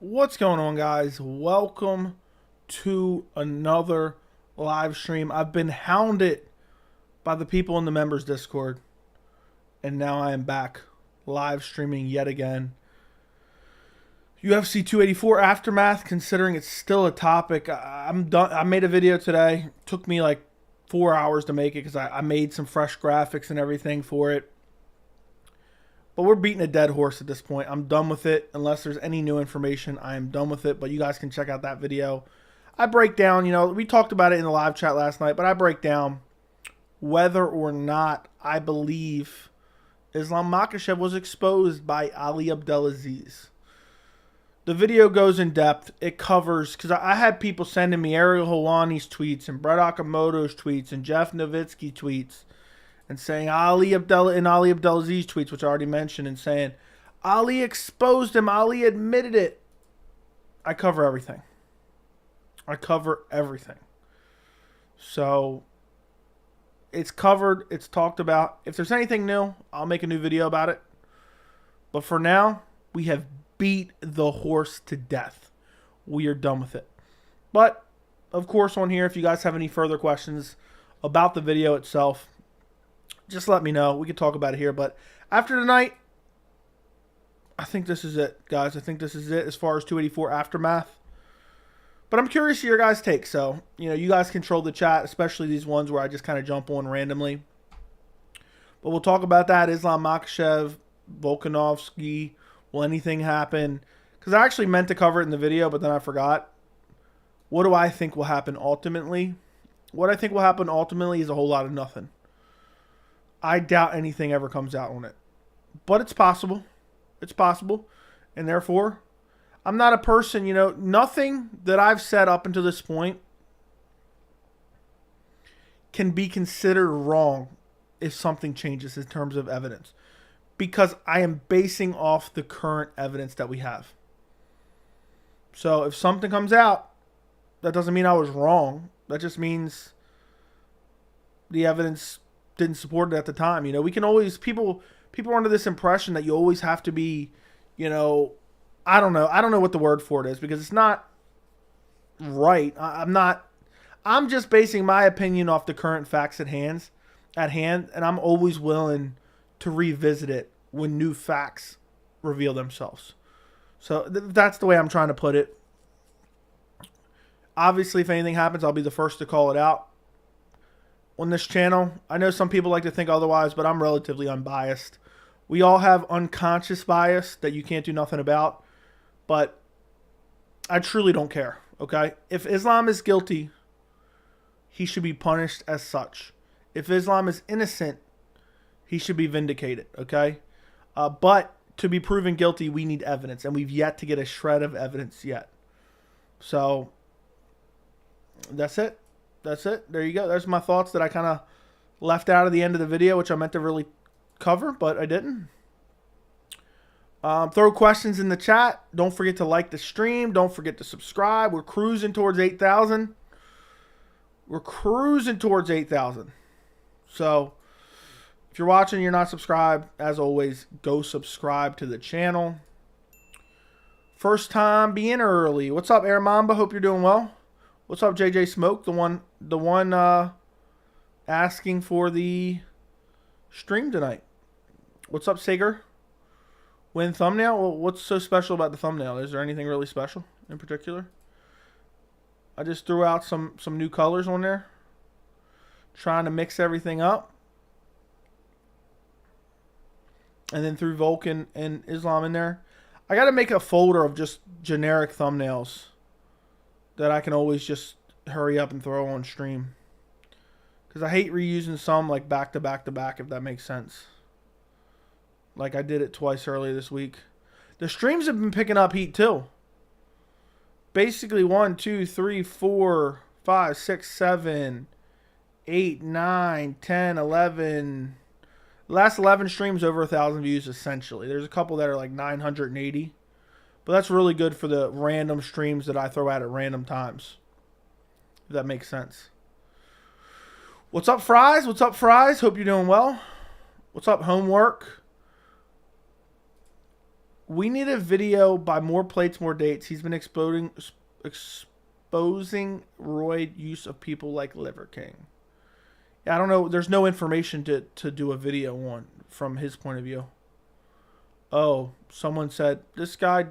What's going on, guys? Welcome to another live stream. I've been hounded by the people in the members Discord, and now I am back live streaming yet again. UFC 284 Aftermath, considering it's still a topic. I'm done. I made a video today. Took me like 4 hours to make it because I made some fresh graphics and everything for it. But we're beating a dead horse at this point. I'm done with it. Unless there's any new information, I am done with it. But you guys can check out that video. I break down, we talked about it in the live chat last night, but I break down whether or not I believe Islam Makhachev was exposed by Ali Abdelaziz. The video goes in depth. It covers, because I had people sending me Ariel Helwani's tweets and Brett Okamoto's tweets and Jeff Nowitzki tweets, and saying Ali Abdelaziz tweets, which I already mentioned, and saying Ali exposed him, Ali admitted it. I cover everything. So it's covered, it's talked about. If there's anything new, I'll make a new video about it. But for now, we have beat the horse to death. We are done with it. But of course, on here, if you guys have any further questions about the video itself, just let me know. We can talk about it here. But after tonight, I think this is it, guys. I think this is it as far as 284 Aftermath. But I'm curious to your guys' take. So, you guys control the chat, especially these ones where I just kind of jump on randomly. But we'll talk about that. Islam Makhachev, Volkanovski. Will anything happen? Because I actually meant to cover it in the video, but then I forgot. What do I think will happen ultimately? What I think will happen ultimately is a whole lot of nothing. I doubt anything ever comes out on it. But it's possible. It's possible. And therefore, I'm not a person, nothing that I've said up until this point can be considered wrong if something changes in terms of evidence. Because I am basing off the current evidence that we have. So if something comes out, that doesn't mean I was wrong. That just means the evidence didn't support it at the time. We can always, people are under this impression that you always have to be, I don't know what the word for it is, because it's not right. I'm just basing my opinion off the current facts at hand, and I'm always willing to revisit it when new facts reveal themselves. So that's the way I'm trying to put it. Obviously, if anything happens, I'll be the first to call it out on this channel. I know some people like to think otherwise, but I'm relatively unbiased. We all have unconscious bias that you can't do nothing about, but I truly don't care, okay? If Islam is guilty, he should be punished as such. If Islam is innocent, he should be vindicated, okay? But to be proven guilty, we need evidence, and we've yet to get a shred of evidence yet. So that's it. That's it. There you go. There's my thoughts that I kind of left out of the end of the video, which I meant to really cover, but I didn't. Throw questions in the chat. Don't forget to like the stream. Don't forget to subscribe. We're cruising towards 8,000. We're cruising towards 8,000. So if you're watching and you're not subscribed, as always, go subscribe to the channel. First time being early. What's up, Air Mamba? Hope you're doing well. What's up, JJ Smoke? The one asking for the stream tonight. What's up, Sager? Win thumbnail? Well, what's so special about the thumbnail? Is there anything really special in particular? I just threw out some new colors on there, trying to mix everything up, and then threw Vulcan and Islam in there. I got to make a folder of just generic thumbnails that I can always just hurry up and throw on stream. Because I hate reusing some like back to back to back, if that makes sense. Like I did it twice earlier this week. The streams have been picking up heat too. Basically 1, 2, 3, 4, 5, 6, 7, 8, 9, 10, 11. The last 11 streams over 1,000 views essentially. There's a couple that are like 980. But that's really good for the random streams that I throw out at random times. If that makes sense. What's up, Fries? What's up, Fries? Hope you're doing well. What's up, Homework? We need a video by more plates, more dates. He's been exposing roid use of people like Liver King. Yeah, I don't know. There's no information to do a video on from his point of view. Oh, someone said this guy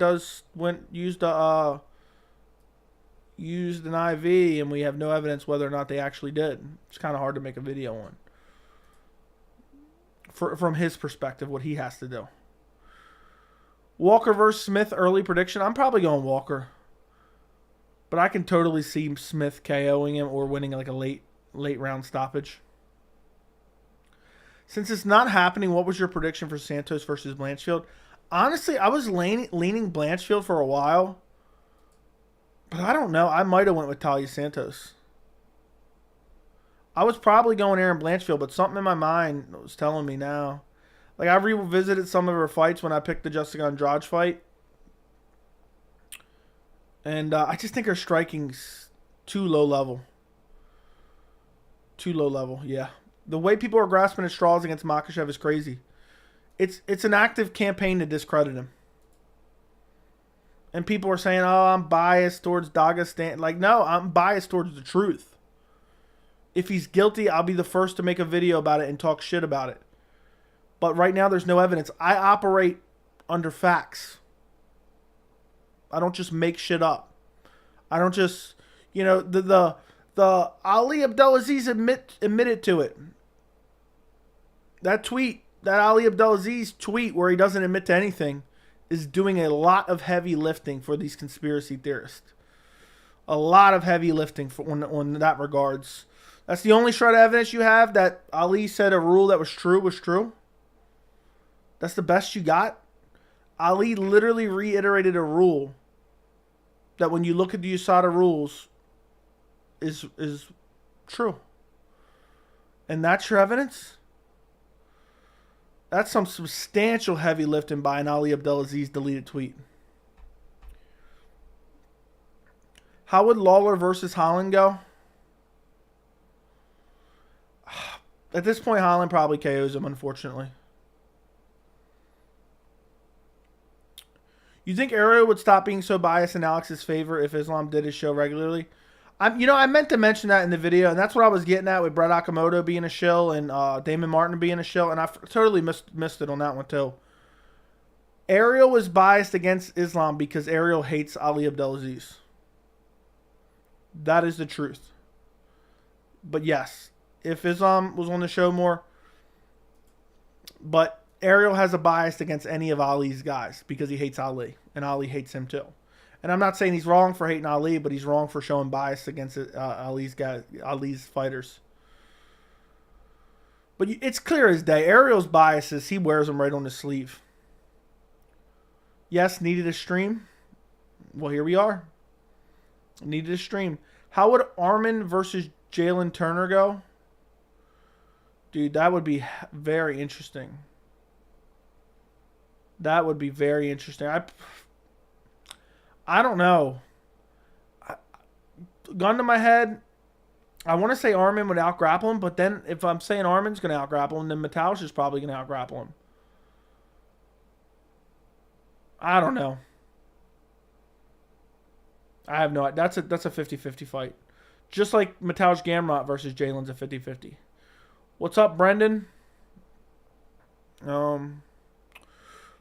used an IV, and we have no evidence whether or not they actually did. It's kind of hard to make a video on. From his perspective, what he has to do. Walker versus Smith, early prediction. I'm probably going Walker. But I can totally see Smith KOing him or winning like a late round stoppage. Since it's not happening, what was your prediction for Santos versus Blanchfield? Honestly, I was leaning Blanchfield for a while. But I don't know. I might have went with Talia Santos. I was probably going Aaron Blanchfield, but something in my mind was telling me now. Like, I revisited some of her fights when I picked the Jessica Andrade fight. And I just think her striking's too low level. Too low level, yeah. The way people are grasping at straws against Makhachev is crazy. It's an active campaign to discredit him. And people are saying, oh, I'm biased towards Dagestan. Like, no, I'm biased towards the truth. If he's guilty, I'll be the first to make a video about it and talk shit about it. But right now, there's no evidence. I operate under facts. I don't just make shit up. I don't just, you know, the Ali Abdelaziz admitted to it. That tweet, that Ali Abdelaziz tweet where he doesn't admit to anything, is doing a lot of heavy lifting for these conspiracy theorists. A lot of heavy lifting on that regards. That's the only shred of evidence you have that Ali said a rule that was true. That's the best you got? Ali literally reiterated a rule that when you look at the USADA rules is true. And that's your evidence? That's some substantial heavy lifting by an Ali Abdelaziz deleted tweet. How would Lawler versus Holland go? At this point, Holland probably KOs him, unfortunately. You think Ariel would stop being so biased in Alex's favor if Islam did his show regularly? I meant to mention that in the video, and that's what I was getting at with Brett Okamoto being a shill and Damon Martin being a shill, and I totally missed it on that one too. Ariel was biased against Islam because Ariel hates Ali Abdelaziz. That is the truth. But yes, if Islam was on the show more, but Ariel has a bias against any of Ali's guys because he hates Ali, and Ali hates him too. And I'm not saying he's wrong for hating Ali, but he's wrong for showing bias against Ali's fighters. But it's clear as day. Ariel's biases, he wears them right on his sleeve. Yes, needed a stream. Well, here we are. Needed a stream. How would Armin versus Jalen Turner go? Dude, that would be very interesting. That would be very interesting. I don't know. Gun to my head, I want to say Armin would out-grapple him, but then if I'm saying Armin's going to out-grapple him, then Mataush is probably going to out-grapple him. I don't know. I have no idea. That's a 50-50 fight. Just like Mataush Gamrot versus Jalen's a 50-50. What's up, Brendan?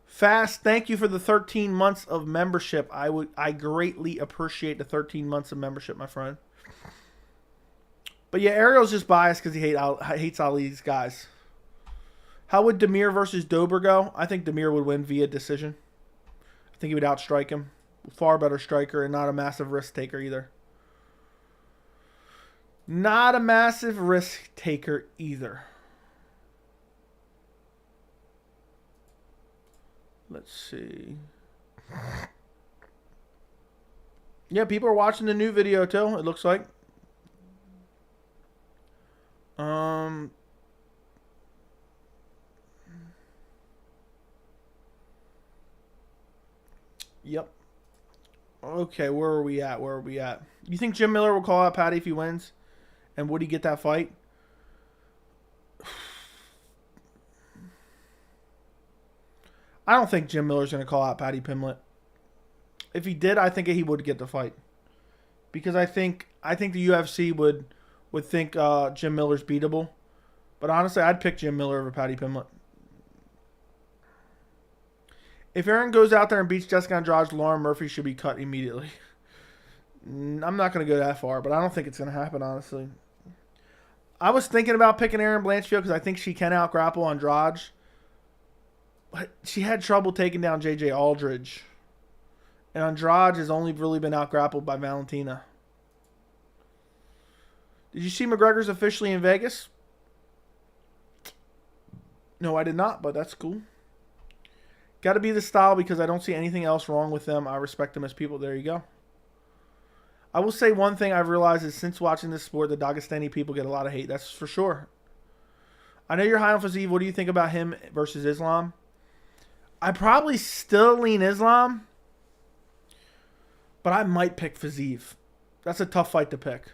Fast, thank you for the 13 months of membership. I greatly appreciate the 13 months of membership, my friend. But yeah, Ariel's just biased because he hates Ali's guys. How would Demir versus Dober go? I think Demir would win via decision. I think he would outstrike him. Far better striker and not a massive risk taker either. Not a massive risk taker either. Let's see. Yeah, people are watching the new video too, it looks like. Yep. Okay, where are we at? You think Jim Miller will call out Patty if he wins? And would he get that fight? I don't think Jim Miller's going to call out Paddy Pimblett. If he did, I think he would get the fight. Because I think the UFC would think Jim Miller's beatable. But honestly, I'd pick Jim Miller over Paddy Pimblett. If Aaron goes out there and beats Jessica Andrade, Lauren Murphy should be cut immediately. I'm not going to go that far, but I don't think it's going to happen, honestly. I was thinking about picking Erin Blanchfield because I think she can out-grapple Andrade. But she had trouble taking down J.J. Aldridge. And Andrade has only really been out-grappled by Valentina. Did you see McGregor's officially in Vegas? No, I did not, but that's cool. Got to be the style because I don't see anything else wrong with them. I respect them as people. There you go. I will say one thing I've realized is since watching this sport, the Dagestani people get a lot of hate. That's for sure. I know you're high on Fiziev. What do you think about him versus Islam? I probably still lean Islam, but I might pick Fiziev. That's a tough fight to pick.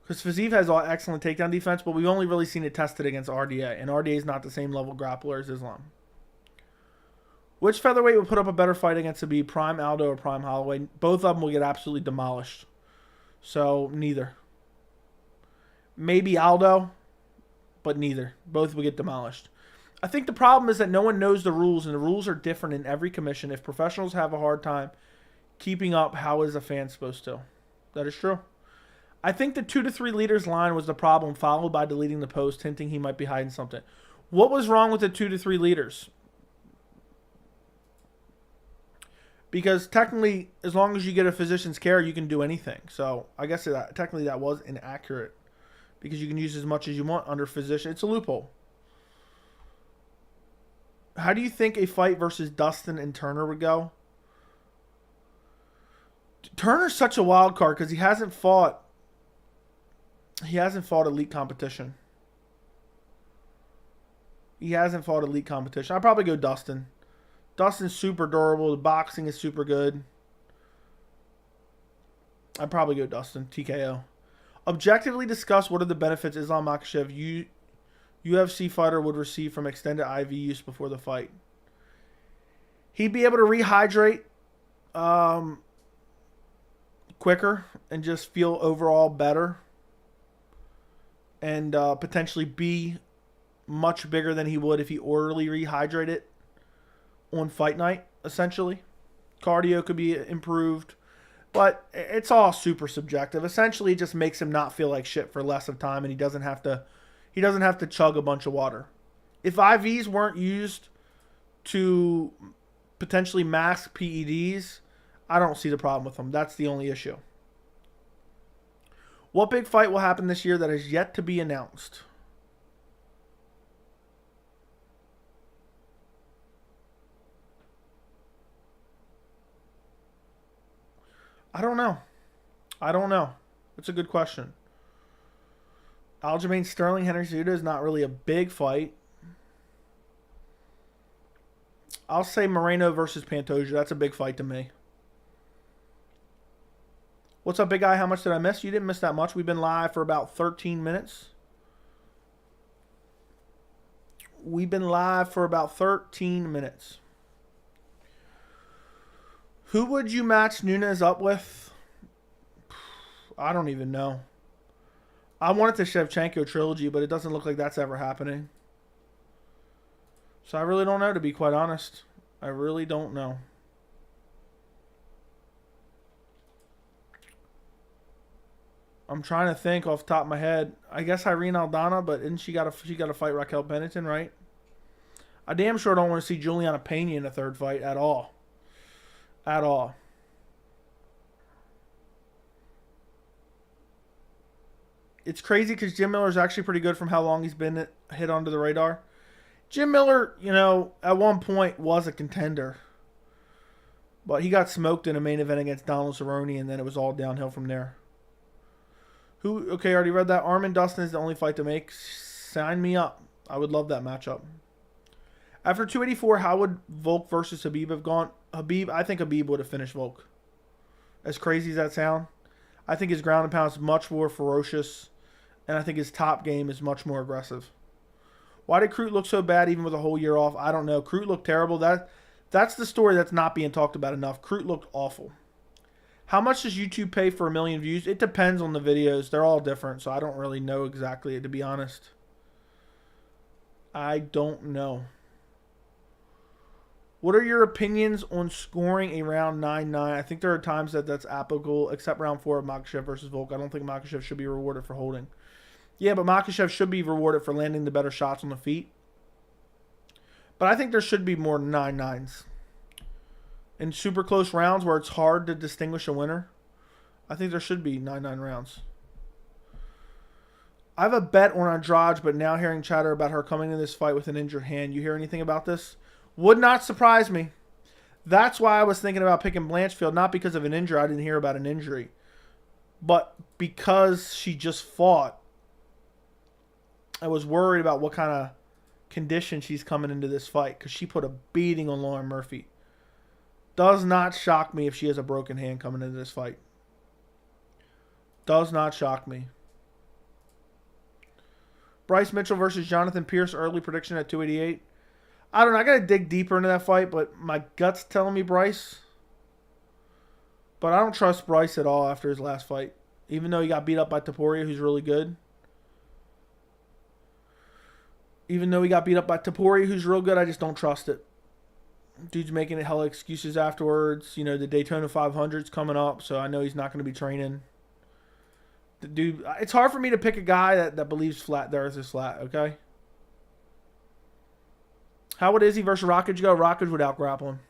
Because Fiziev has excellent takedown defense, but we've only really seen it tested against RDA, and RDA is not the same level grappler as Islam. Which featherweight would put up a better fight against Khabib, Prime Aldo or Prime Holloway? Both of them will get absolutely demolished. So, neither. Maybe Aldo, but neither. Both will get demolished. I think the problem is that no one knows the rules, and the rules are different in every commission. If professionals have a hard time keeping up, how is a fan supposed to? That is true. I think the 2 to 3 liters line was the problem, followed by deleting the post, hinting he might be hiding something. What was wrong with the 2 to 3 liters? Because technically, as long as you get a physician's care, you can do anything. So I guess technically that was inaccurate. Because you can use as much as you want under physician. It's a loophole. How do you think a fight versus Dustin and Turner would go? Turner's such a wild card because he hasn't fought elite competition. I'd probably go Dustin. Dustin's super durable. The boxing is super good. I'd probably go Dustin. TKO. Objectively discuss what are the benefits Islam Makhachev UFC fighter would receive from extended IV use before the fight. He'd be able to rehydrate quicker and just feel overall better. And potentially be much bigger than he would if he orally rehydrated on fight night, essentially. Cardio could be improved. But it's all super subjective. Essentially, it just makes him not feel like shit for less of time, and he doesn't have to chug a bunch of water. If IVs weren't used to potentially mask PEDs, I don't see the problem with them. That's the only issue. What big fight will happen this year that is yet to be announced? I don't know. It's a good question. Aljamain Sterling, Henry Cejudo is not really a big fight. I'll say Moreno versus Pantoja. That's a big fight to me. What's up, big guy? How much did I miss? You didn't miss that much. We've been live for about 13 minutes. Who would you match Nunes up with? I don't even know. I wanted the Shevchenko trilogy, but it doesn't look like that's ever happening. So I really don't know, to be quite honest. I really don't know. I'm trying to think off the top of my head. I guess Irene Aldana, but isn't she got to fight Raquel Pennington, right? I damn sure don't want to see Juliana Pena in a third fight at all. At all. It's crazy because Jim Miller is actually pretty good from how long he's been hit under the radar. Jim Miller, at one point was a contender. But he got smoked in a main event against Donald Cerrone, and then it was all downhill from there. Okay, I already read that. Armin Dustin is the only fight to make. Sign me up. I would love that matchup. After 284, how would Volk versus Khabib have gone? I think Khabib would have finished Volk. As crazy as that sound, I think his ground and pound is much more ferocious, and I think his top game is much more aggressive. Why did Crute look so bad even with a whole year off? I don't know. Crute looked terrible. That's the story that's not being talked about enough. Crute looked awful. How much does YouTube pay for 1 million views? It depends on the videos. They're all different, so I don't really know exactly, to be honest. I don't know. What are your opinions on scoring a round 9-9? I think there are times that's applicable, except round 4 of Makhachev versus Volk. I don't think Makhachev should be rewarded for holding. Yeah, but Makhachev should be rewarded for landing the better shots on the feet. But I think there should be more 9-9s. In super close rounds where it's hard to distinguish a winner, I think there should be 9-9 rounds. I have a bet on Andrade, but now hearing chatter about her coming in this fight with an injured hand. You hear anything about this? Would not surprise me. That's why I was thinking about picking Blanchfield, not because of an injury. I didn't hear about an injury. But because she just fought, I was worried about what kind of condition she's coming into this fight, because she put a beating on Lauren Murphy. Does not shock me if she has a broken hand coming into this fight. Does not shock me. Bryce Mitchell versus Jonathan Pierce, early prediction at 288. I don't know. I got to dig deeper into that fight, but my gut's telling me Bryce. But I don't trust Bryce at all after his last fight. Even though he got beat up by Topuria, who's really good. Even though he got beat up by Topuria, who's real good, I just don't trust it. Dude's making hella excuses afterwards. You know, the Daytona 500's coming up, so I know he's not going to be training. The dude, it's hard for me to pick a guy that believes flat the earth is flat, okay? How would Izzy versus Rockage go? Rockage would out-grapple him.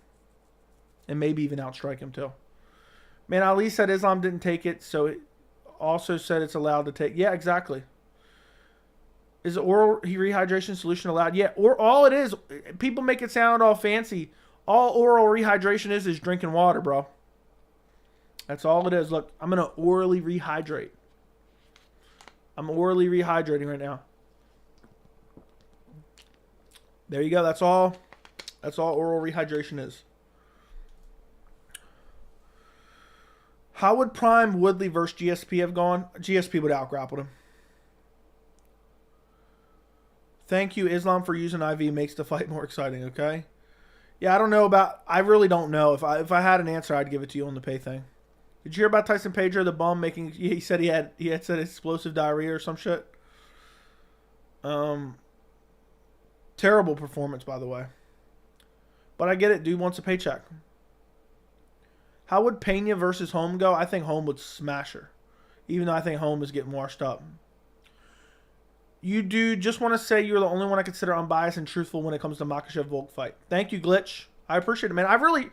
And maybe even outstrike him, too. Man, Ali said Islam didn't take it, so it also said it's allowed to take. Yeah, exactly. Is oral rehydration solution allowed? Yeah, or all it is, people make it sound all fancy. All oral rehydration is drinking water, bro. That's all it is. Look, I'm going to orally rehydrate. I'm orally rehydrating right now. There you go. That's all oral rehydration is. How would Prime Woodley versus GSP have gone? GSP would out-grappled him. Thank you, Islam, for using IV. Makes the fight more exciting, okay? Yeah, I don't know about... I really don't know. If I had an answer, I'd give it to you on the pay thing. Did you hear about Tyson Pedro, the bum, making... He said he had said explosive diarrhea or some shit? Terrible performance, by the way. But I get it. Dude wants a paycheck. How would Pena versus Holm go? I think Holm would smash her. Even though I think Holm is getting washed up. You do just want to say you're the only one I consider unbiased and truthful when it comes to Makhachev-Volk fight. Thank you, Glitch. I appreciate it, man. I really,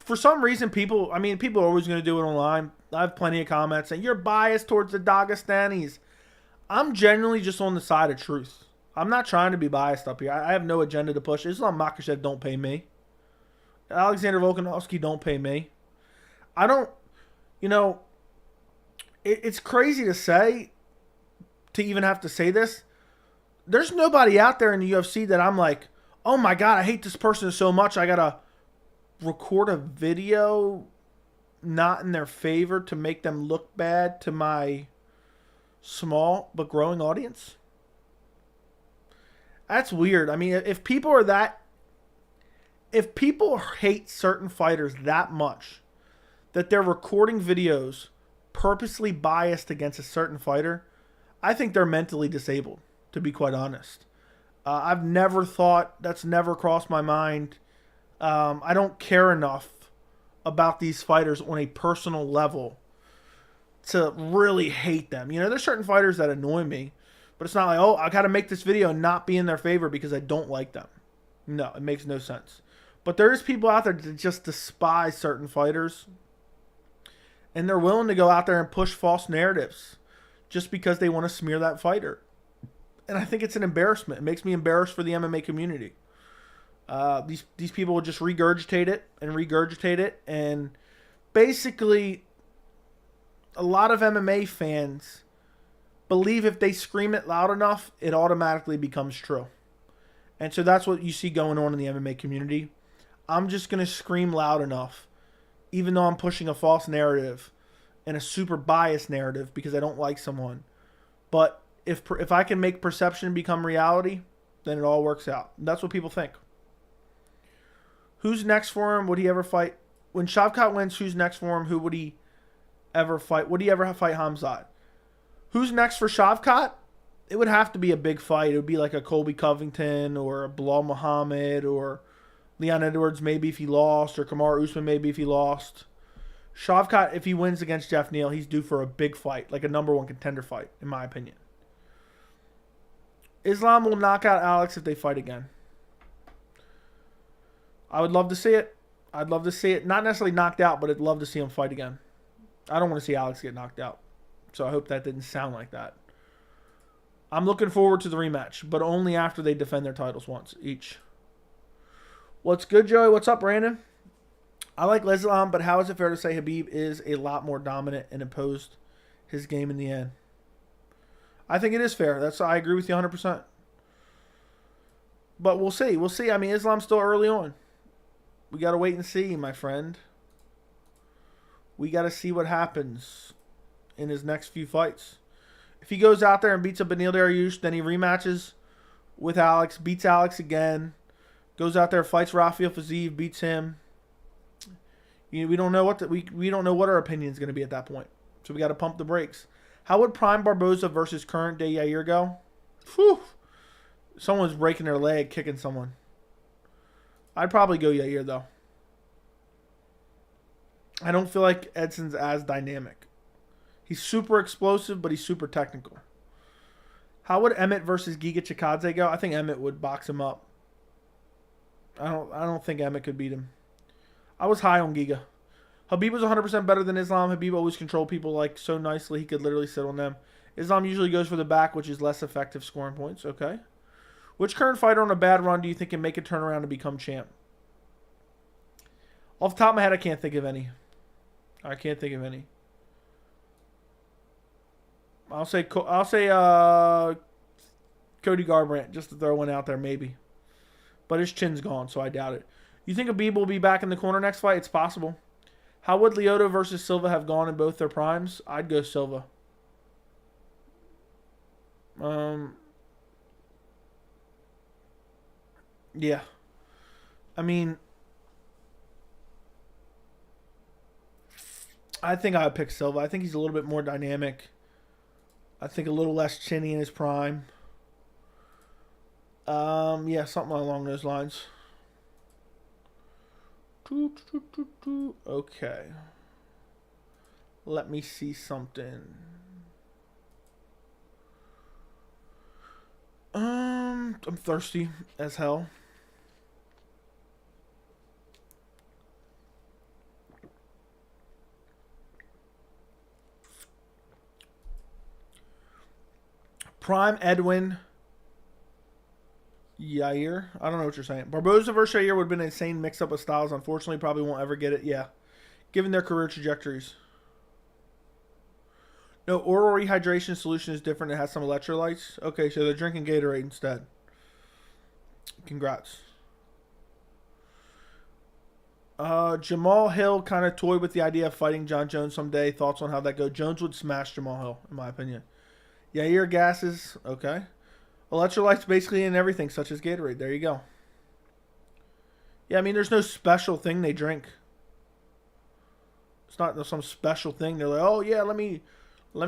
for some reason, people are always going to do it online. I have plenty of comments saying, you're biased towards the Dagestanis. I'm genuinely just on the side of truth. I'm not trying to be biased up here. I have no agenda to push. Islam Makhachev don't pay me. Alexander Volkanovski don't pay me. I don't, it's crazy to say, to even have to say this. There's nobody out there in the UFC that I'm like, oh my God, I hate this person so much. I got to record a video not in their favor to make them look bad to my small but growing audience. That's weird. I mean, if people hate certain fighters that much that they're recording videos purposely biased against a certain fighter, I think they're mentally disabled, to be quite honest. I've never thought, that's never crossed my mind. I don't care enough about these fighters on a personal level to really hate them. There's certain fighters that annoy me, but it's not like, oh, I got to make this video and not be in their favor because I don't like them. No, it makes no sense. But there's people out there that just despise certain fighters, and they're willing to go out there and push false narratives just because they want to smear that fighter. And I think it's an embarrassment. It makes me embarrassed for the MMA community. These people will just regurgitate it. And basically, a lot of MMA fans believe if they scream it loud enough, it automatically becomes true. And so that's what you see going on in the MMA community. I'm just going to scream loud enough, even though I'm pushing a false narrative and a super biased narrative because I don't like someone. But if I can make perception become reality, then it all works out. That's what people think. Who's next for him? Would he ever fight? When Shavkat wins, who's next for him? Who would he ever fight? Would he ever fight Khamzat? Who's next for Shavkat? It would have to be a big fight. It would be like a Colby Covington or a Bilal Muhammad or Leon Edwards maybe if he lost, or Kamaru Usman maybe if he lost. Shavkat, if he wins against Jeff Neal, he's due for a big fight, like a #1 contender fight, in my opinion. Islam will knock out Alex if they fight again. I would love to see it. I'd love to see it. Not necessarily knocked out, but I'd love to see him fight again. I don't want to see Alex get knocked out. So I hope that didn't sound like that. I'm looking forward to the rematch, but only after they defend their titles once each. What's good, Joey? What's up, Brandon? I like Islam, but how is it fair to say Khabib is a lot more dominant and imposed his game in the end? I think it is fair. I agree with you 100%. But we'll see. We'll see. I mean, Islam's still early on. We got to wait and see, my friend. We got to see what happens in his next few fights. If he goes out there and beats a Beneil Dariush, then he rematches with Alex, beats Alex again, goes out there, fights Rafael Fiziev, beats him. We don't know what we don't know what our opinion is going to be at that point. So we got to pump the brakes. How would Prime Barboza versus current day Yair go? Whew. Someone's breaking their leg, kicking someone. I'd probably go Yair, though. I don't feel like Edson's as dynamic. He's super explosive, but he's super technical. How would Emmett versus Giga Chikadze go? I think Emmett would box him up. I don't think Emmett could beat him. I was high on Giga. Khabib was 100% better than Islam. Khabib always controlled people like so nicely he could literally sit on them. Islam usually goes for the back, which is less effective scoring points. Okay. Which current fighter on a bad run do you think can make a turnaround to become champ? Off the top of my head, I can't think of any. I can't think of any. I'll say Cody Garbrandt, just to throw one out there, maybe. But his chin's gone, so I doubt it. You think Khabib will be back in the corner next fight? It's possible. How would Lyoto versus Silva have gone in both their primes? I'd go Silva. Yeah. I mean, I think I would pick Silva. I think he's a little bit more dynamic. I think a little less chinny in his prime. Yeah, something along those lines. Okay. Let me see something. I'm thirsty as hell. Prime Edwin Yair. I don't know what you're saying. Barboza versus Yair would have been an insane mix-up of styles. Unfortunately, probably won't ever get it. Yeah. Given their career trajectories. No, oral rehydration solution is different. It has some electrolytes. Okay, so they're drinking Gatorade instead. Congrats. Jamal Hill kind of toyed with the idea of fighting Jon Jones someday. Thoughts on how that goes? Jones would smash Jamal Hill, in my opinion. Yair gases. Okay. Electrolytes basically in everything, such as Gatorade. There you go. Yeah, I mean, there's no special thing they drink. It's not some special thing. They're like, oh, yeah, let me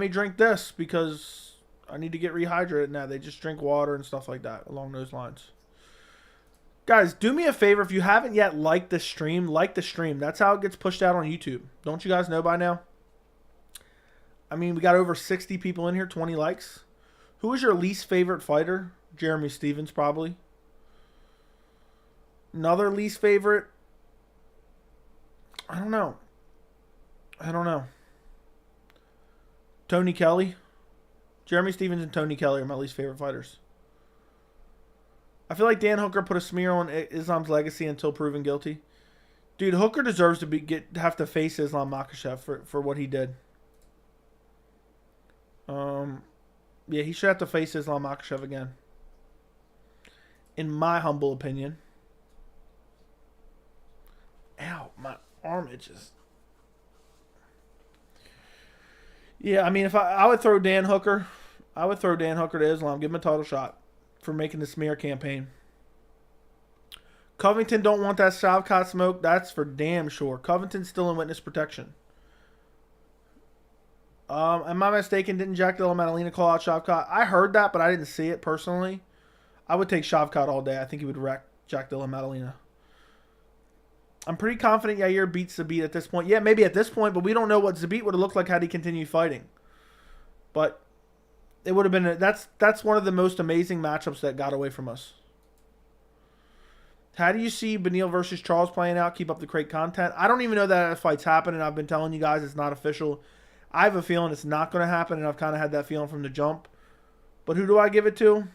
drink this because I need to get rehydrated. Now they just drink water and stuff like that along those lines. Guys, do me a favor. If you haven't yet liked the stream, like the stream. That's how it gets pushed out on YouTube. Don't you guys know by now? I mean, we got over 60 people in here, 20 likes. Who is your least favorite fighter? Jeremy Stevens, probably. Another least favorite? I don't know. Tony Kelly. Jeremy Stevens and Tony Kelly are my least favorite fighters. I feel like Dan Hooker put a smear on Islam's legacy until proven guilty. Dude, Hooker deserves to have to face Islam Makhachev for what he did. Yeah, he should have to face Islam Makhachev again. In my humble opinion. Ow, my arm itches. Yeah, I mean, if I would throw Dan Hooker. I would throw Dan Hooker to Islam. Give him a title shot. for making the smear campaign. Covington don't want that Shavkat smoke. That's for damn sure. Covington's still in witness protection. Am I mistaken? Didn't Jack Della Maddalena call out Shavkat? I heard that, but I didn't see it personally. I would take Shavkat all day. I think he would wreck Jack Della Maddalena. I'm pretty confident Yair beats Zabit at this point. Yeah, maybe at this point, but we don't know what Zabit would have looked like had he continued fighting. But it would have been that's one of the most amazing matchups that got away from us. How do you see Beneil versus Charles playing out? Keep up the great content. I don't even know that fight's happening. I've been telling you guys it's not official. I have a feeling it's not going to happen, and I've kind of had that feeling from the jump. But who do I give it to?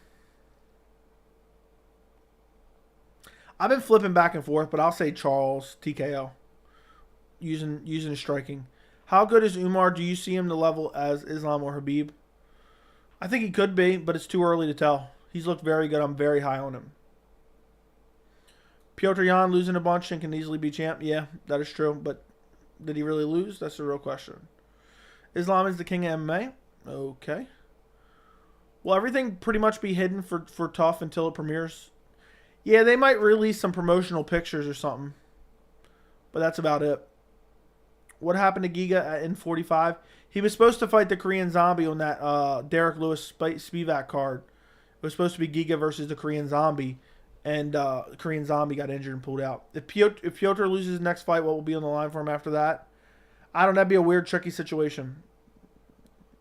I've been flipping back and forth, but I'll say Charles TKO. Using his striking. How good is Umar? Do you see him the level as Islam or Habib? I think he could be, but it's too early to tell. He's looked very good. I'm very high on him. Piotr Jan losing a bunch and can easily be champ. Yeah, that is true. But did he really lose? That's the real question. Islam is the king of MMA. Okay. Will everything pretty much be hidden for TUF until it premieres? Yeah, they might release some promotional pictures or something. But that's about it. What happened to Giga in 45? He was supposed to fight the Korean Zombie on that Derek Lewis Spivak card. It was supposed to be Giga versus the Korean Zombie. And the Korean Zombie got injured and pulled out. If Piotr loses his next fight, what will be on the line for him after that? I don't know. That'd be a weird, tricky situation.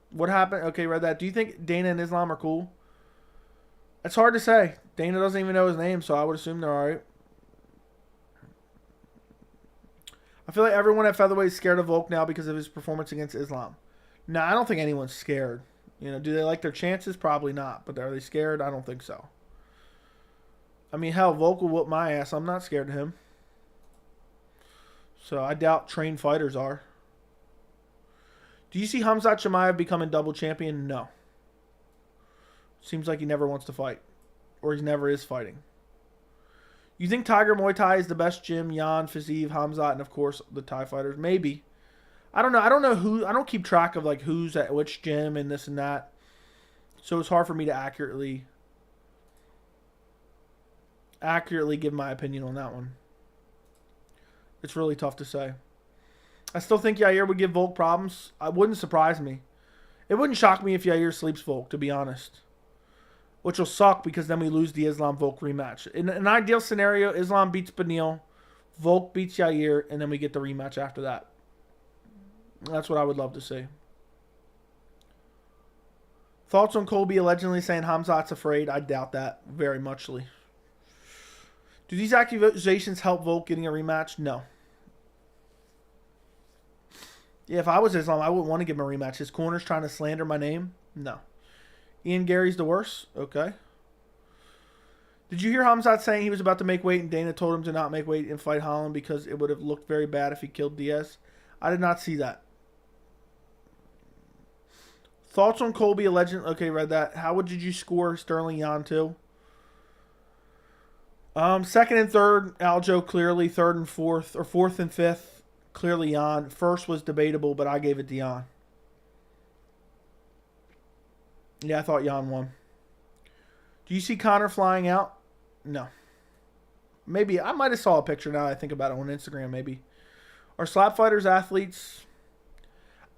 What happened? Okay, read that. Do you think Dana and Islam are cool? It's hard to say. Dana doesn't even know his name, so I would assume they're alright. I feel like everyone at featherweight is scared of Volk now because of his performance against Islam. No, I don't think anyone's scared. You know, do they like their chances? Probably not. But are they scared? I don't think so. I mean, hell, Volk will whoop my ass. I'm not scared of him. So I doubt trained fighters are. Do you see Khamzat Chimaev becoming double champion? No. Seems like he never wants to fight. Or he never is fighting. You think Tiger Muay Thai is the best gym? Jan, Fiziev, Khamzat, and of course the Thai fighters? Maybe. I don't know. I don't know who. I don't keep track of like who's at which gym and this and that. So it's hard for me to accurately give my opinion on that one. It's really tough to say. I still think Yair would give Volk problems. It wouldn't surprise me. It wouldn't shock me if Yair sleeps Volk, to be honest. Which will suck because then we lose the Islam-Volk rematch. In an ideal scenario, Islam beats Beneil, Volk beats Yair, and then we get the rematch after that. That's what I would love to see. Thoughts on Colby allegedly saying Khamzat's afraid? I doubt that very muchly. Do these accusations help Volk getting a rematch? No. Yeah, if I was Islam, I wouldn't want to give him a rematch. His corner's trying to slander my name? No. Ian Gary's the worst? Okay. Did you hear Khamzat saying he was about to make weight and Dana told him to not make weight and fight Holland because it would have looked very bad if he killed Diaz? I did not see that. Thoughts on Colby allegedly? Okay, read that. How did you score Sterling Jan 2? Second and third, Aljo clearly. Third and fourth, or fourth and fifth, clearly Jan. First was debatable, but I gave it to Jan. Yeah, I thought Jan won. Do you see Connor flying out? No. Maybe. I might have saw a picture now that I think about it on Instagram, maybe. Are slap fighters athletes?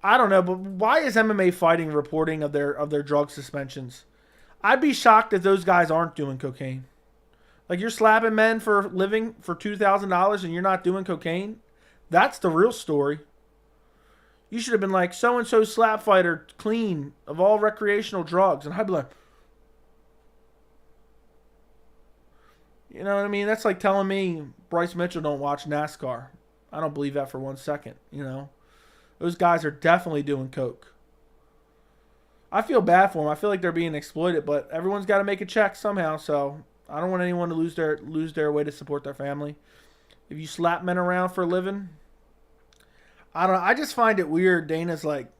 I don't know, but why is MMA fighting reporting of their drug suspensions? I'd be shocked if those guys aren't doing cocaine. Like, you're slapping men for a living for $2,000 and you're not doing cocaine? That's the real story. You should have been like, so-and-so slap fighter clean of all recreational drugs. And I'd be like, you know what I mean? That's like telling me Bryce Mitchell don't watch NASCAR. I don't believe that for 1 second, you know? Those guys are definitely doing coke. I feel bad for them. I feel like they're being exploited, but everyone's got to make a check somehow, so I don't want anyone to lose their way to support their family. If you slap men around for a living, I don't know. I just find it weird. Dana's like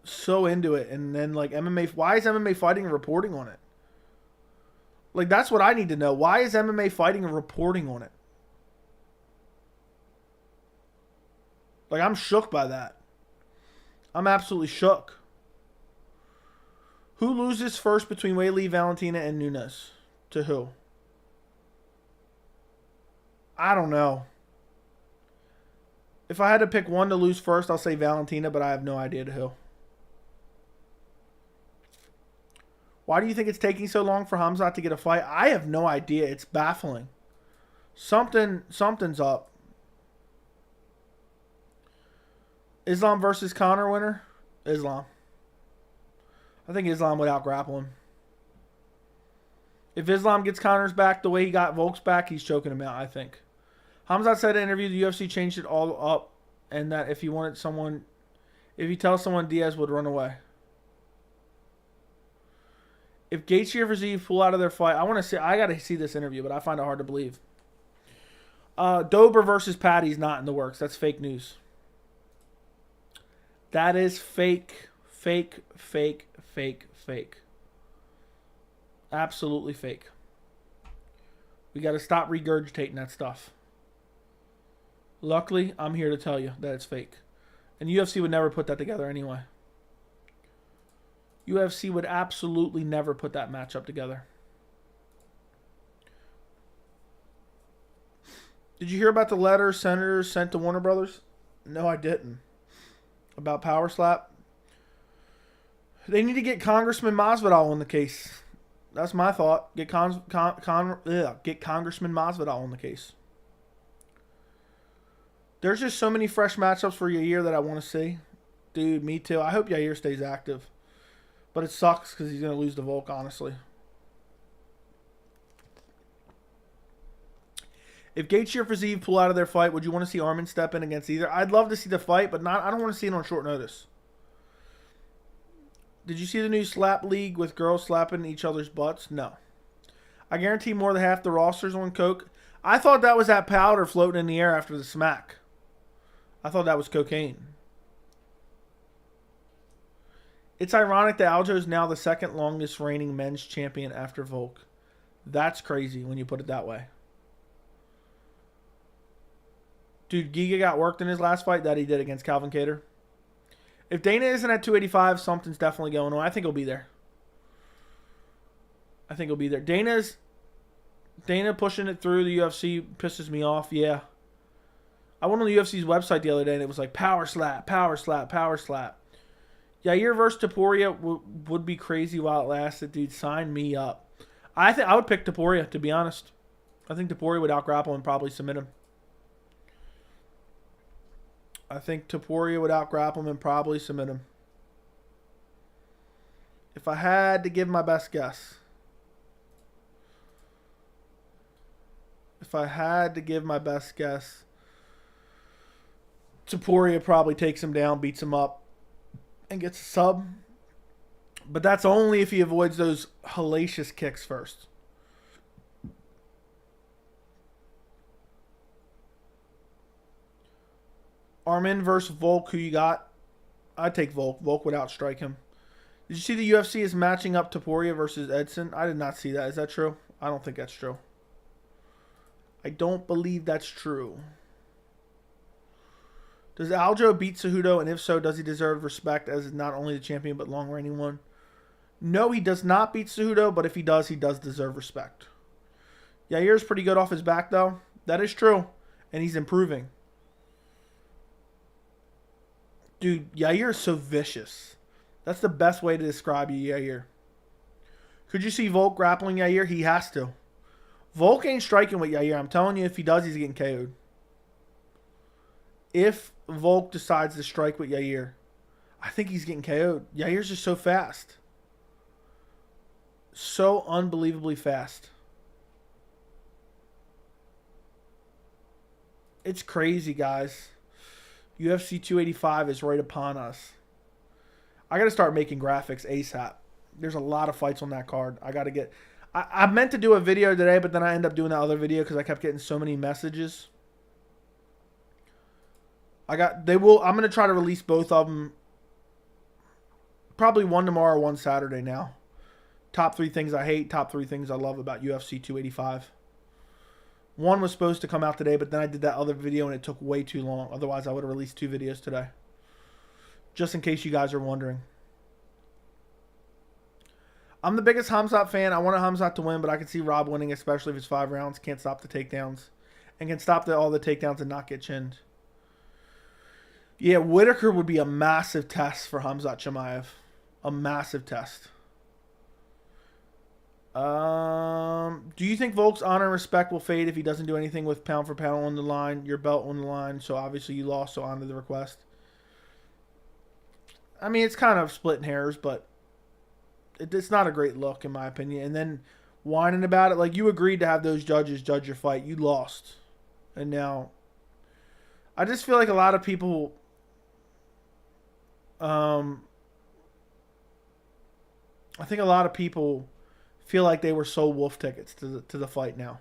so into it, and then like MMA. Why is MMA fighting reporting on it? Like, that's what I need to know. Why is MMA fighting reporting on it? Like, I'm shook by that. I'm absolutely shook. Who loses first between Weili, Valentina, and Nunes? To who? I don't know. If I had to pick one to lose first, I'll say Valentina, but I have no idea to who. Why do you think it's taking so long for Khamzat to get a fight? I have no idea. It's baffling. Something's up. Islam versus Conor winner? Islam. I think Islam would out-grapple him. If Islam gets Conor's back the way he got Volk's back, he's choking him out, I think. Khamzat said in an interview the UFC changed it all up and that if he tells someone Diaz would run away. If Gaethje or Fiziev pull out of their fight, I got to see this interview, but I find it hard to believe. Dober versus Patty's not in the works. That's fake news. That is fake. Absolutely fake. We got to stop regurgitating that stuff. Luckily, I'm here to tell you that it's fake. And UFC would never put that together anyway. UFC would absolutely never put that matchup together. Did you hear about the letter senators sent to Warner Brothers? No, I didn't. About Power Slap? They need to get Congressman Masvidal on the case. That's my thought. Get Congressman Masvidal on the case. There's just so many fresh matchups for Yair that I want to see. Dude, me too. I hope Yair stays active. But it sucks because he's going to lose to Volk, honestly. If Gaethje or Fiziev pull out of their fight, would you want to see Arman step in against either? I'd love to see the fight, but I don't want to see it on short notice. Did you see the new slap league with girls slapping each other's butts? No. I guarantee more than half the roster's on coke. I thought that was that powder floating in the air after the smack. I thought that was cocaine. It's ironic that Aljo is now the second longest reigning men's champion after Volk. That's crazy when you put it that way. Dude, Giga got worked in his last fight that he did against Calvin Kattar. If Dana isn't at 285, something's definitely going on. I think he'll be there. Dana pushing it through the UFC pisses me off. Yeah. I went on the UFC's website the other day and it was like power slap, power slap, power slap. Yair versus Topuria would be crazy while it lasted. Dude, sign me up. I would pick Topuria, to be honest. I think Topuria would out-grapple and probably submit him. If I had to give my best guess. Topuria probably takes him down, beats him up, and gets a sub. But that's only if he avoids those hellacious kicks first. Arman versus Volk, who you got? I'd take Volk. Volk would outstrike him. Did you see the UFC is matching up Topuria versus Edson? I did not see that. Is that true? I don't think that's true. I don't believe that's true. Does Aljo beat Cejudo? And if so, does he deserve respect as not only the champion but long-reigning one? No, he does not beat Cejudo, but if he does deserve respect. Yair's pretty good off his back, though. That is true. And he's improving. Dude, Yair is so vicious. That's the best way to describe Yair. Could you see Volk grappling Yair? He has to. Volk ain't striking with Yair. I'm telling you, if he does, he's getting KO'd. If Volk decides to strike with Yair, I think he's getting KO'd. Yair's just so fast. So unbelievably fast. It's crazy, guys. UFC 285 is right upon us. I got to start making graphics ASAP. There's a lot of fights on that card. I meant to do a video today, but then I ended up doing that other video because I kept getting so many messages. I'm going to try to release both of them. Probably one tomorrow, one Saturday now. Top 3 things I hate, top 3 things I love about UFC 285. One was supposed to come out today, but then I did that other video and it took way too long. Otherwise, I would have released 2 videos today. Just in case you guys are wondering. I'm the biggest Khamzat fan. I want Khamzat to win, but I can see Rob winning, especially if it's 5 rounds. Can't stop the takedowns. And can stop all the takedowns and not get chinned. Yeah, Whitaker would be a massive test for Khamzat Chimaev. A massive test. Do you think Volk's honor and respect will fade if he doesn't do anything with pound for pound on the line, your belt on the line? So obviously you lost, so honor the request. I mean, it's kind of splitting hairs, but it's not a great look in my opinion. And then whining about it, like you agreed to have those judges judge your fight. You lost. And now I just feel like a lot of people I think a lot of people feel like they were sold wolf tickets to the fight now.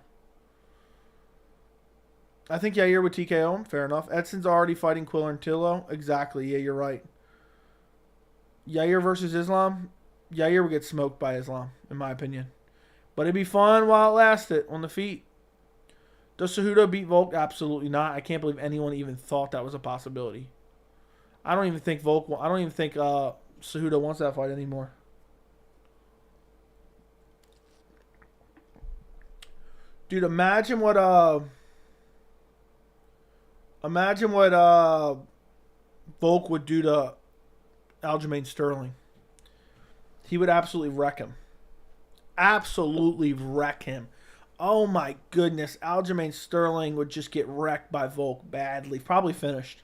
I think Yair would TKO him. Fair enough. Edson's already fighting Quiller and Tillo. Exactly. Yeah, you're right. Yair versus Islam. Yair would get smoked by Islam, in my opinion. But it'd be fun while it lasted on the feet. Does Cejudo beat Volk? Absolutely not. I can't believe anyone even thought that was a possibility. I don't even think Cejudo wants that fight anymore. Dude, imagine what Volk would do to Aljamain Sterling. He would absolutely wreck him. Absolutely wreck him. Oh my goodness. Aljamain Sterling would just get wrecked by Volk badly. Probably finished,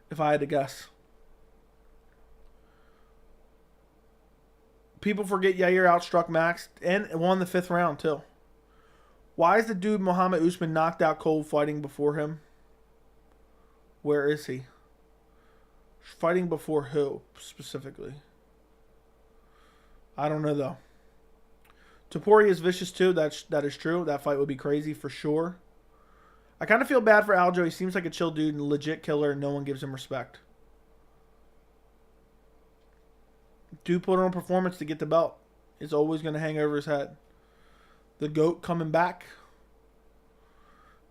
if I had to guess. People forget Yair outstruck Max and won the 5th round too. Why is the dude Muhammad Usman knocked out cold fighting before him? Where is he? Fighting before who, specifically? I don't know, though. Topuria is vicious, too. That is true. That fight would be crazy for sure. I kind of feel bad for Aljo. He seems like a chill dude and a legit killer, and no one gives him respect. Dude put on a performance to get the belt. It's always going to hang over his head. The GOAT coming back.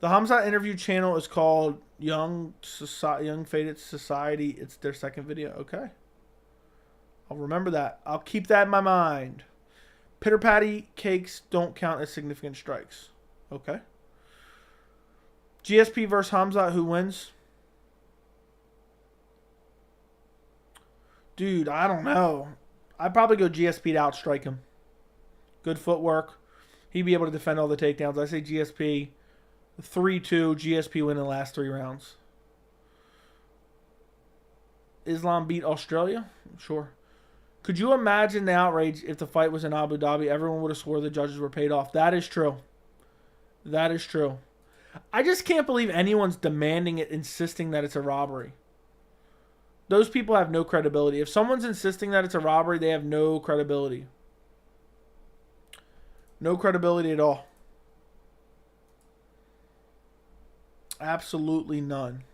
The Khamzat interview channel is called Young Faded Society. It's their 2nd video. Okay. I'll remember that. I'll keep that in my mind. Pitter patty cakes don't count as significant strikes. Okay. GSP versus Khamzat. Who wins? Dude, I don't know. I'd probably go GSP to outstrike him. Good footwork. He'd be able to defend all the takedowns. I say GSP 3-2. GSP win the last 3 rounds. Islam beat Australia? Sure. Could you imagine the outrage if the fight was in Abu Dhabi? Everyone would have swore the judges were paid off. That is true. That is true. I just can't believe anyone's demanding it, insisting that it's a robbery. Those people have no credibility. If someone's insisting that it's a robbery, they have no credibility. No credibility at all. Absolutely none.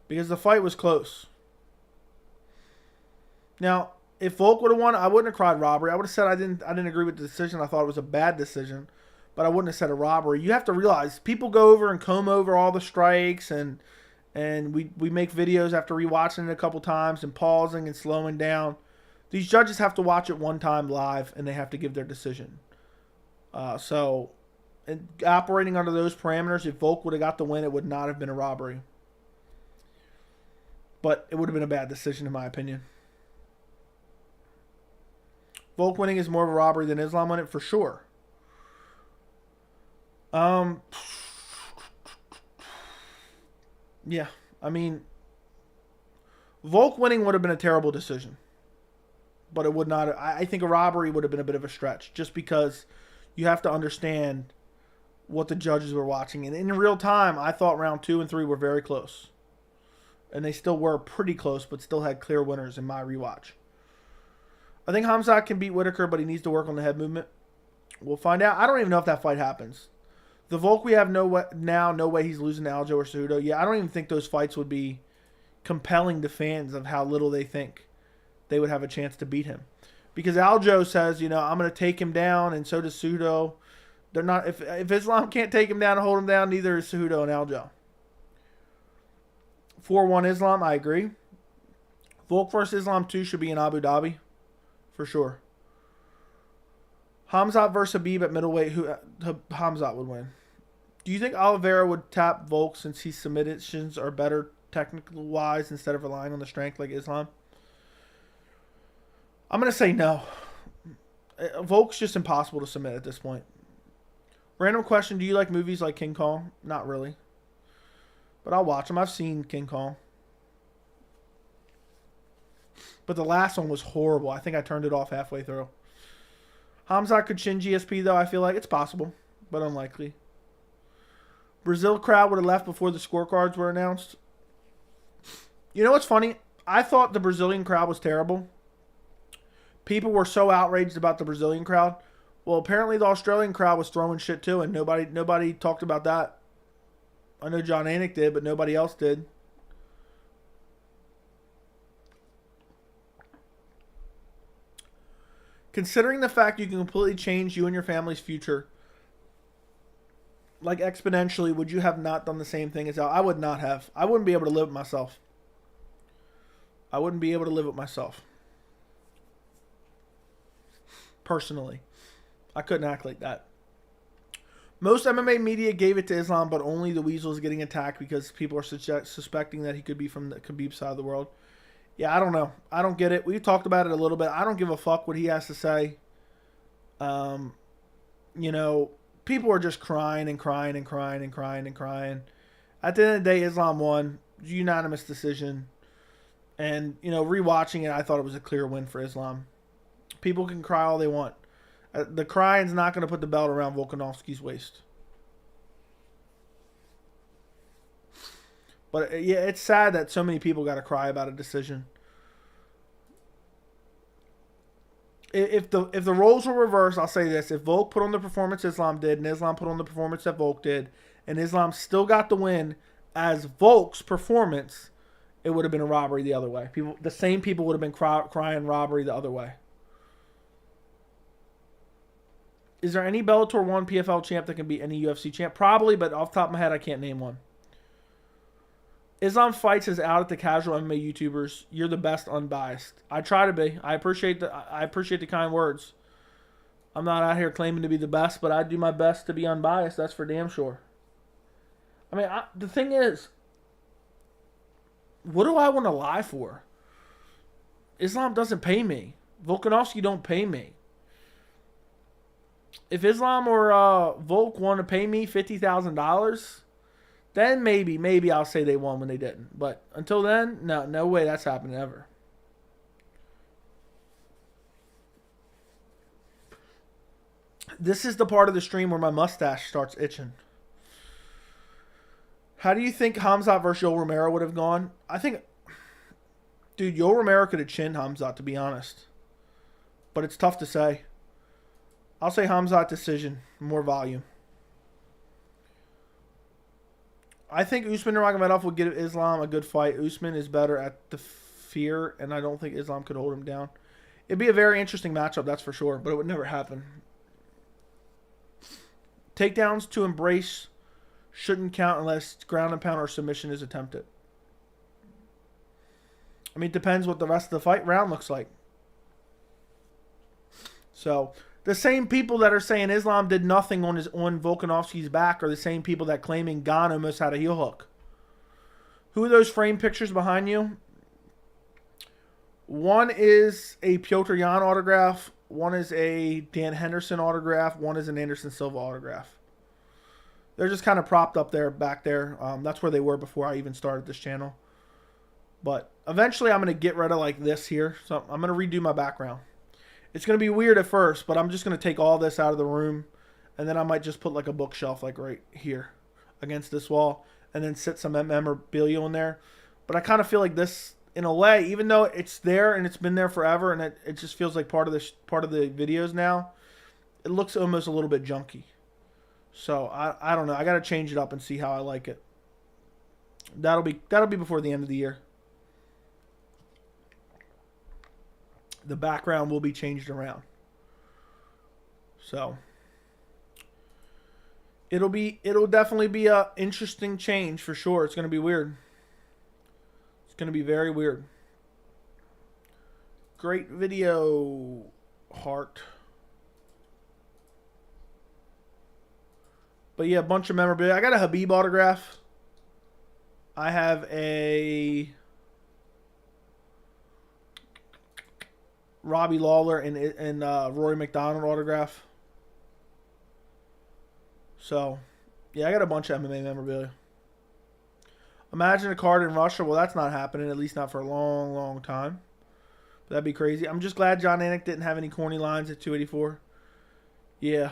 Because the fight was close. Now, if Volk would have won, I wouldn't have cried robbery. I would have said I didn't agree with the decision. I thought it was a bad decision. But I wouldn't have said a robbery. You have to realize people go over and comb over all the strikes, and we make videos after rewatching it a couple times and pausing and slowing down. These judges have to watch it one time live, and they have to give their decision. So, operating under those parameters, if Volk would have got the win, it would not have been a robbery. But it would have been a bad decision, in my opinion. Volk winning is more of a robbery than Islam winning, for sure. Yeah, I mean, Volk winning would have been a terrible decision. But it would not. I think a robbery would have been a bit of a stretch, just because you have to understand what the judges were watching. And in real time, I thought round 2 and 3 were very close. And they still were pretty close, but still had clear winners in my rewatch. I think Khamzat can beat Whitaker, but he needs to work on the head movement. We'll find out. I don't even know if that fight happens. The Volk we have no way he's losing to Aljo or Cejudo. Yeah, I don't even think those fights would be compelling to fans of how little they think they would have a chance to beat him. Because Aljo says, I'm going to take him down, and so does Cejudo. They're not. If Islam can't take him down and hold him down, neither is Cejudo and Aljo. 4-1 Islam, I agree. Volk versus Islam 2 should be in Abu Dhabi. for sure. Hamzat versus Habib at middleweight. Hamzat would win. Do you think Oliveira would tap Volk since his submissions are better technical wise instead of relying on the strength like Islam? I'm going to say no. Volk's just impossible to submit at this point. Random question. Do you like movies like King Kong? Not really. But I'll watch them. I've seen King Kong. But the last one was horrible. I think I turned it off halfway through. Hamzat could chin GSP, though. I feel like it's possible, but unlikely. Brazil crowd would have left before the scorecards were announced. You know what's funny? I thought the Brazilian crowd was terrible. People were so outraged about the Brazilian crowd. Well, apparently the Australian crowd was throwing shit too, and nobody talked about that. I know John Anik did, but nobody else did. Considering the fact you can completely change you and your family's future, like exponentially, would you have not done the same thing as Al? I would not have. I wouldn't be able to live with myself. I wouldn't be able to live with myself. Personally. I couldn't act like that. Most MMA media gave it to Islam, but only the Weasel is getting attacked because people are suspecting that he could be from the Khabib side of the world. Yeah, I don't know. I don't get it. We've talked about it a little bit. I don't give a fuck what he has to say. You know, people are just crying and crying and crying and crying and crying. At the end of the day, Islam won. Unanimous decision. And, you know, rewatching it, I thought it was a clear win for Islam. People can cry all they want. The crying's not going to put the belt around Volkanovski's waist. But, yeah, it's sad that so many people got to cry about a decision. If the roles were reversed, I'll say this. If Volk put on the performance Islam did, and Islam put on the performance that Volk did, and Islam still got the win as Volk's performance, it would have been a robbery the other way. The same people would have been crying robbery the other way. Is there any Bellator 1 PFL champ that can beat any UFC champ? Probably, but off the top of my head, I can't name one. Islam Fights is out at the casual MMA YouTubers. You're the best unbiased. I try to be. I appreciate the kind words. I'm not out here claiming to be the best, but I do my best to be unbiased. That's for damn sure. I mean, the thing is, what do I want to lie for? Islam doesn't pay me. Volkanovski don't pay me. If Islam or Volk want to pay me $50,000, then maybe I'll say they won when they didn't. But until then, no way that's happening ever. This is the part of the stream where my mustache starts itching. How do you think Hamzat versus Yoel Romero would have gone? I think, dude, Yoel Romero could have chinned Hamzat, to be honest. But it's tough to say. I'll say Hamzat decision, more volume. I think Usman Nurmagomedov will give Islam a good fight. Usman is better at the fear, and I don't think Islam could hold him down. It'd be a very interesting matchup, that's for sure, but it would never happen. Takedowns to embrace shouldn't count unless ground and pound or submission is attempted. I mean, it depends what the rest of the fight round looks like. So, the same people that are saying Islam did nothing on Volkanovski's back are the same people that claiming Gane almost had a heel hook. Who are those framed pictures behind you? One is a Piotr Jan autograph. One is a Dan Henderson autograph. One is an Anderson Silva autograph. They're just kind of propped up there, back there. That's where they were before I even started this channel. But eventually I'm going to get rid of like this here. So I'm going to redo my background. It's going to be weird at first, but I'm just going to take all this out of the room, and then I might just put like a bookshelf like right here against this wall, and then sit some memorabilia in there. But I kind of feel like this, in a way, even though it's there and it's been there forever, and it just feels like part of the videos now, it looks almost a little bit junky. So I don't know. I got to change it up and see how I like it. That'll be before the end of the year. The background will be changed around. So it'll definitely be a interesting change for sure. It's going to be weird. It's going to be very weird. Great video, heart. But yeah, a bunch of memorabilia. I got a Habib autograph. I have a Robbie Lawler and Rory McDonald autograph. So, yeah, I got a bunch of MMA memorabilia. Imagine a card in Russia. Well, that's not happening, at least not for a long, long time. But that'd be crazy. I'm just glad John Anik didn't have any corny lines at 284. Yeah.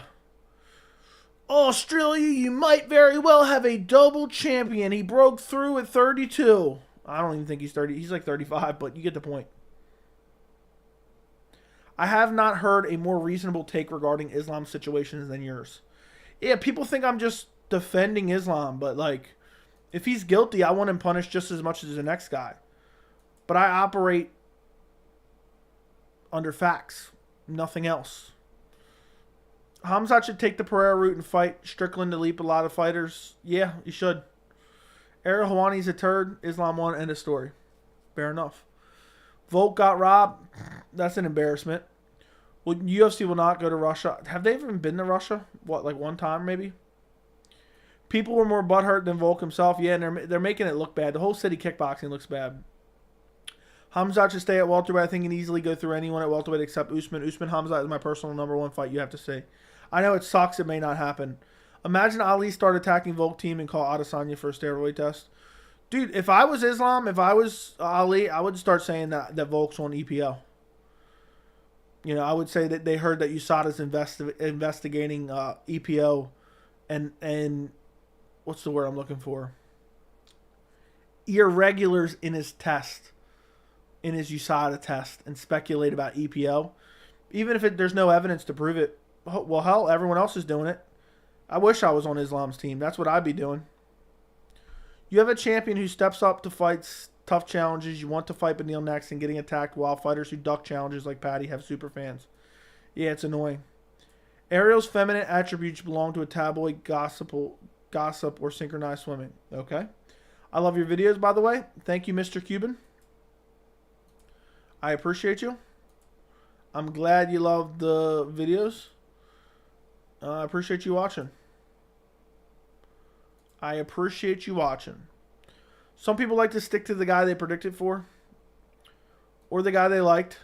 Australia, you might very well have a double champion. He broke through at 32. I don't even think he's 30. He's like 35, but you get the point. I have not heard a more reasonable take regarding Islam's situations than yours. Yeah, people think I'm just defending Islam, but like, if he's guilty, I want him punished just as much as the next guy. But I operate under facts, nothing else. Hamzat should take the Pereira route and fight Strickland to leap a lot of fighters. Yeah, he should. Ariel Helwani's a turd. Islam won. End of story. Fair enough. Volk got robbed. That's an embarrassment. Well, UFC will not go to Russia. Have they even been to Russia? What, like one time maybe? People were more butthurt than Volk himself. Yeah, and they're making it look bad. The whole city kickboxing looks bad. Hamzat should stay at welterweight. I think he can easily go through anyone at welterweight except Usman. Usman Hamzat is my personal #1 fight. You have to say. I know it sucks. It may not happen. Imagine Ali start attacking Volk team and call Adesanya for a steroid test. Dude, if I was Islam, if I was Ali, I would start saying that Volk's on EPO. You know, I would say that they heard that USADA's investigating EPO and what's the word I'm looking for? Irregulars in his test, in his USADA test, and speculate about EPO. Even if there's no evidence to prove it. Well, hell, everyone else is doing it. I wish I was on Islam's team. That's what I'd be doing. You have a champion who steps up to fights tough challenges. You want to fight Beneil next and getting attacked, while fighters who duck challenges like Patty have super fans. Yeah, it's annoying. Ariel's feminine attributes belong to a tabloid gossip or synchronized swimming. Okay. I love your videos, by the way. Thank you, Mr. Cuban. I appreciate you. I'm glad you love the videos. I appreciate you watching. I appreciate you watching. Some people like to stick to the guy they predicted for, or the guy they liked.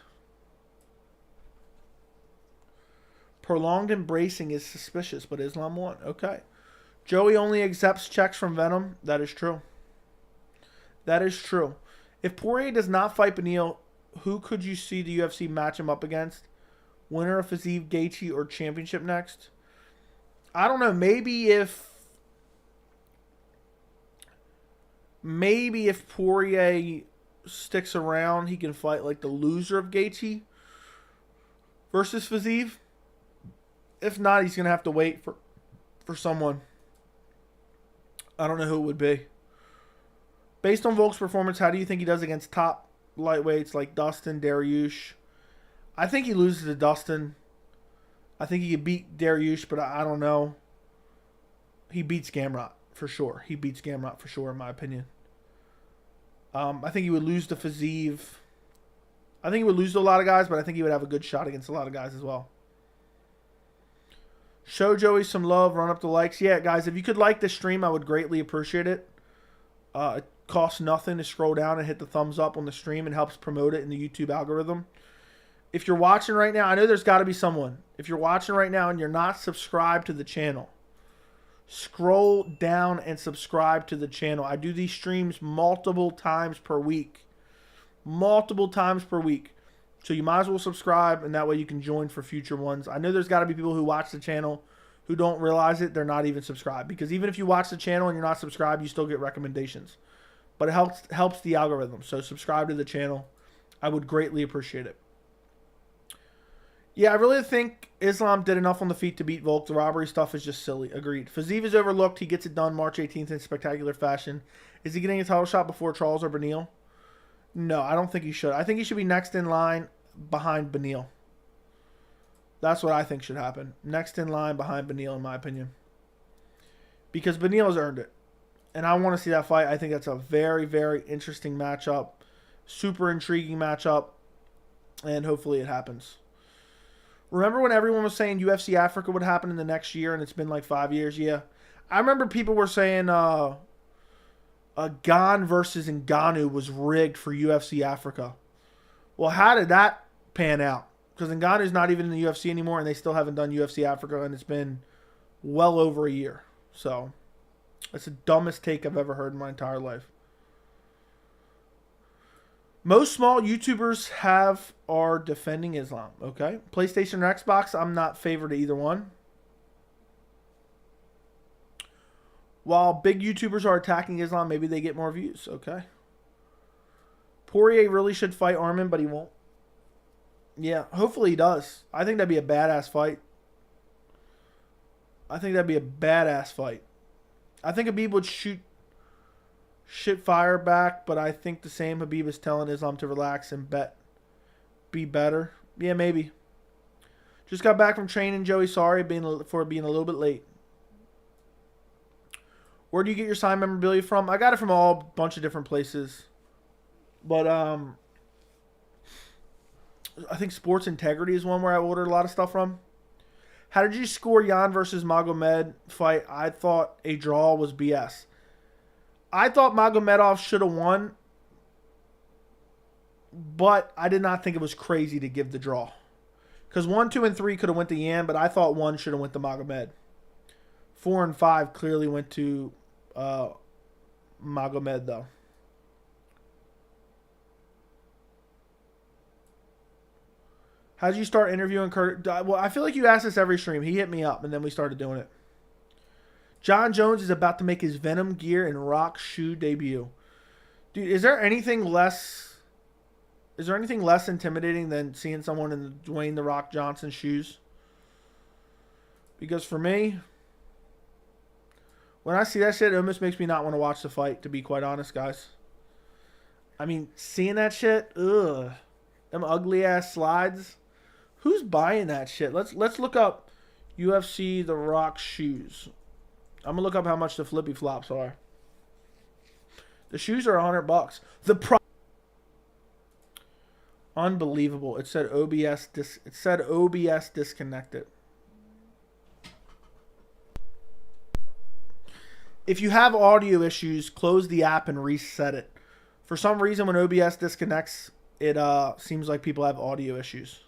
Prolonged embracing is suspicious, but Islam won. Okay. Joey only accepts checks from Venom. That is true. That is true. If Poirier does not fight Beneil, who could you see the UFC match him up against? Winner of Fiziev, Gaethje, or championship next? I don't know. Maybe if Poirier sticks around, he can fight like the loser of Gaethje versus Fiziev. If not, he's going to have to wait for someone. I don't know who it would be. Based on Volk's performance, how do you think he does against top lightweights like Dustin, Dariush? I think he loses to Dustin. I think he could beat Dariush, but I don't know. He beats Gamrot for sure. He beats Gamrot for sure, in my opinion. I think he would lose to Fiziev. I think he would lose to a lot of guys, but I think he would have a good shot against a lot of guys as well. Show Joey some love. Run up the likes. Yeah, guys, if you could like this stream, I would greatly appreciate it. It costs nothing to scroll down and hit the thumbs up on the stream. It helps promote it in the YouTube algorithm. If you're watching right now, I know there's got to be someone. If you're watching right now and you're not subscribed to the channel, scroll down and subscribe to the channel. I do these streams multiple times per week. Multiple times per week. So you might as well subscribe, and that way you can join for future ones. I know there's got to be people who watch the channel who don't realize it. They're not even subscribed. Because even if you watch the channel and you're not subscribed, you still get recommendations. But it helps the algorithm. So subscribe to the channel. I would greatly appreciate it. Yeah, I really think Islam did enough on the feet to beat Volk. The robbery stuff is just silly. Agreed. Fiziev is overlooked. He gets it done March 18th in spectacular fashion. Is he getting a title shot before Charles or Beneil? No, I don't think he should. I think he should be next in line behind Beneil. That's what I think should happen. Next in line behind Beneil, in my opinion. Because Beneil has earned it. And I want to see that fight. I think that's a very, very interesting matchup. Super intriguing matchup. and hopefully it happens. Remember when everyone was saying UFC Africa would happen in the next year, and it's been like 5 years? Yeah. I remember people were saying Gane versus Ngannou was rigged for UFC Africa. Well, how did that pan out? Because Ngannou's not even in the UFC anymore, and they still haven't done UFC Africa, and it's been well over a year. So, that's the dumbest take I've ever heard in my entire life. Most small YouTubers are defending Islam. Okay. PlayStation or Xbox, I'm not favored to either one. While big YouTubers are attacking Islam, maybe they get more views. Okay. Poirier really should fight Arman, but he won't. Yeah, hopefully he does. I think that'd be a badass fight. I think Khabib would shoot fire back, but I think the same Khabib is telling Islam to relax and be better. Yeah, maybe. Just got back from training, Joey. Sorry for being a little bit late. Where do you get your signed memorabilia from? I got it from a bunch of different places. But I think Sports Integrity is one where I ordered a lot of stuff from. How did you score Jan versus Magomed fight? I thought a draw was BS. I thought Magomedov should have won, but I did not think it was crazy to give the draw. Because 1, 2, and 3 could have went to Yan, but I thought 1 should have went to Magomed. 4 and 5 clearly went to Magomed, though. How did you start interviewing Kurt? Well, I feel like you asked this every stream. He hit me up, and then we started doing it. Jon Jones is about to make his Venom gear and Rock shoe debut. Dude, is there anything less intimidating than seeing someone in Dwayne The Rock Johnson shoes? Because for me, when I see that shit, it almost makes me not want to watch the fight, to be quite honest, guys. I mean, seeing that shit, ugh. Them ugly ass slides. Who's buying that shit? Let's look up UFC The Rock shoes. I'm gonna look up how much the flippy flops are. The shoes are $100. Unbelievable. It said OBS disconnected. If you have audio issues, close the app and reset it. For some reason, when OBS disconnects, it seems like people have audio issues.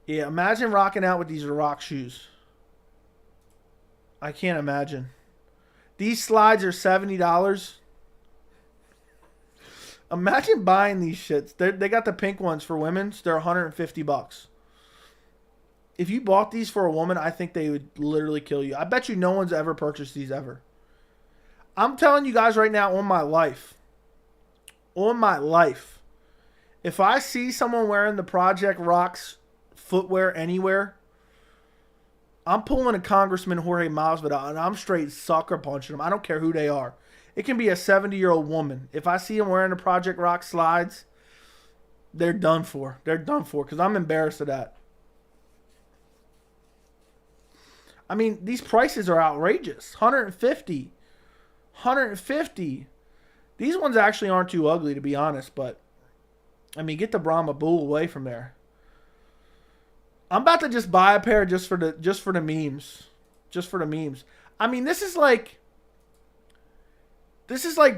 Yeah, imagine rocking out with these Rock shoes. I can't imagine. These slides are $70. Imagine buying these shits. They got the pink ones for women's. They're $150. If you bought these for a woman, I think they would literally kill you. I bet you no one's ever purchased these ever. I'm telling you guys right now, on my life, if I see someone wearing the Project Rocks footwear anywhere, I'm pulling a Congressman Jorge Masvidal and I'm straight sucker punching them. I don't care who they are. It can be a 70-year-old woman. If I see them wearing the Project Rock slides, they're done for. They're done for because I'm embarrassed of that. I mean, these prices are outrageous. $150. $150. These ones actually aren't too ugly, to be honest, but I mean, get the Brahma Bull away from there. I'm about to just buy a pair just for the memes. Just for the memes. I mean, this is like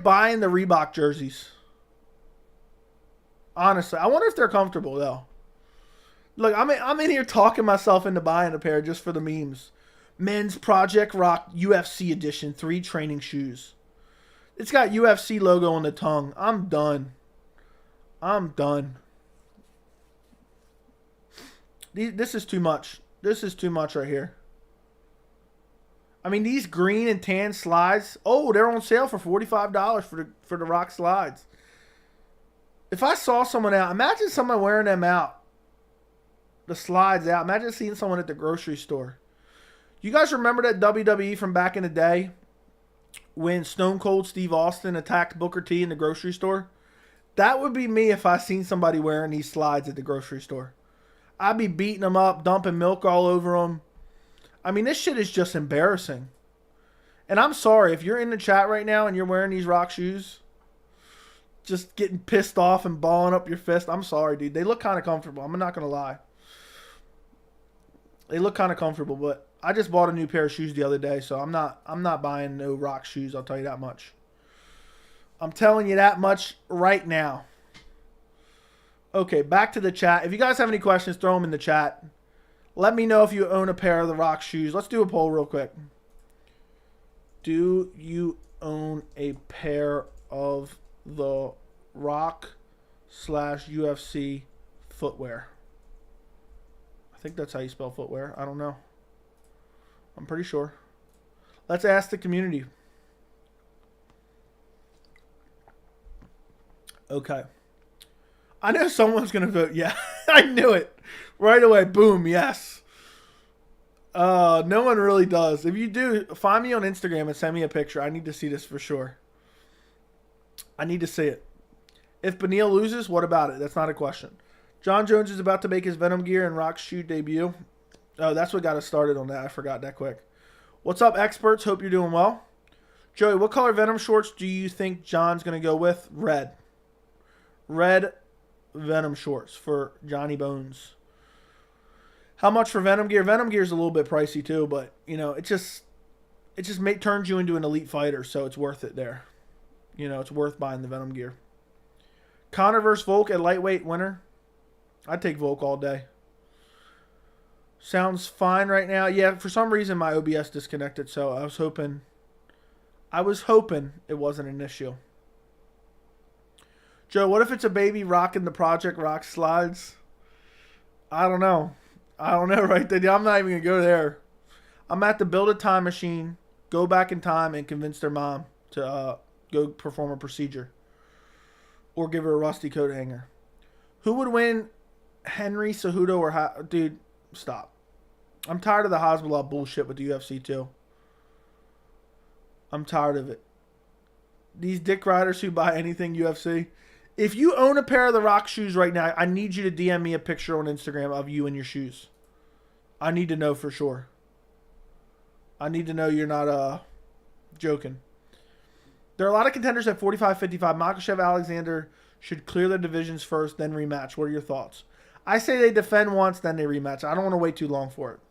buying the Reebok jerseys. Honestly, I wonder if they're comfortable though. Look, I'm in here talking myself into buying a pair just for the memes. Men's Project Rock UFC edition 3 training shoes. It's got UFC logo on the tongue. I'm done. This is too much. This is too much right here. I mean, these green and tan slides. Oh, they're on sale for $45 for the Rock slides. If I saw someone out, imagine someone wearing them out. The slides out. Imagine seeing someone at the grocery store. You guys remember that WWE from back in the day when Stone Cold Steve Austin attacked Booker T in the grocery store? That would be me if I seen somebody wearing these slides at the grocery store. I'd be beating them up, dumping milk all over them. I mean, this shit is just embarrassing. And I'm sorry, if you're in the chat right now and you're wearing these Rock shoes, just getting pissed off and balling up your fist. I'm sorry, dude. They look kind of comfortable. I'm not going to lie. They look kind of comfortable, but I just bought a new pair of shoes the other day, so I'm not buying no rock shoes, I'll tell you that much. I'm telling you that much right now. Okay, back to the chat. If you guys have any questions, throw them in the chat. Let me know if you own a pair of the rock shoes. Let's do a poll real quick. Do you own a pair of the rock/UFC footwear? I think that's how you spell footwear. I don't know. I'm pretty sure. Let's ask the community. Okay. I know someone's going to vote. Yeah, I knew it. Right away. Boom. Yes. No one really does. If you do, find me on Instagram and send me a picture. I need to see this for sure. I need to see it. If Beneil loses, what about it? That's not a question. Jon Jones is about to make his Venom gear and rock shoe debut. Oh, that's what got us started on that. I forgot that quick. What's up, experts? Hope you're doing well. Joey, what color Venom shorts do you think John's going to go with? Red. Red Venom shorts for Johnny Bones. How much for Venom gear? Venom gear is a little bit pricey too, but you know, it just turns you into an elite fighter, so it's worth it there. You know, it's worth buying the Venom gear. Conor versus Volk at lightweight winner. I'd take Volk all day. Sounds fine right now. Yeah, for some reason my OBS disconnected, so I was hoping it wasn't an issue. Joe, what if it's a baby rocking the Project Rock slides? I don't know. Right there. I'm not even going to go there. I'm at to build a time machine, go back in time, and convince their mom to go perform a procedure. Or give her a rusty coat hanger. Who would win, Henry Cejudo or... Dude, stop. I'm tired of the Hasbulla bullshit with the UFC too. I'm tired of it. These dick riders who buy anything UFC... If you own a pair of the Rock shoes right now, I need you to DM me a picture on Instagram of you and your shoes. I need to know for sure. I need to know you're not joking. There are a lot of contenders at 45-55. Makhachev, Alexander should clear their divisions first, then rematch. What are your thoughts? I say they defend once, then they rematch. I don't want to wait too long for it.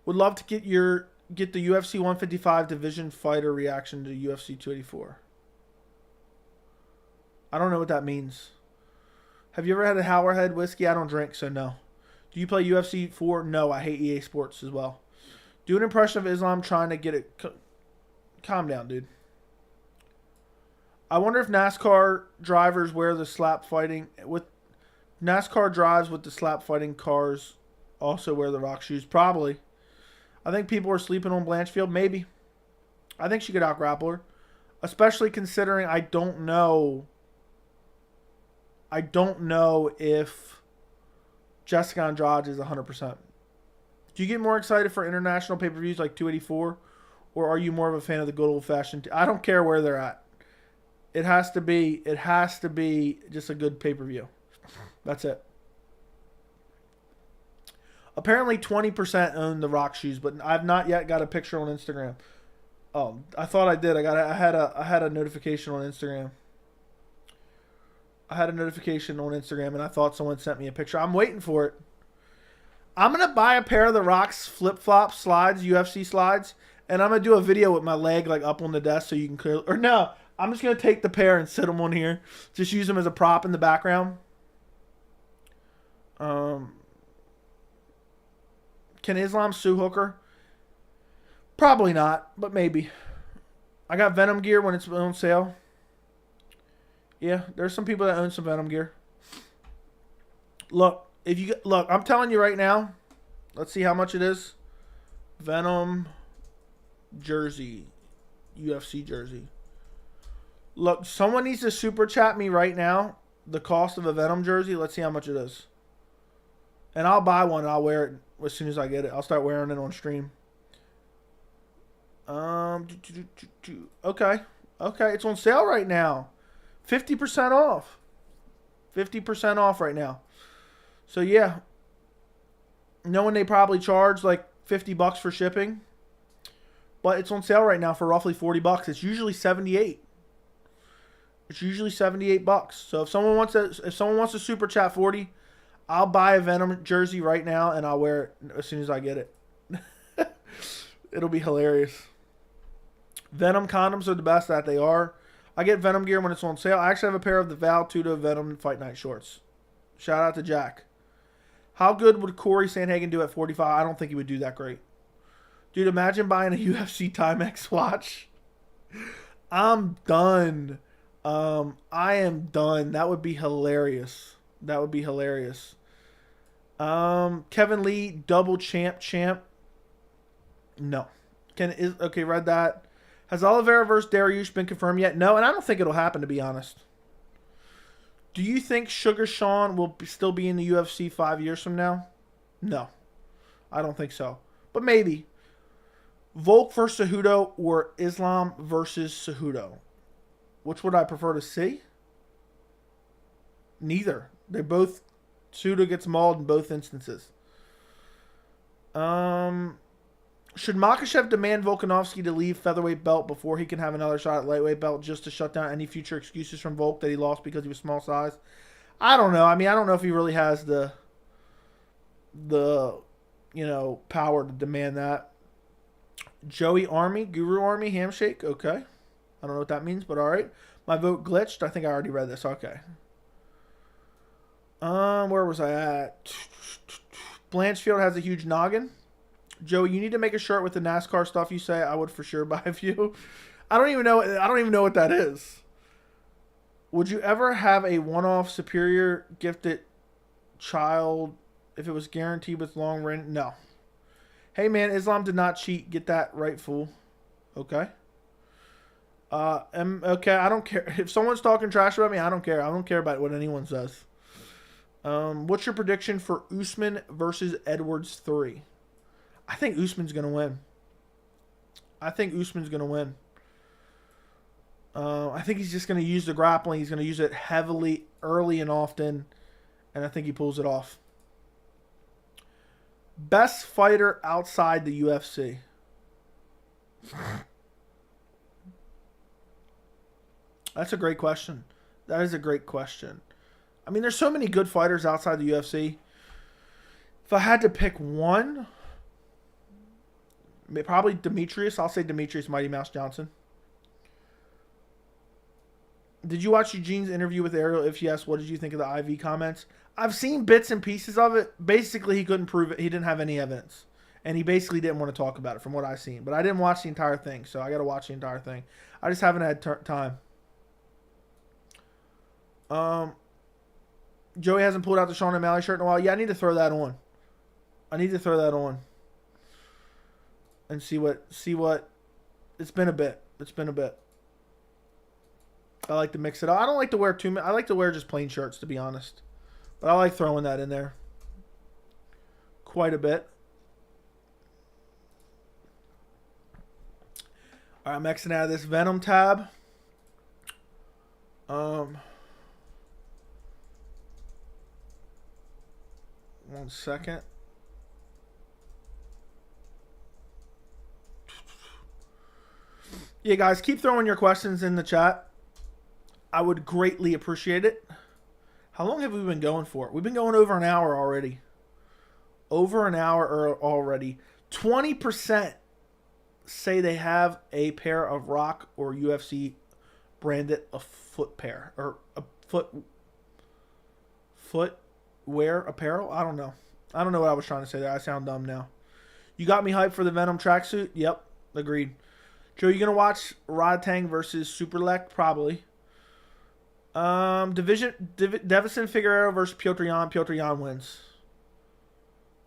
Would love to get the UFC 155 division fighter reaction to UFC 284. I don't know what that means. Have you ever had a Howlerhead whiskey? I don't drink, so no. Do you play UFC 4? No, I hate EA Sports as well. Do an impression of Islam trying to get it... Calm down, dude. I wonder if NASCAR drivers wear the slap fighting... NASCAR drives with the slap fighting cars also wear the Rock shoes. Probably. I think people are sleeping on Blanchfield. Maybe. I think she could out-grapple her. Especially considering I don't know if Jessica Andrade is 100%. Do you get more excited for international pay-per-views like 284? Or are you more of a fan of the good old-fashioned... I don't care where they're at. It has to be just a good pay-per-view. That's it. Apparently 20% own the Rock shoes, but I've not yet got a picture on Instagram. Oh, I thought I did. I had a notification on Instagram. And I thought someone sent me a picture. I'm waiting for it. I'm going to buy a pair of the Rock's flip-flop slides, UFC slides, and I'm going to do a video with my leg like up on the desk so you can clearly... Or no, I'm just going to take the pair and sit them on here. Just use them as a prop in the background. Can Islam sue Hooker? Probably not, but maybe. I got Venom gear when it's on sale. Yeah, there's some people that own some Venom gear. Look, I'm telling you right now. Let's see how much it is. Venom jersey, UFC jersey. Look, someone needs to super chat me right now the cost of a Venom jersey. Let's see how much it is. And I'll buy one and I'll wear it as soon as I get it. I'll start wearing it on stream. Okay, it's on sale right now. 50% off. 50% off right now. So yeah. Knowing they probably charge like $50 for shipping. But it's on sale right now for roughly $40. It's usually $78. It's usually $78. So if someone wants to super chat 40, I'll buy a Venom jersey right now and I'll wear it as soon as I get it. It'll be hilarious. Venom condoms are the best that they are. I get Venom gear when it's on sale. I actually have a pair of the Val Tudo Venom Fight Night shorts. Shout out to Jack. How good would Corey Sandhagen do at 45? I don't think he would do that great. Dude, imagine buying a UFC Timex watch. I'm done. I am done. That would be hilarious. That would be hilarious. Kevin Lee, double champ. No. Okay, read that. Has Oliveira versus Dariush been confirmed yet? No, and I don't think it'll happen, to be honest. Do you think Sugar Sean will still be in the UFC 5 years from now? No. I don't think so. But maybe. Volk versus Cejudo or Islam versus Cejudo? Which would I prefer to see? Neither. They both... Cejudo gets mauled in both instances. Should Makhachev demand Volkanovski to leave featherweight belt before he can have another shot at lightweight belt just to shut down any future excuses from Volk that he lost because he was small size? I don't know. I mean, I don't know if he really has the power to demand that. Joey Army, Guru Army, handshake. Okay. I don't know what that means, but all right. My vote glitched. I think I already read this. Okay. Where was I at? Blanchfield has a huge noggin. Joey, you need to make a shirt with the NASCAR stuff you say. I would for sure buy a few. I don't even know what that is. Would you ever have a one-off superior gifted child if it was guaranteed with long range? No. Hey man, Islam did not cheat. Get that right, fool. Okay. Okay, I don't care. If someone's talking trash about me, I don't care. I don't care about what anyone says. What's your prediction for Usman versus Edwards 3? I think Usman's going to win. I think he's just going to use the grappling. He's going to use it heavily, early and often. And I think he pulls it off. Best fighter outside the UFC? That's a great question. That is a great question. I mean, there's so many good fighters outside the UFC. If I had to pick one... Probably Demetrius. I'll say Demetrius Mighty Mouse Johnson. Did you watch Eugene's interview with Ariel? If yes, what did you think of the IV comments? I've seen bits and pieces of it. Basically, he couldn't prove it. He didn't have any evidence. And he basically didn't want to talk about it from what I've seen. But I didn't watch the entire thing, so I got to watch the entire thing. I just haven't had time. Joey hasn't pulled out the Sean O'Malley shirt in a while. Yeah, I need to throw that on. And see what it's been a bit. I like to mix it up. I don't like to wear too many. I like to wear just plain shirts, to be honest. But I like throwing that in there quite a bit. All right, I'm Xing out of this Venom tab. 1 second. Yeah, guys, keep throwing your questions in the chat. I would greatly appreciate it. How long have we been going for? We've been going over an hour already. 20% say they have a pair of Rock or UFC branded a foot pair. Or a footwear apparel? I don't know. I don't know what I was trying to say there. I sound dumb now. You got me hyped for the Venom tracksuit? Yep. Agreed. Joe, you going to watch Rodtang versus Superlek? Probably. Devison Figueroa versus Piotr Jan. Piotr Jan wins.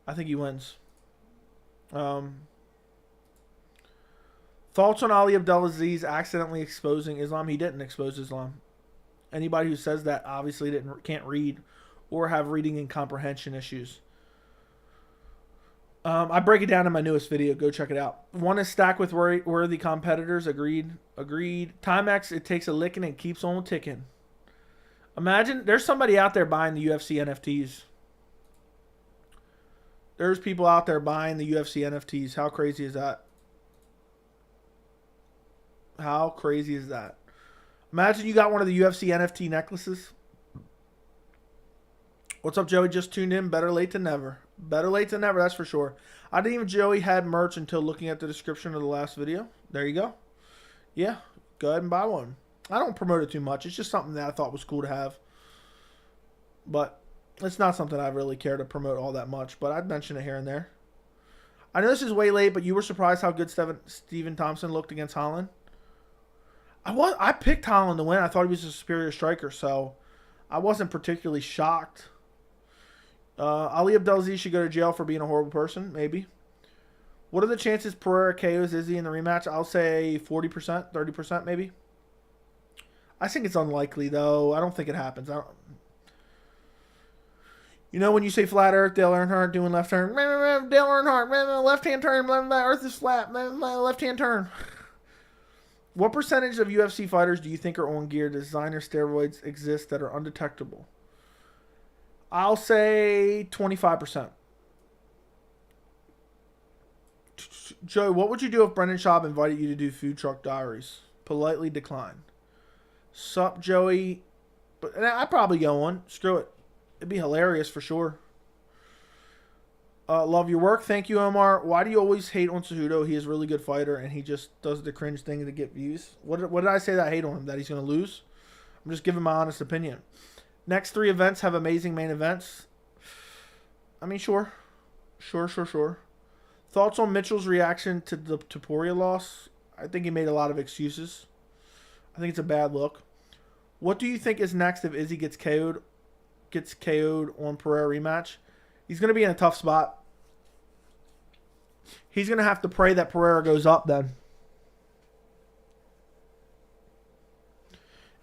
I think he wins. Thoughts on Ali Abdelaziz accidentally exposing Islam? He didn't expose Islam. Anybody who says that obviously can't read or have reading and comprehension issues. I break it down in my newest video. Go check it out. One is stacked with worthy competitors. Agreed. Timex, it takes a licking and keeps on ticking. Imagine there's somebody out there buying the UFC NFTs. There's people out there buying the UFC NFTs. How crazy is that? Imagine you got one of the UFC NFT necklaces. What's up, Joey? Just tuned in. Better late than never. Better late than never, that's for sure. I didn't even Joey had merch until looking at the description of the last video. There you go. Yeah, go ahead and buy one. I don't promote it too much. It's just something that I thought was cool to have. But it's not something I really care to promote all that much. But I'd mention it here and there. I know this is way late, but you were surprised how good Stephen Thompson looked against Holland? I picked Holland to win. I thought he was a superior striker, so I wasn't particularly shocked. Ali Abdelaziz should go to jail for being a horrible person, maybe. What are the chances Pereira KOs Izzy in the rematch? I'll say 40%, 30% maybe. I think it's unlikely, though. I don't think it happens. You know when you say flat Earth, Dale Earnhardt doing left turn. Dale Earnhardt, left-hand turn. Earth is flat. Left-hand turn. What percentage of UFC fighters do you think are on gear? Designer steroids exist that are undetectable? I'll say 25%. Joe, what would you do if Brendan Schaub invited you to do Food Truck Diaries? Politely decline. Sup, Joey? But I'd probably go on. Screw it. It'd be hilarious for sure. Love your work. Thank you, Omar. Why do you always hate on Cejudo? He is a really good fighter, and he just does the cringe thing to get views. What did I say that I hate on him? That he's going to lose? I'm just giving my honest opinion. Next 3 events have amazing main events. I mean, sure. Sure. Thoughts on Mitchell's reaction to the Topuria loss? I think he made a lot of excuses. I think it's a bad look. What do you think is next if Izzy gets KO'd on Pereira rematch? He's going to be in a tough spot. He's going to have to pray that Pereira goes up then.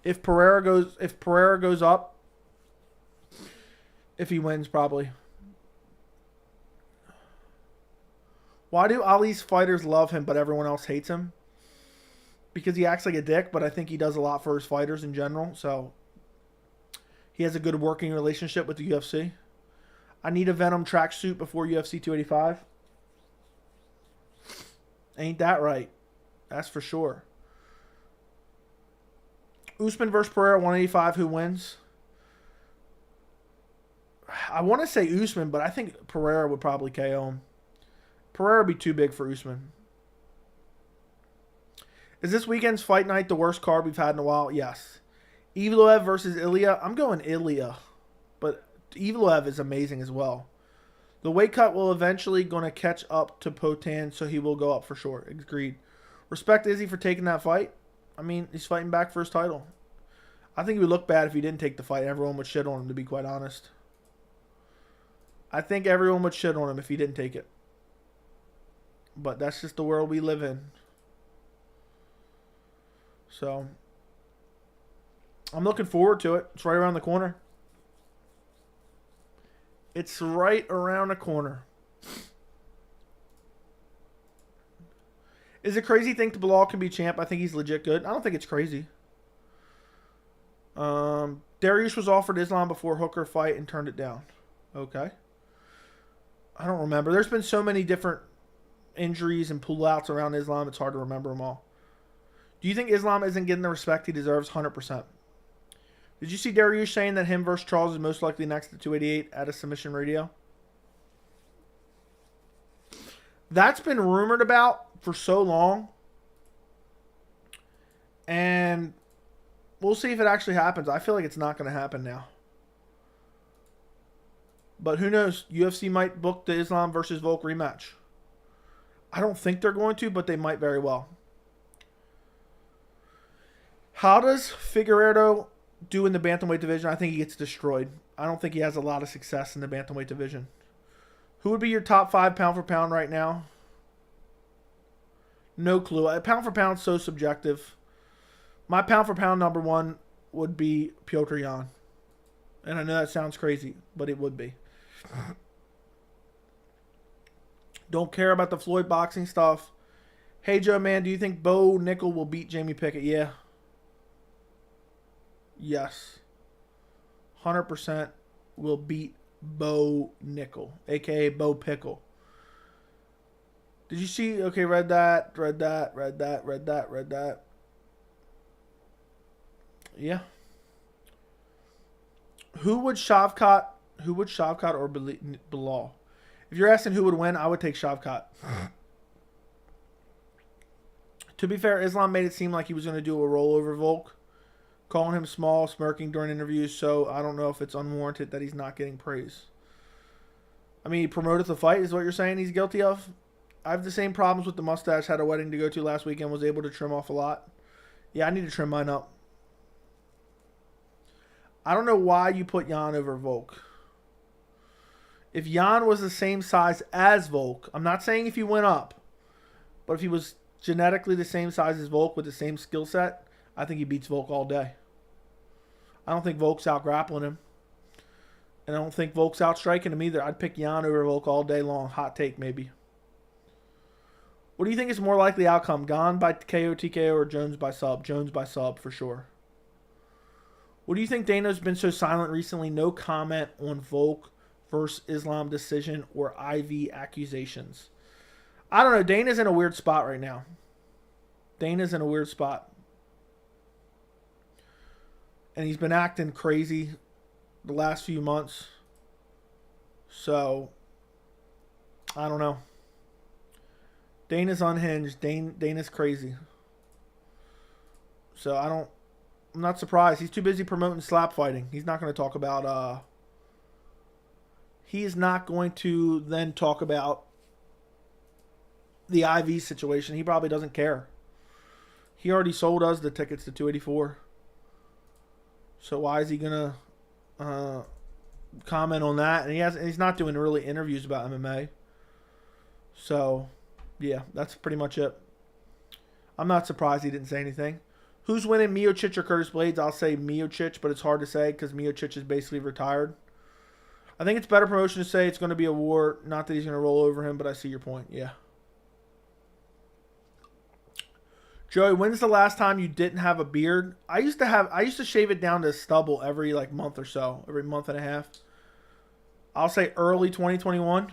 If Pereira goes up, if he wins, probably. Why do Ali's fighters love him but everyone else hates him? Because he acts like a dick, but I think he does a lot for his fighters in general. So he has a good working relationship with the UFC. I need a Venom tracksuit before UFC 285. Ain't that right? That's for sure. Usman versus Pereira, 185. Who wins? I want to say Usman, but I think Pereira would probably KO him. Pereira would be too big for Usman. Is this weekend's fight night the worst card we've had in a while? Yes. Evloev versus Ilya. I'm going Ilya. But Evloev is amazing as well. The weight cut will eventually going to catch up to Potan, so he will go up for sure. Agreed. Respect Izzy for taking that fight. I mean, he's fighting back for his title. I think it would look bad if he didn't take the fight. Everyone would shit on him, to be quite honest. I think everyone would shit on him if he didn't take it. But that's just the world we live in. So, I'm looking forward to it. It's right around the corner. It's right around the corner. Is it crazy to think Bilal can be champ? I think he's legit good. I don't think it's crazy. Dariush was offered Islam before Hooker fight and turned it down. Okay. I don't remember. There's been so many different injuries and pullouts around Islam. It's hard to remember them all. Do you think Islam isn't getting the respect he deserves? 100%. Did you see Dariush saying that him versus Charles is most likely next to 288 at a submission radio? That's been rumored about for so long. And we'll see if it actually happens. I feel like it's not going to happen now. But who knows? UFC might book the Islam versus Volk rematch. I don't think they're going to, but they might very well. How does Figueiredo do in the bantamweight division? I think he gets destroyed. I don't think he has a lot of success in the bantamweight division. Who would be your top 5 pound for pound right now? No clue. Pound for pound is so subjective. My pound for pound number 1 would be Petr Yan. And I know that sounds crazy, but it would be. Don't care about the Floyd boxing stuff. Hey, Joe, man, do you think Bo Nickel will beat Jamie Pickett? Yeah. Yes. 100% will beat Bo Nickel, a.k.a. Bo Pickle. Did you see? Okay, read that. Yeah. Who would Shavkat or Bilal? If you're asking who would win, I would take Shavkat. To be fair, Islam made it seem like he was going to do a rollover Volk, calling him small, smirking during interviews, so I don't know if it's unwarranted that he's not getting praise. I mean, he promoted the fight, is what you're saying he's guilty of? I have the same problems with the mustache. Had a wedding to go to last weekend, was able to trim off a lot. Yeah, I need to trim mine up. I don't know why you put Jan over Volk. If Jan was the same size as Volk, I'm not saying if he went up, but if he was genetically the same size as Volk with the same skill set, I think he beats Volk all day. I don't think Volk's out grappling him. And I don't think Volk's out striking him either. I'd pick Jan over Volk all day long. Hot take, maybe. What do you think is more likely outcome? Gane by KO, TKO, or Jones by sub? Jones by sub, for sure. What do you think Dana's been so silent recently? No comment on Volk versus Islam decision or IV accusations. I don't know. Dana's in a weird spot right now. Dana's in a weird spot. And he's been acting crazy the last few months. So, I don't know. Dana's unhinged. Dana's crazy. So, I'm not surprised. He's too busy promoting slap fighting. He's not going to talk about, he's not going to then talk about the IV situation. He probably doesn't care. He already sold us the tickets to 284. So why is he going to comment on that? And he's not doing really interviews about MMA. So, yeah, that's pretty much it. I'm not surprised he didn't say anything. Who's winning, Miocic or Curtis Blades? I'll say Miocic, but it's hard to say because Miocic is basically retired. I think it's better promotion to say it's going to be a war. Not that he's going to roll over him, but I see your point. Yeah. Joey, when's the last time you didn't have a beard? I used to shave it down to stubble every month or so, every month and a half. I'll say early 2021.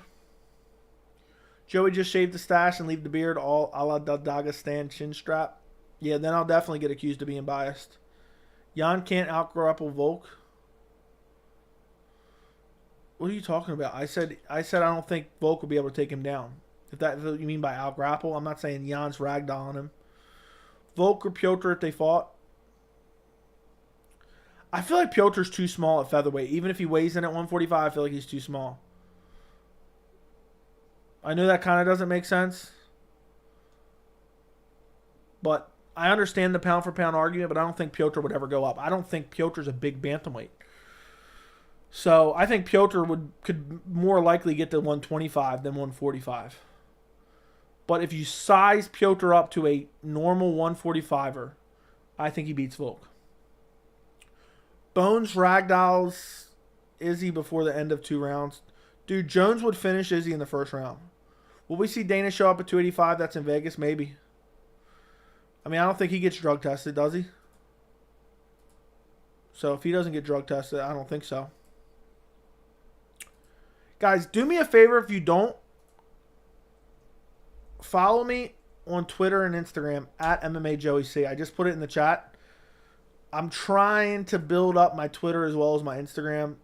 Joey just shaved the stash and leave the beard all a la Dagestan chin strap. Yeah, then I'll definitely get accused of being biased. Jan can't outgrapple Volk. What are you talking about? I said I don't think Volk will be able to take him down. If that's what you mean by outgrapple, I'm not saying Jan's ragdolling him. Volk or Piotr if they fought. I feel like Piotr's too small at featherweight. Even if he weighs in at 145, I feel like he's too small. I know that kind of doesn't make sense. But I understand the pound for pound argument, but I don't think Piotr would ever go up. I don't think Piotr's a big bantamweight. So I think Piotr could more likely get to 125 than 145. But if you size Piotr up to a normal 145er, I think he beats Volk. Bones ragdolls Izzy before the end of 2 rounds. Dude, Jones would finish Izzy in the first round. Will we see Dana show up at 285? That's in Vegas, maybe. I mean, I don't think he gets drug tested, does he? So if he doesn't get drug tested, I don't think so. Guys, do me a favor if you don't. Follow me on Twitter and Instagram at MMAJoeyC. I just put it in the chat. I'm trying to build up my Twitter as well as my Instagram.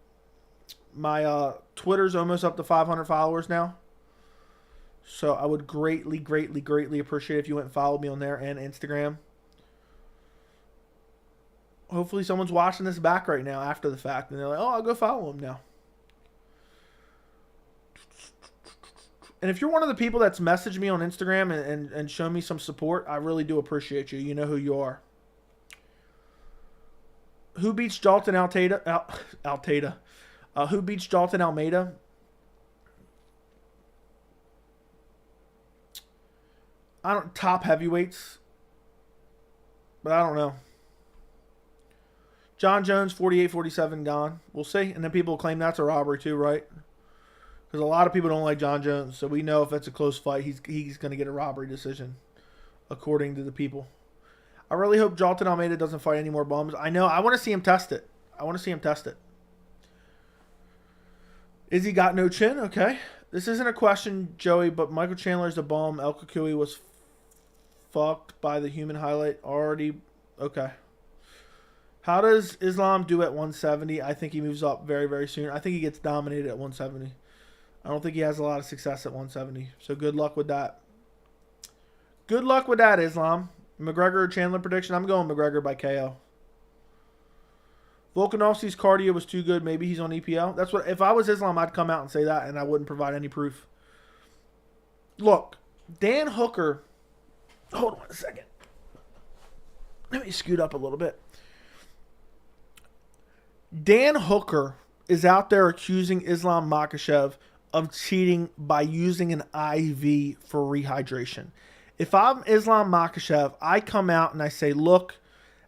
My Twitter's almost up to 500 followers now. So I would greatly, greatly, greatly appreciate if you went and followed me on there and Instagram. Hopefully someone's watching this back right now after the fact. And they're like, oh, I'll go follow him now. And if you're one of the people that's messaged me on Instagram and shown me some support, I really do appreciate you. You know who you are. Who beats Dalton Almeida? Who beats Dalton Almeida? Top heavyweights. But I don't know. Jon Jones, 48-47 Gane. We'll see. And then people claim that's a robbery too, right? Because a lot of people don't like Jon Jones. So we know if it's a close fight, he's going to get a robbery decision, according to the people. I really hope Dalton Almeida doesn't fight any more bums. I know. I want to see him test it. Izzy got no chin? Okay. This isn't a question, Joey, but Michael Chandler's a bum. El Kukui was fucked by the human highlight already. Okay. How does Islam do at 170? I think he moves up very, very soon. I think he gets dominated at 170. I don't think he has a lot of success at 170. So good luck with that. Good luck with that, Islam. McGregor or Chandler prediction? I'm going McGregor by KO. Volkanovski's cardio was too good. Maybe he's on EPO. That's what. If I was Islam, I'd come out and say that, and I wouldn't provide any proof. Look, Dan Hooker. Hold on a second. Let me scoot up a little bit. Dan Hooker is out there accusing Islam Makhachev of cheating by using an IV for rehydration. If I'm Islam Makhachev, I come out and I say, look,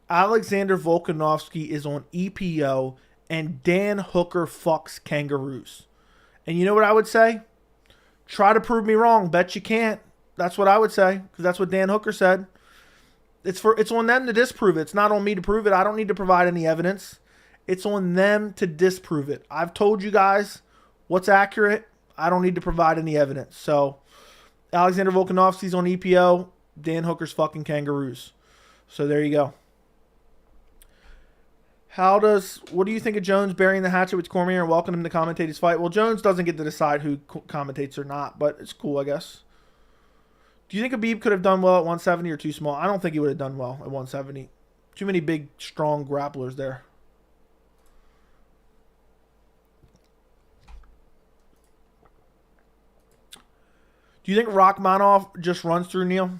Alexander Volkanovski is on EPO and Dan Hooker fucks kangaroos. And you know what I would say? Try to prove me wrong. Bet you can't. That's what I would say, because that's what Dan Hooker said. It's on them to disprove it. It's not on me to prove it. I don't need to provide any evidence. It's on them to disprove it. I've told you guys what's accurate. I don't need to provide any evidence. So, Alexander Volkanovski's on EPO. Dan Hooker's fucking kangaroos. So, there you go. What do you think of Jones burying the hatchet with Cormier and welcoming him to commentate his fight? Well, Jones doesn't get to decide who commentates or not, but it's cool, I guess. Do you think Khabib could have done well at 170 or too small? I don't think he would have done well at 170. Too many big, strong grapplers there. Do you think Rachmanov just runs through Neal?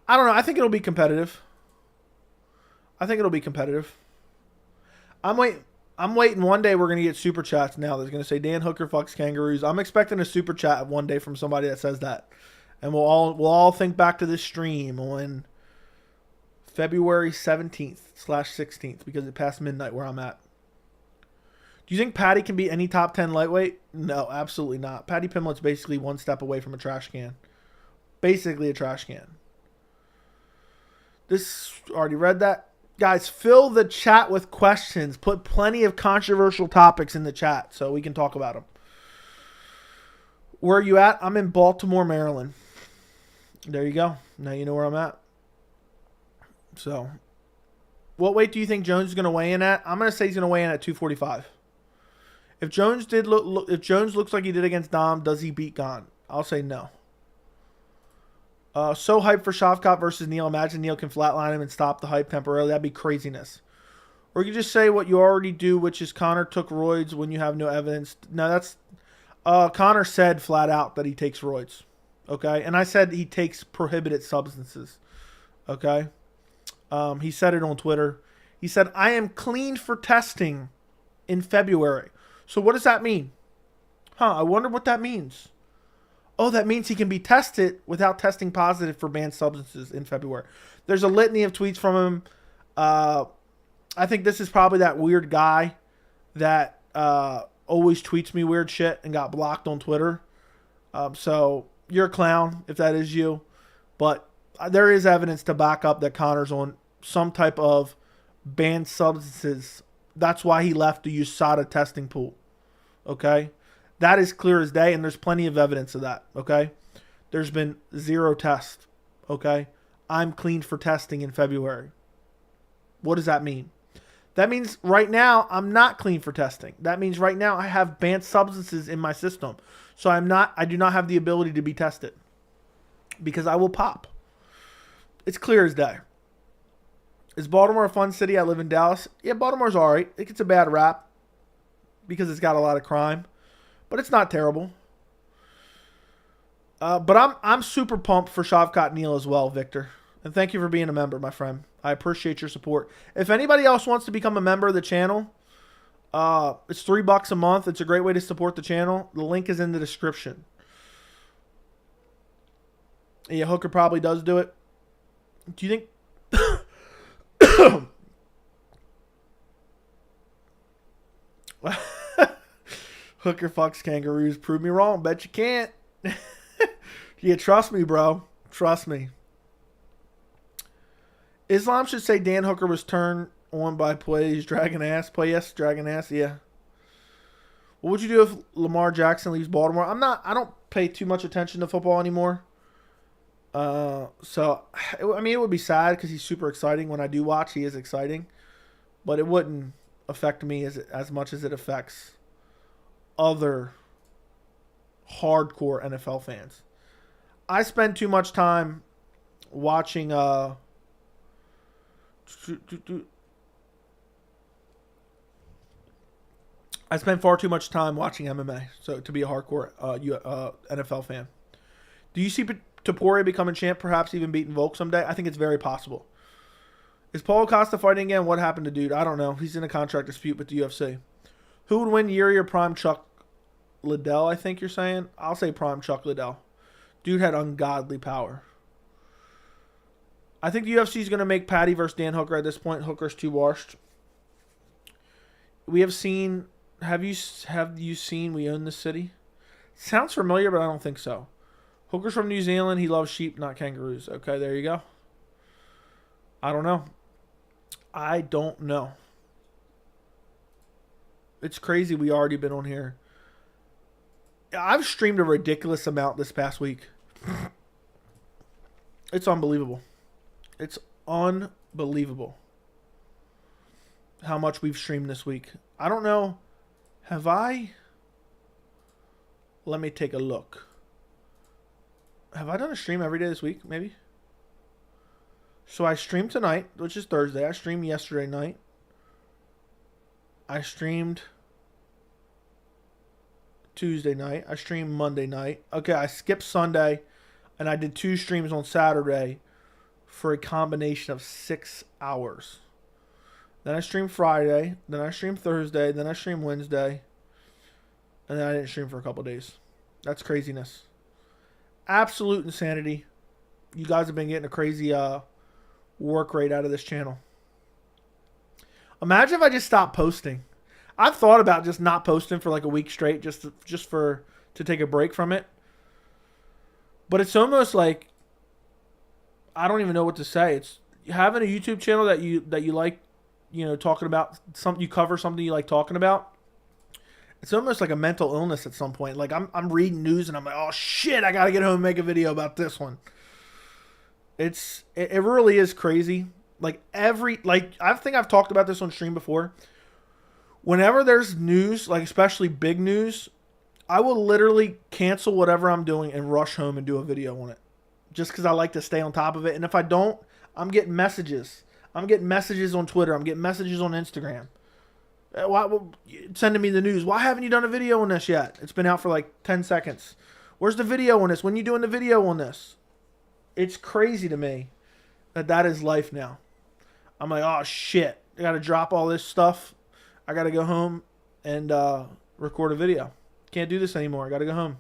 I don't know. I think it'll be competitive. I'm waiting one day we're going to get super chats now that's going to say Dan Hooker fucks kangaroos. I'm expecting a super chat one day from somebody that says that. And we'll all think back to this stream on February 17th/16th because it passed midnight where I'm at. Do you think Patty can be any top 10 lightweight? No, absolutely not. Patty Pimlet's basically one step away from a trash can. Basically a trash can. Already read that. Guys, fill the chat with questions. Put plenty of controversial topics in the chat so we can talk about them. Where are you at? I'm in Baltimore, Maryland. There you go. Now you know where I'm at. So, what weight do you think Jones is going to weigh in at? I'm going to say he's going to weigh in at 245. If Jones if Jones looks like he did against Dom, does he beat Gane? I'll say no. So hyped for Shavkat versus Neal. Imagine Neal can flatline him and stop the hype temporarily. That'd be craziness. Or you just say what you already do, which is Conor took roids when you have no evidence. No, that's... Conor said flat out that he takes roids. Okay? And I said he takes prohibited substances. Okay? He said it on Twitter. He said, I am clean for testing in February. So what does that mean? I wonder what that means. Oh, that means he can be tested without testing positive for banned substances in February. There's a litany of tweets from him. I think this is probably that weird guy that always tweets me weird shit and got blocked on Twitter. So you're a clown if that is you. But there is evidence to back up that Conor's on some type of banned substances. That's why he left the USADA testing pool. Okay? That is clear as day, and there's plenty of evidence of that, okay? There's been 0 tests, okay? I'm clean for testing in February. What does that mean? That means right now I'm not clean for testing. That means right now I have banned substances in my system. So I do not have the ability to be tested because I will pop. It's clear as day. Is Baltimore a fun city? I live in Dallas. Yeah, Baltimore's all right. It gets a bad rap because it's got a lot of crime. But it's not terrible. But I'm super pumped for Shavkat Neal as well, Victor. And thank you for being a member, my friend. I appreciate your support. If anybody else wants to become a member of the channel, it's $3 a month. It's a great way to support the channel. The link is in the description. Yeah, Hooker probably does do it. Do you think... Hooker fucks kangaroos. Prove me wrong. Bet you can't. Yeah, trust me, bro. Trust me. Islam should say Dan Hooker was turned on by Play's Dragon Ass. Play yes, Dragon Ass, yeah. What would you do if Lamar Jackson leaves Baltimore? I don't pay too much attention to football anymore. So, I mean, it would be sad because he's super exciting. When I do watch, he is exciting. But it wouldn't affect me as much as it affects other hardcore NFL fans. I spend too much time watching I spend far too much time watching MMA, so to be a hardcore NFL fan. Do you see Topuria becoming champ, perhaps even beating Volk someday? I think it's very possible. Is Paulo Costa fighting again? What happened to dude? I don't know. He's in a contract dispute with the UFC. Who would win, Yuri or Prime Chuck Liddell, I think you're saying? I'll say Prime Chuck Liddell. Dude had ungodly power. I think the UFC is going to make Patty versus Dan Hooker at this point. Hooker's too washed. We have seen... Have you seen We Own the City? Sounds familiar, but I don't think so. Hooker's from New Zealand. He loves sheep, not kangaroos. Okay, there you go. I don't know. I don't know. It's crazy we already been on here. I've streamed a ridiculous amount this past week. It's unbelievable. It's unbelievable how much we've streamed this week. I don't know. Have I? Let me take a look. Have I done a stream every day this week? Maybe. So I streamed tonight, which is Thursday. I streamed yesterday night. I streamed Tuesday night. I streamed Monday night. Okay, I skipped Sunday, and I did 2 streams on Saturday for a combination of 6 hours. Then I streamed Friday. Then I streamed Thursday. Then I streamed Wednesday. And then I didn't stream for a couple days. That's craziness. Absolute insanity. You guys have been getting a crazy work rate out of this channel. Imagine if I just stopped posting. I've thought about just not posting for like a week straight just to take a break from it. But it's almost like I don't even know what to say. It's having a YouTube channel that you like, talking about something, you cover something you like talking about. It's almost like a mental illness at some point. Like I'm reading news and I'm like, oh shit, I gotta get home and make a video about this one. It really is crazy. I think I've talked about this on stream before. Whenever there's news, like especially big news, I will literally cancel whatever I'm doing and rush home and do a video on it. Just because I like to stay on top of it. And if I don't, I'm getting messages. I'm getting messages on Twitter. I'm getting messages on Instagram. Sending me the news. Why haven't you done a video on this yet? It's been out for like 10 seconds. Where's the video on this? When are you doing the video on this? It's crazy to me that is life now. I'm like, oh shit. I got to drop all this stuff. I got to go home and record a video. Can't do this anymore. I got to go home.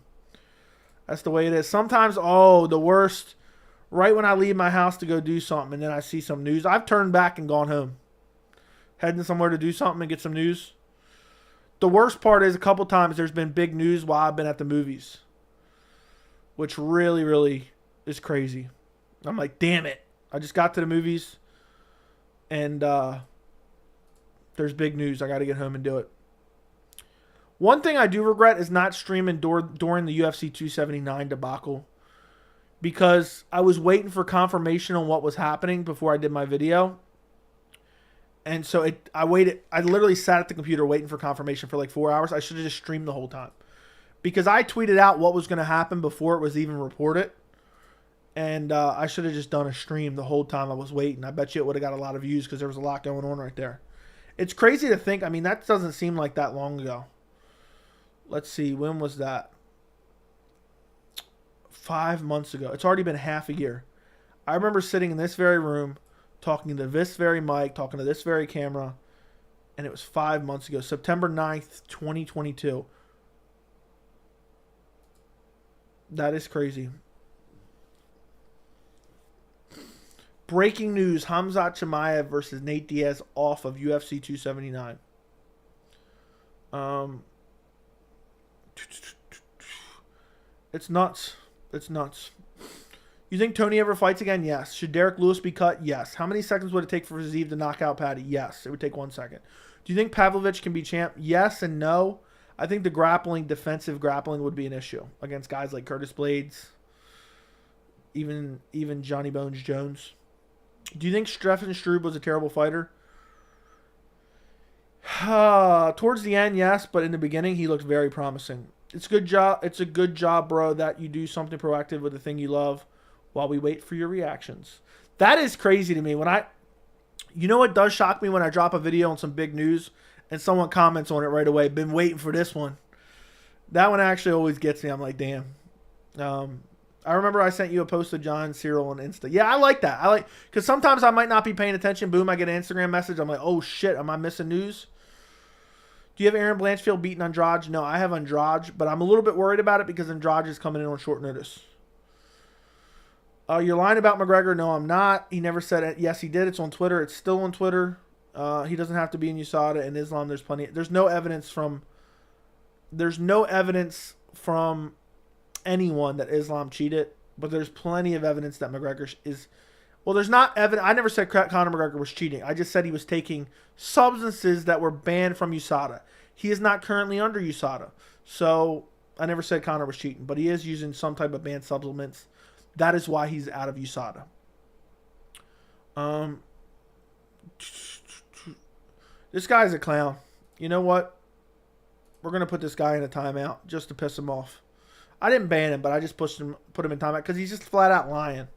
That's the way it is. Sometimes, the worst, right when I leave my house to go do something and then I see some news, I've turned back and gone home. Heading somewhere to do something and get some news. The worst part is a couple times there's been big news while I've been at the movies. Which really, really is crazy. I'm like, damn it. I just got to the movies and there's big news. I got to get home and do it. One thing I do regret is not streaming during the UFC 279 debacle. Because I was waiting for confirmation on what was happening before I did my video. And so I waited. I literally sat at the computer waiting for confirmation for like 4 hours. I should have just streamed the whole time. Because I tweeted out what was going to happen before it was even reported. And I should have just done a stream the whole time I was waiting. I bet you it would have got a lot of views because there was a lot going on right there. It's crazy to think. I mean, that doesn't seem like that long ago. Let's see. When was that? 5 months ago. It's already been half a year. I remember sitting in this very room, talking to this very mic, talking to this very camera, and it was 5 months ago. September 9th, 2022. That is crazy. Breaking news, Khamzat Chimaev versus Nate Diaz off of UFC 279. It's nuts. It's nuts. You think Tony ever fights again? Yes. Should Derek Lewis be cut? Yes. How many seconds would it take for Zeev to knock out Patty? Yes. It would take 1 second. Do you think Pavlovich can be champ? Yes and no. I think the defensive grappling would be an issue against guys like Curtis Blades, even Johnny Bones Jones. Do you think Stefan Struve was a terrible fighter? Towards the end, yes, but in the beginning, he looked very promising. It's a good job. It's a good job, bro, that you do something proactive with the thing you love while we wait for your reactions. That is crazy to me. You know what does shock me when I drop a video on some big news and someone comments on it right away. Been waiting for this one. That one actually always gets me. I'm like, damn. I remember I sent you a post of Jon Ciryl on Insta. Yeah, I like that. Because sometimes I might not be paying attention. Boom, I get an Instagram message. I'm like, oh shit, am I missing news? Do you have Aaron Blanchfield beating Andrade? No, I have Andrade, but I'm a little bit worried about it because Andrade is coming in on short notice. You're lying about McGregor. No, I'm not. He never said it. Yes, he did. It's on Twitter. It's still on Twitter. He doesn't have to be in USADA. In Islam, there's plenty. There's no evidence from anyone that Islam cheated, but there's plenty of evidence that McGregor is. Well, there's not evidence. I never said Conor McGregor was cheating. I just said he was taking substances that were banned from USADA. He is not currently under USADA, so I never said Conor was cheating, but he is using some type of banned supplements. That is why he's out of USADA. This guy's a clown. You know what? We're going to put this guy in a timeout just to piss him off. I didn't ban him, but I just put him in timeout because he's just flat out lying.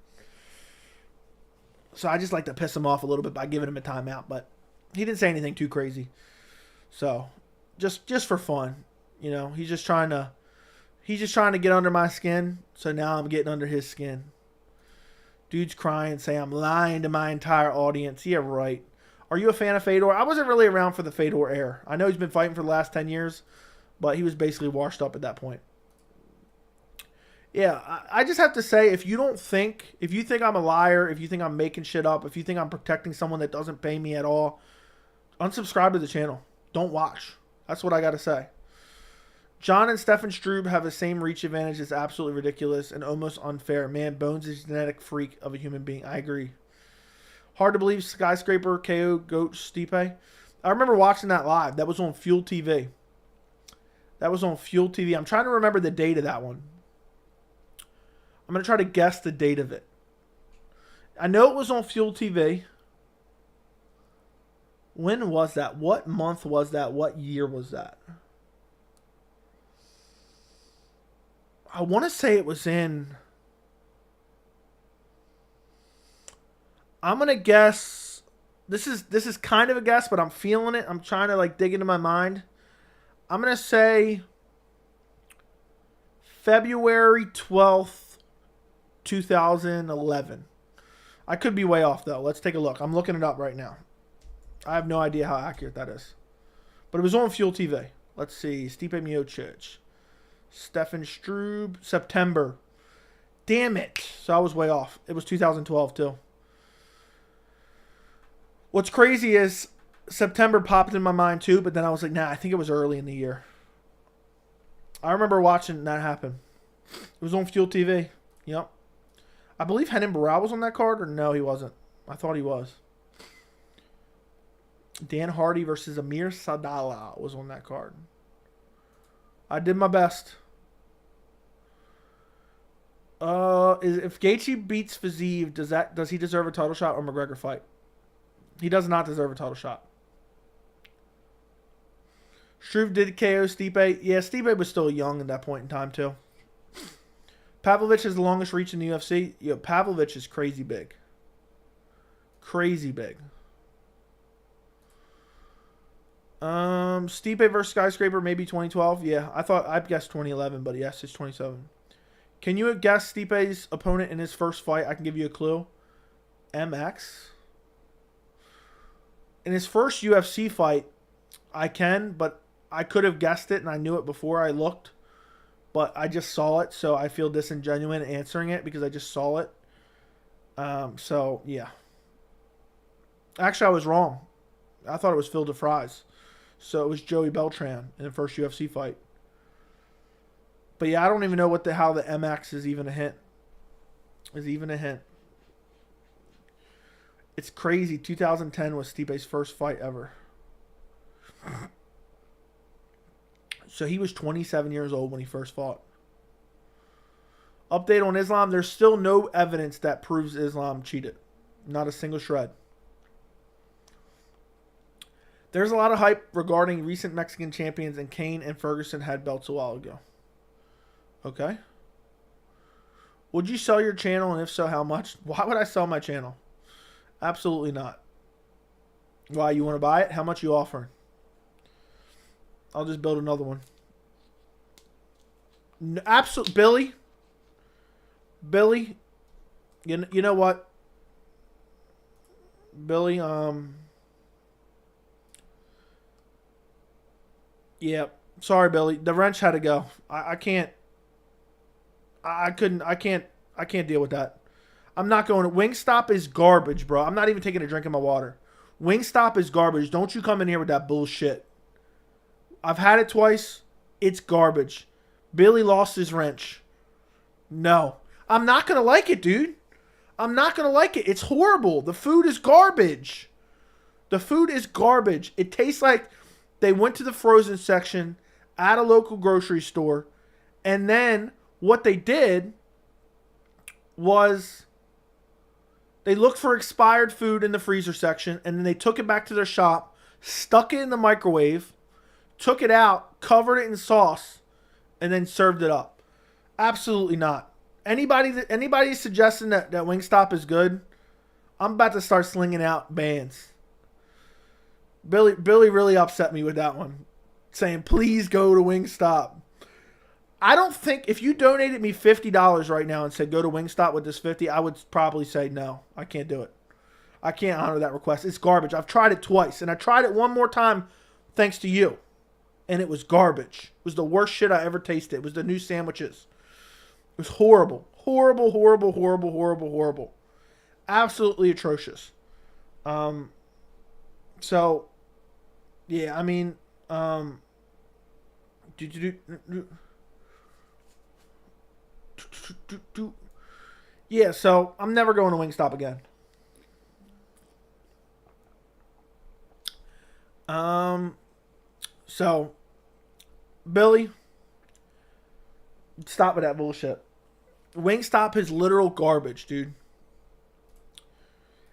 So I just like to piss him off a little bit by giving him a timeout, but he didn't say anything too crazy. So just for fun, you know, he's just trying to get under my skin. So now I'm getting under his skin. Dude's crying, saying I'm lying to my entire audience. Yeah, right. Are you a fan of Fedor? I wasn't really around for the Fedor era. I know he's been fighting for the last 10 years, but he was basically washed up at that point. Yeah, I just have to say, if you think I'm a liar, if you think I'm making shit up, if you think I'm protecting someone that doesn't pay me at all, unsubscribe to the channel. Don't watch. That's what I got to say. Jon and Stefan Struve have the same reach advantage. It's absolutely ridiculous and almost unfair. Man, Bones is a genetic freak of a human being. I agree. Hard to believe Skyscraper KO Goat Stipe. I remember watching that live. That was on Fuel TV. I'm trying to remember the date of that one. I'm going to try to guess the date of it. I know it was on Fuel TV. When was that? What month was that? What year was that? I want to say it was in... I'm going to guess... This is kind of a guess, but I'm feeling it. I'm trying to dig into my mind. I'm going to say February 12th. 2011. I could be way off though. Let's take a look. I'm looking it up right now. I have no idea how accurate that is. But it was on Fuel TV. Let's see. Stipe Miocic. Stefan Struve. September. Damn it. So I was way off. It was 2012 too. What's crazy is September popped in my mind too, but then I was like, nah, I think it was early in the year. I remember watching that happen. It was on Fuel TV. Yep. I believe Renan Barao was on that card, or no, he wasn't. I thought he was. Dan Hardy versus Amir Sadala was on that card. I did my best. If Gaethje beats Fiziev, does he deserve a title shot or McGregor fight? He does not deserve a title shot. Struve did KO Stipe. Yeah, Stipe was still young at that point in time too. Pavlovich has the longest reach in the UFC. Yo, Pavlovich is crazy big. Crazy big. Stipe versus Skyscraper, maybe 2012. Yeah, I'd guess 2011, but yes, it's 27. Can you guess Stipe's opponent in his first fight? I can give you a clue. MX. In his first UFC fight, I can, but I could have guessed it and I knew it before I looked. But I just saw it, so I feel disingenuous answering it because I just saw it. So, yeah. Actually, I was wrong. I thought it was Phil DeFries. So, it was Joey Beltran in the first UFC fight. But, yeah, I don't even know how the MX is even a hint. It's crazy. 2010 was Stipe's first fight ever. So he was 27 years old when he first fought. Update on Islam. There's still no evidence that proves Islam cheated. Not a single shred. There's a lot of hype regarding recent Mexican champions, and Kane and Ferguson had belts a while ago. Okay. Would you sell your channel, and if so, how much? Why would I sell my channel? Absolutely not. Why, you want to buy it? How much you offering? I'll just build another one. Absolutely. Billy, you know what? Billy, yeah, sorry, Billy. The wrench had to go. I can't deal with that. I'm not going. Wingstop is garbage, bro. I'm not even taking a drink of my water. Wingstop is garbage. Don't you come in here with that bullshit. I've had it twice. It's garbage. Billy lost his wrench. No. I'm not going to like it, dude. I'm not going to like it. It's horrible. The food is garbage. The food is garbage. It tastes like they went to the frozen section at a local grocery store, and then what they did was they looked for expired food in the freezer section, and then they took it back to their shop, stuck it in the microwave, took it out, covered it in sauce, and then served it up. Absolutely not. Anybody suggesting that Wingstop is good, I'm about to start slinging out bans. Billy really upset me with that one, saying, please go to Wingstop. I don't think, if you donated me $50 right now and said go to Wingstop with this 50, I would probably say no, I can't do it. I can't honor that request. It's garbage. I've tried it twice, and I tried it one more time thanks to you, and it was garbage. It was the worst shit I ever tasted. It was the new sandwiches. It was horrible. Horrible, horrible, horrible, horrible, horrible. Absolutely atrocious. So, yeah, I mean, yeah, so I'm never going to Wingstop again. So, Billy, stop with that bullshit. Wingstop is literal garbage, dude.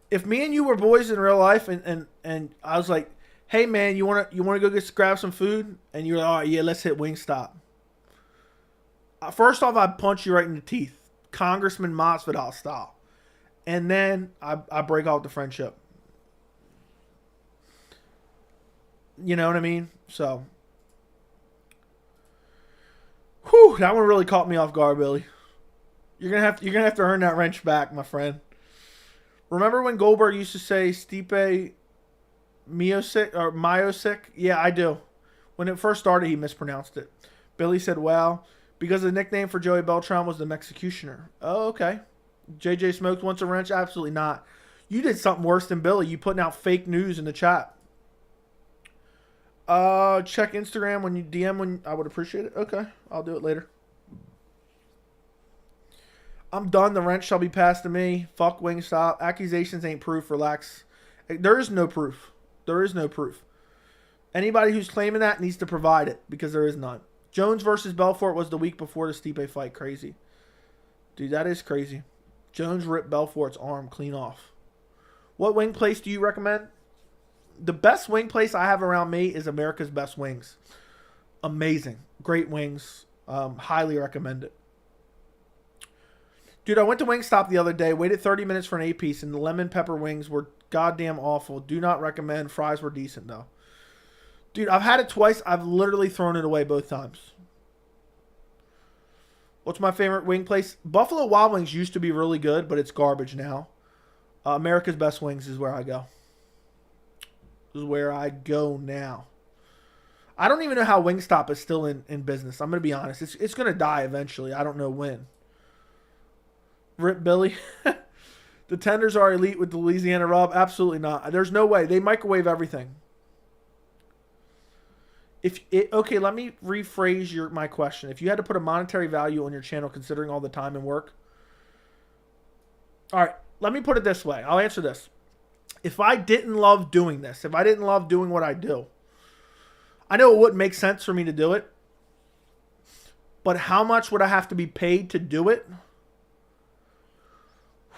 If me and you were boys in real life, and I was like, hey man, you wanna go grab some food, and you're like, all right, yeah, let's hit Wingstop. First off, I'd punch you right in the teeth, Congressman Masvidal style, and then I break off the friendship. You know what I mean? So, whew, that one really caught me off guard, Billy. You're gonna have to earn that wrench back, my friend. Remember when Goldberg used to say Stipe Miocic? Yeah, I do. When it first started, he mispronounced it. Billy said, "Wow, because the nickname for Joey Beltran was the Mexicutioner." Oh, okay. JJ Smokes wants a wrench? Absolutely not. You did something worse than Billy. You putting out fake news in the chat. Check Instagram when you DM when I would appreciate it. Okay, I'll do it later. I'm done. The wrench shall be passed to me. Fuck Wingstop. Accusations ain't proof. Relax. There is no proof. There is no proof. Anybody who's claiming that needs to provide it, because there is none. Jones versus Belfort was the week before the Stipe fight. Crazy. Dude, that is crazy. Jones ripped Belfort's arm clean off. What wing place do you recommend? The best wing place I have around me is America's Best Wings. Amazing. Great wings. Highly recommend it. Dude, I went to Wingstop the other day, waited 30 minutes for an 8-piece, and the lemon pepper wings were goddamn awful. Do not recommend. Fries were decent, though. Dude, I've had it twice. I've literally thrown it away both times. What's my favorite wing place? Buffalo Wild Wings used to be really good, but it's garbage now. America's Best Wings is where I go. This is where I go now. I don't even know how Wingstop is still in business. I'm going to be honest. It's going to die eventually. I don't know when. Rip Billy. The tenders are elite with the Louisiana rub. Absolutely not. There's no way. They microwave everything. Okay, let me rephrase my question. If you had to put a monetary value on your channel considering all the time and work. All right, let me put it this way. I'll answer this. If I didn't love doing this, if I didn't love doing what I do, I know it wouldn't make sense for me to do it. But how much would I have to be paid to do it?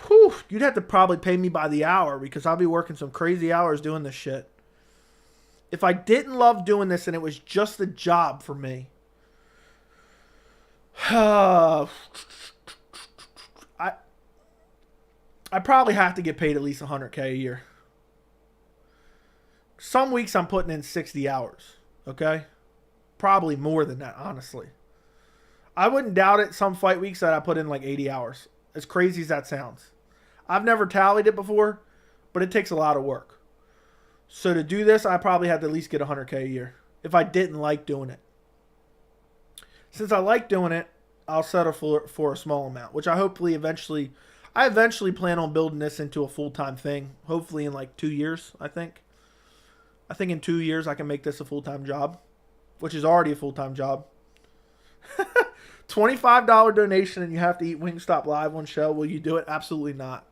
Whew, you'd have to probably pay me by the hour because I'll be working some crazy hours doing this shit. If I didn't love doing this and it was just a job for me, I probably have to get paid at least $100K a year. Some weeks I'm putting in 60 hours, okay? Probably more than that, honestly. I wouldn't doubt it some fight weeks that I put in like 80 hours. As crazy as that sounds. I've never tallied it before, but it takes a lot of work. So to do this, I probably have to at least get $100K a year if I didn't like doing it. Since I like doing it, I'll settle for a small amount, which I eventually plan on building this into a full-time thing. Hopefully in like 2 years, I think. I think in 2 years I can make this a full-time job, which is already a full-time job. $25 donation and you have to eat Wingstop live on show. Will you do it? Absolutely not.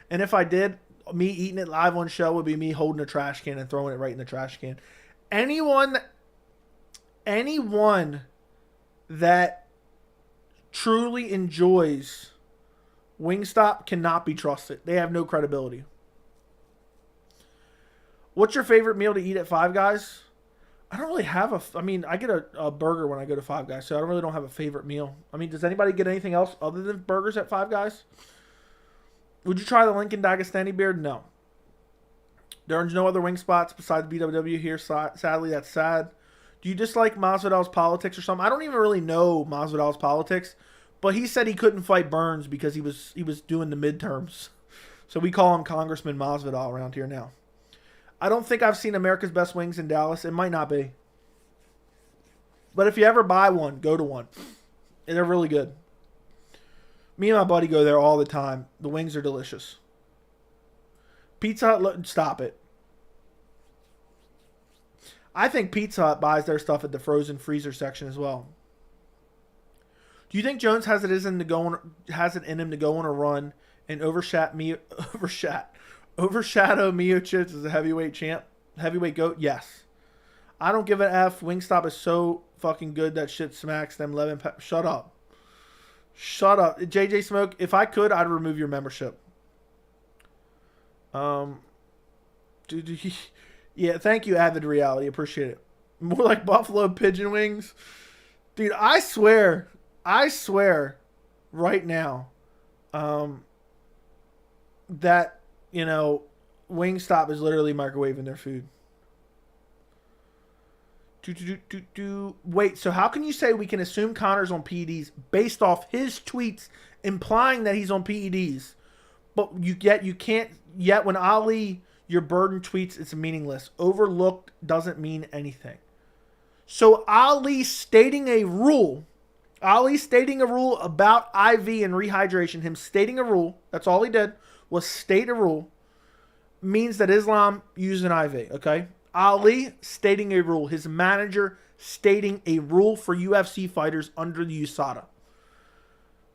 And if I did, me eating it live on show would be me holding a trash can and throwing it right in the trash can. Anyone that truly enjoys Wingstop cannot be trusted. They have no credibility. What's your favorite meal to eat at Five Guys? I don't really have I get a burger when I go to Five Guys, so I don't have a favorite meal. I mean, does anybody get anything else other than burgers at Five Guys? Would you try the Lincoln Dagestani beard? No. There's no other wing spots besides BWW here. Sadly, that's sad. Do you dislike Masvidal's politics or something? I don't even really know Masvidal's politics, but he said he couldn't fight Burns because he was doing the midterms. So we call him Congressman Masvidal around here now. I don't think I've seen America's Best Wings in Dallas. It might not be. But if you ever buy one, go to one. And they're really good. Me and my buddy go there all the time. The wings are delicious. Pizza Hut, stop it. I think Pizza Hut buys their stuff at the frozen freezer section as well. Do you think Jones has it in him to go on a run and overshadow Miocic as a heavyweight champ? Heavyweight GOAT? Yes. I don't give an F. Wingstop is so fucking good that shit smacks them 11 Shut up. Shut up. JJ Smoke, if I could, I'd remove your membership. Dude, yeah, thank you, Avid Reality. Appreciate it. More like buffalo pigeon wings. Dude, I swear right now that, Wingstop is literally microwaving their food. Wait, so how can you say we can assume Conor's on PEDs based off his tweets implying that he's on PEDs? But you can't yet when Ali, your burden tweets, it's meaningless. Overlooked doesn't mean anything. So Ali stating a rule about IV and rehydration, him stating a rule, that's all he did, was state a rule, means that Islam used an IV, okay? Ali stating a rule, his manager stating a rule for UFC fighters under the USADA.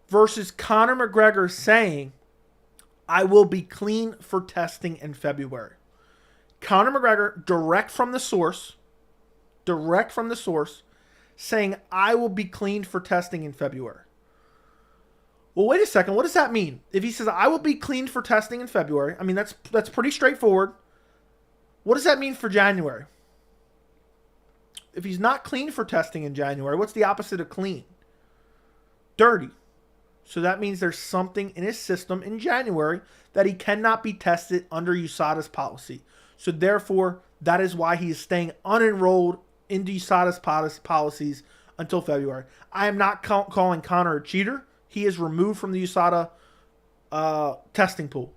Versus Conor McGregor saying, I will be clean for testing in February. Conor McGregor, direct from the source, saying, I will be clean for testing in February. Well, wait a second. What does that mean? If he says, I will be clean for testing in February, I mean, that's pretty straightforward. What does that mean for January? If he's not clean for testing in January, what's the opposite of clean? Dirty. So that means there's something in his system in January that he cannot be tested under USADA's policy. So therefore, that is why he is staying unenrolled into USADA's policies until February. I am not calling Conor a cheater. He is removed from the USADA testing pool.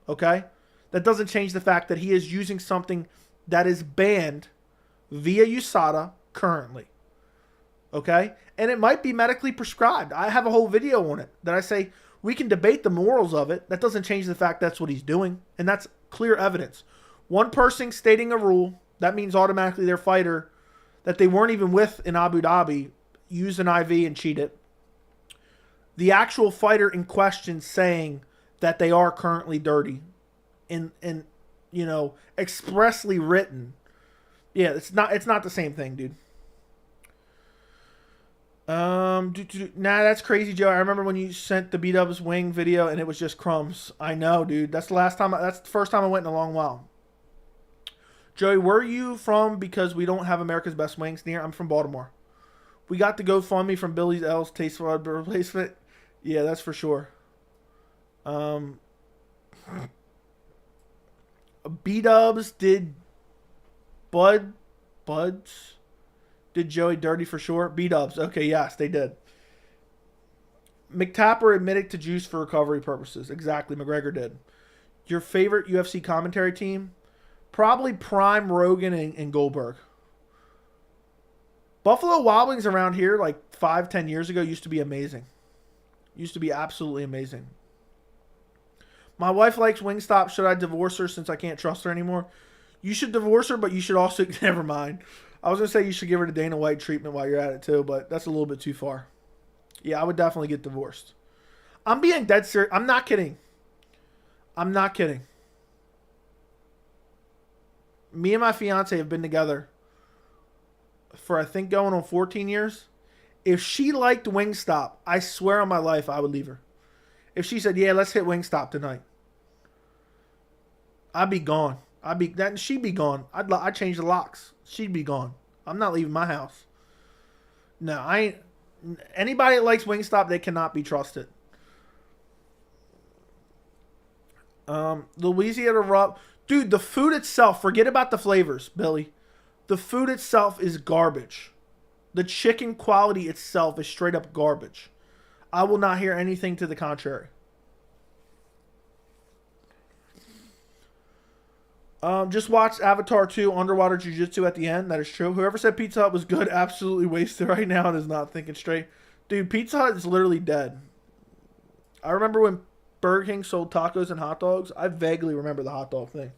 Okay? That doesn't change the fact that he is using something that is banned via USADA currently. Okay? And it might be medically prescribed. I have a whole video on it that I say we can debate the morals of it. That doesn't change the fact that's what he's doing. And that's clear evidence. One person stating a rule, that means automatically their fighter that they weren't even with in Abu Dhabi used an IV and cheated. The actual fighter in question saying that they are currently dirty and expressly written. Yeah, it's not the same thing, dude. Nah, that's crazy, Joe. I remember when you sent the B-Dubs wing video and it was just crumbs. I know, dude. That's the last time. That's the first time I went in a long while. Joey, where are you from? Because we don't have America's Best Wings near. I'm from Baltimore. We got the GoFundMe from Billy's L's Taste Bud Replacement. Yeah, that's for sure. B-Dubs did Buds did Joey dirty for sure. B-Dubs. Okay, yes, they did. McTapper admitted to juice for recovery purposes. Exactly, McGregor did. Your favorite UFC commentary team? Probably Prime, Rogan, and Goldberg. Buffalo Wild Wings around here like 5-10 years ago used to be amazing. Used to be absolutely amazing. My wife likes Wingstop. Should I divorce her since I can't trust her anymore? You should divorce her, but you should also... Never mind. I was going to say you should give her the Dana White treatment while you're at it too, but that's a little bit too far. Yeah, I would definitely get divorced. I'm being dead serious. I'm not kidding. I'm not kidding. Me and my fiance have been together for, I think, going on 14 years. If she liked Wingstop, I swear on my life I would leave her. If she said, yeah, let's hit Wingstop tonight, I'd be gone. She'd be gone. I'd change the locks. She'd be gone. I'm not leaving my house. No, I ain't. Anybody that likes Wingstop, they cannot be trusted. Louisiana rub. Dude, the food itself, forget about the flavors, Billy. The food itself is garbage. The chicken quality itself is straight up garbage. I will not hear anything to the contrary. Just watch Avatar 2 Underwater Jiu-Jitsu at the end. That is true. Whoever said Pizza Hut was good, absolutely wasted right now and is not thinking straight. Dude, Pizza Hut is literally dead. I remember when Burger King sold tacos and hot dogs. I vaguely remember the hot dog thing.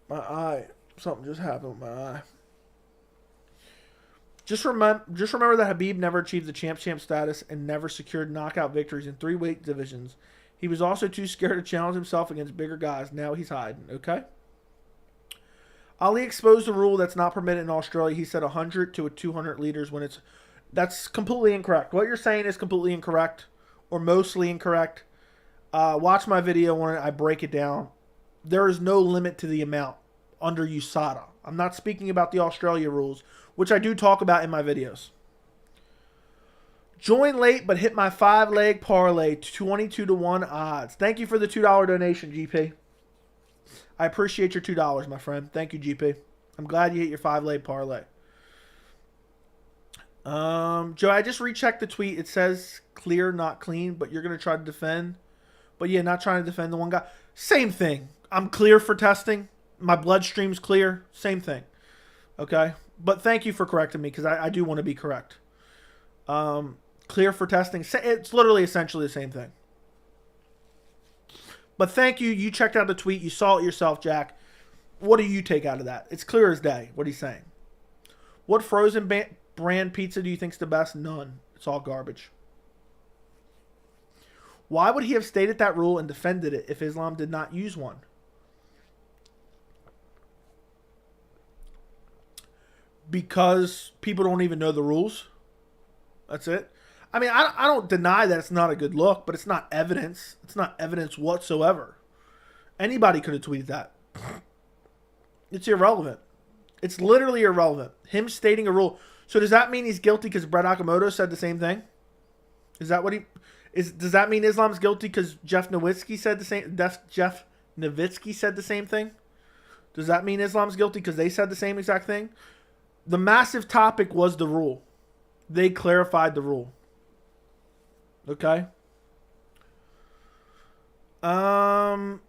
My eye. Something just happened with my eye. Just remember that Habib never achieved the champ status and never secured knockout victories in 3 weight divisions. He was also too scared to challenge himself against bigger guys. Now he's hiding. Okay? Ali exposed the rule that's not permitted in Australia. He said 100 to 200 liters when it's... That's completely incorrect. What you're saying is completely incorrect or mostly incorrect. Watch my video when I break it down. There is no limit to the amount under USADA. I'm not speaking about the Australia rules, which I do talk about in my videos. Join late, but hit my 5-leg parlay, 22 to 1 odds. Thank you for the $2 donation, GP. I appreciate your $2, my friend. Thank you, GP. I'm glad you hit your 5-leg parlay. Joe, I just rechecked the tweet. It says clear, not clean, but you're going to try to defend. But yeah, not trying to defend the one guy. Same thing. I'm clear for testing. My bloodstream's clear. Same thing. Okay? But thank you for correcting me because I do want to be correct. Clear for testing. It's literally essentially the same thing. But thank you. You checked out the tweet. You saw it yourself, Jack. What do you take out of that? It's clear as day what he's saying. What frozen brand pizza do you think's the best? None. It's all garbage. Why would he have stated that rule and defended it if Islam did not use one? Because people don't even know the rules. That's it. I mean, I don't deny that it's not a good look, but it's not evidence. It's not evidence whatsoever. Anybody could have tweeted that. It's irrelevant. It's literally irrelevant. Him stating a rule. So does that mean he's guilty because Brett Okamoto said the same thing? Is that what he is? Does that mean Islam's guilty because Jeff Nowitzki said the same? Jeff Nowitzki said the same thing. Does that mean Islam's guilty because they said the same exact thing? The massive topic was the rule. They clarified the rule. Okay. Ali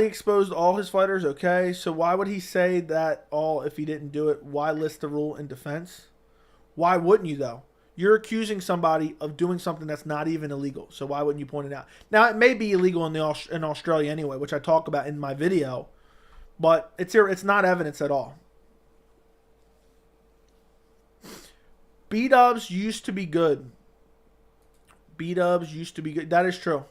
exposed all his fighters. Okay. So why would he say that all if he didn't do it? Why list the rule in defense? Why wouldn't you though? You're accusing somebody of doing something that's not even illegal. So why wouldn't you point it out? Now it may be illegal in Australia anyway, which I talk about in my video, but it's not evidence at all. B-Dubs used to be good. B-Dubs used to be good. That is true.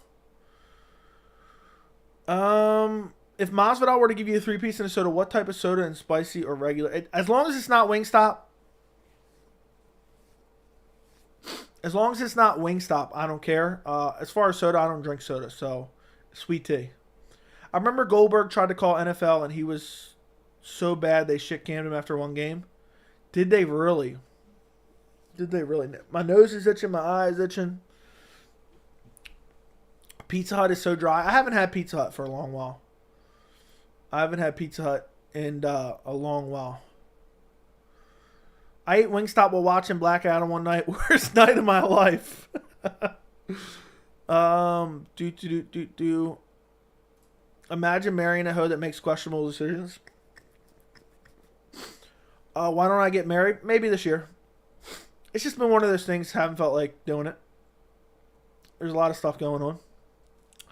If Masvidal were to give you a 3-piece and a soda, what type of soda, and spicy or regular? As long as it's not Wingstop. As long as it's not Wingstop, I don't care. As far as soda, I don't drink soda. So, sweet tea. I remember Goldberg tried to call NFL, and he was so bad they shit-canned him after one game. Did they really? Did they really? My nose is itching. My eye is itching. Pizza Hut is so dry. I haven't had Pizza Hut for a long while. I haven't had Pizza Hut in a long while. I ate Wingstop while watching Black Adam one night. Worst night of my life. Imagine marrying a hoe that makes questionable decisions. Why don't I get married? Maybe this year. It's just been one of those things. Haven't felt like doing it. There's a lot of stuff going on.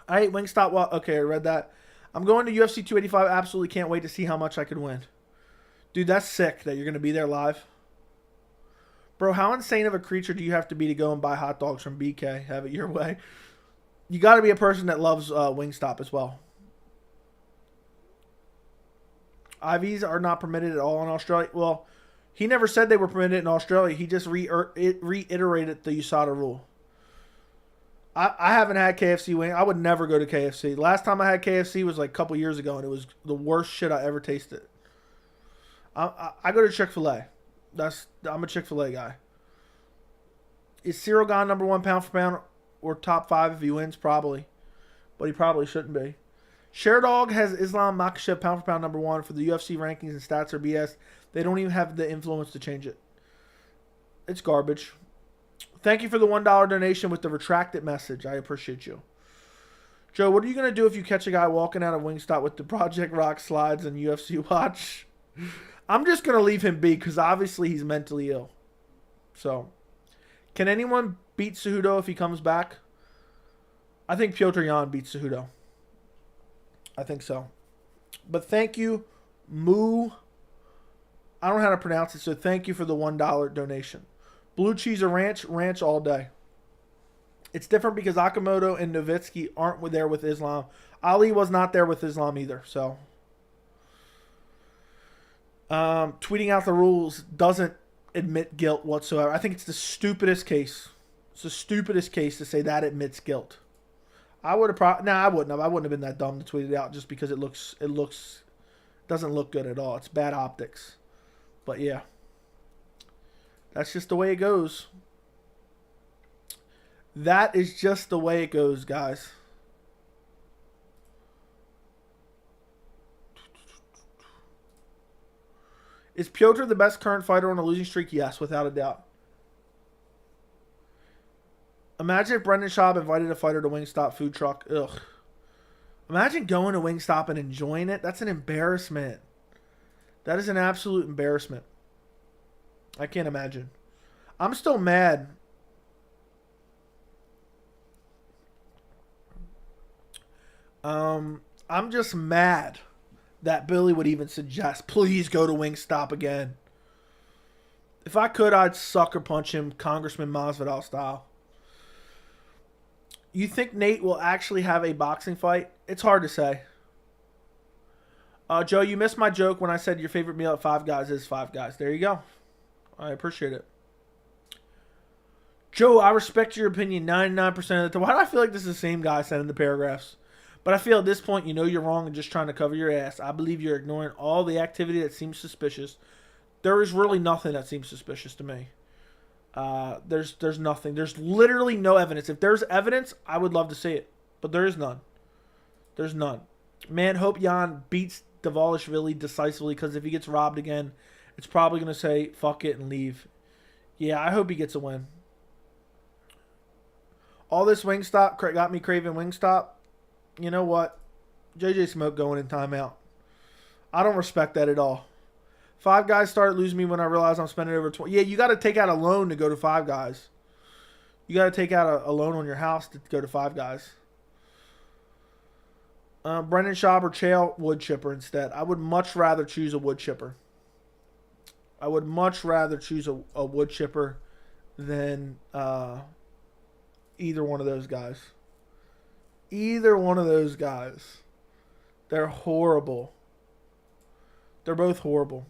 I ate Wingstop while... Okay, I read that. I'm going to UFC 285. Absolutely can't wait to see how much I could win. Dude, that's sick that you're going to be there live. Bro, how insane of a creature do you have to be to go and buy hot dogs from BK? Have it your way. You got to be a person that loves Wingstop as well. IVs are not permitted at all in Australia. Well, he never said they were permitted in Australia. He just reiterated the USADA rule. I haven't had KFC wing. I would never go to KFC. Last time I had KFC was like a couple years ago, and it was the worst shit I ever tasted. I go to Chick-fil-A. I'm a Chick-fil-A guy. Is Ciryl Gane number 1 pound for pound or top 5 if he wins? Probably. But he probably shouldn't be. Sherdog has Islam Makhachev pound for pound number 1 for the UFC rankings, and stats are BS. They don't even have the influence to change it. It's garbage. Thank you for the $1 donation with the retracted message. I appreciate you. Joe, what are you going to do if you catch a guy walking out of Wingstop with the Project Rock slides and UFC watch? I'm just going to leave him be because obviously he's mentally ill. So, can anyone beat Cejudo if he comes back? I think Petr Yan beats Cejudo. I think so. But thank you, Moo. I don't know how to pronounce it, so thank you for the $1 donation. Blue cheese or ranch? Ranch all day. It's different because Akamoto and Nowitzki aren't there with Islam. Ali was not there with Islam either, so... tweeting out the rules doesn't admit guilt whatsoever. I think it's the stupidest case. It's the stupidest case to say that admits guilt. I would have I wouldn't have. I wouldn't have been that dumb to tweet it out just because it doesn't look good at all. It's bad optics. But yeah. That's just the way it goes. That is just the way it goes, guys. Is Petr the best current fighter on a losing streak? Yes, without a doubt. Imagine if Brendan Schaub invited a fighter to Wingstop food truck. Ugh. Imagine going to Wingstop and enjoying it. That's an embarrassment. That is an absolute embarrassment. I can't imagine. I'm still mad. I'm just mad that Billy would even suggest, please go to Wingstop again. If I could, I'd sucker punch him Congressman Masvidal style. You think Nate will actually have a boxing fight? It's hard to say. Joe, you missed my joke when I said your favorite meal at Five Guys is Five Guys. There you go. I appreciate it. Joe, I respect your opinion 99% of the time. Why do I feel like this is the same guy sending the paragraphs? But I feel at this point, you know you're wrong and just trying to cover your ass. I believe you're ignoring all the activity that seems suspicious. There is really nothing that seems suspicious to me. There's nothing. There's literally no evidence. If there's evidence, I would love to see it. But there is none. There's none. Man, hope Jan beats Dvalishvili decisively because if he gets robbed again, it's probably going to say, fuck it and leave. Yeah, I hope he gets a win. All this Wingstop got me craving Wingstop. You know what? JJ Smoke going in timeout. I don't respect that at all. Five Guys started losing me when I realized I'm spending over 20. Yeah, you got to take out a loan to go to Five Guys. You got to take out a loan on your house to go to Five Guys. Brendan Schaub or Chael wood chipper instead. I would much rather choose a wood chipper. I would much rather choose a wood chipper than either one of those guys. Either one of those guys. They're horrible. They're both horrible.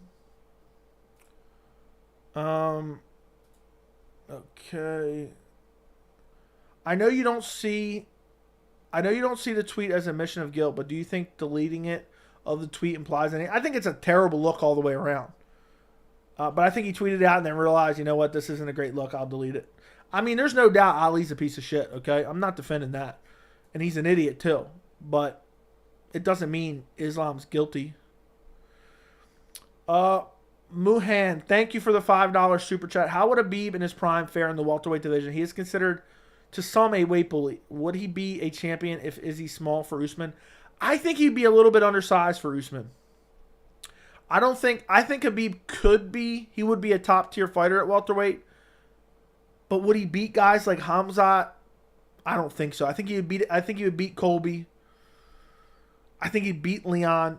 Okay. I know you don't see the tweet as admission of guilt, but do you think deleting it of the tweet implies anything? I think it's a terrible look all the way around. But I think he tweeted it out and then realized, you know what, this isn't a great look. I'll delete it. I mean, there's no doubt Ali's a piece of shit, okay? I'm not defending that. And he's an idiot too. But it doesn't mean Islam's guilty. Muhan, thank you for the $5 super chat. How would Khabib in his prime fare in the welterweight division? He is considered to some a weight bully. Would he be a champion if Izzy small for Usman? I think he'd be a little bit undersized for Usman. I think Khabib could be. He would be a top tier fighter at welterweight. But would he beat guys like Hamzat? I don't think so. I think he would beat Colby. I think he'd beat Leon.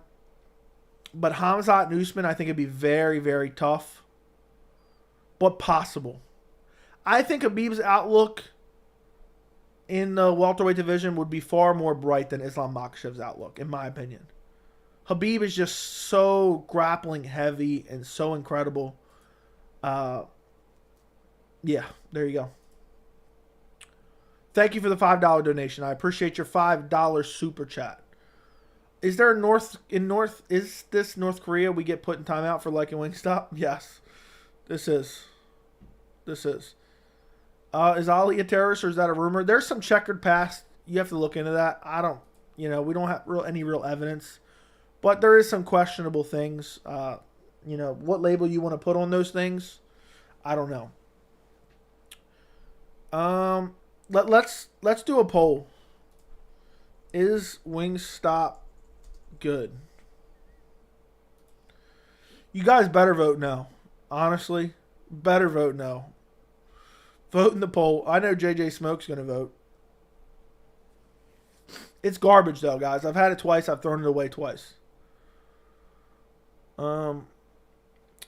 But Hamzat and Usman, I think it'd be very, very tough. But possible. I think Khabib's outlook in the welterweight division would be far more bright than Islam Makhachev's outlook, in my opinion. Khabib is just so grappling heavy and so incredible. Yeah, there you go. Thank you for the $5 donation. I appreciate your $5 super chat. Is there is this North Korea we get put in timeout for liking Wingstop? Yes. This is. Is Ali a terrorist or is that a rumor? There's some checkered past. You have to look into that. We don't have any real evidence. But there is some questionable things. What label you want to put on those things, I don't know. Let's do a poll. Is Wingstop good? You guys better vote no. Honestly, better vote no. Vote in the poll. I know JJ Smoke's going to vote. It's garbage though, guys. I've had it twice. I've thrown it away twice.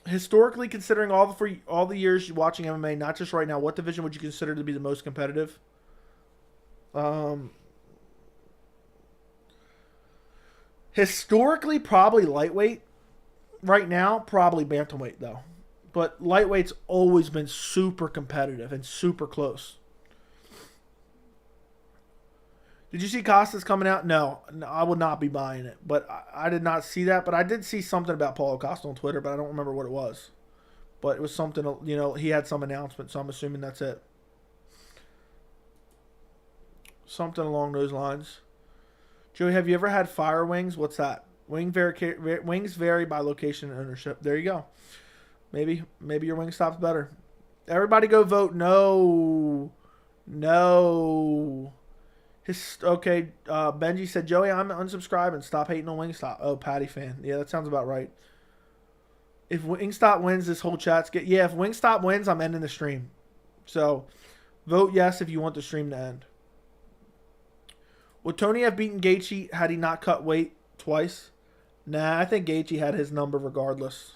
Historically, considering all the years watching MMA, not just right now, what division would you consider to be the most competitive? Historically, probably lightweight. Right now, probably bantamweight though. But lightweight's always been super competitive and super close. Did you see Costas coming out? No, I would not be buying it. But I did not see that. But I did see something about Paulo Costa on Twitter, but I don't remember what it was. But it was something, he had some announcement, so I'm assuming that's it. Something along those lines. Joey, have you ever had fire wings? What's that? Wings vary by location and ownership. There you go. Maybe your Wingstop's better. Everybody go vote no. Okay, Benji said, Joey, I'm unsubscribing. Stop hating on Wingstop. Oh, Patty fan. Yeah, that sounds about right. If Wingstop wins, this whole chat's if Wingstop wins, I'm ending the stream. So, vote yes if you want the stream to end. Would Tony have beaten Gaethje had he not cut weight twice? Nah, I think Gaethje had his number regardless.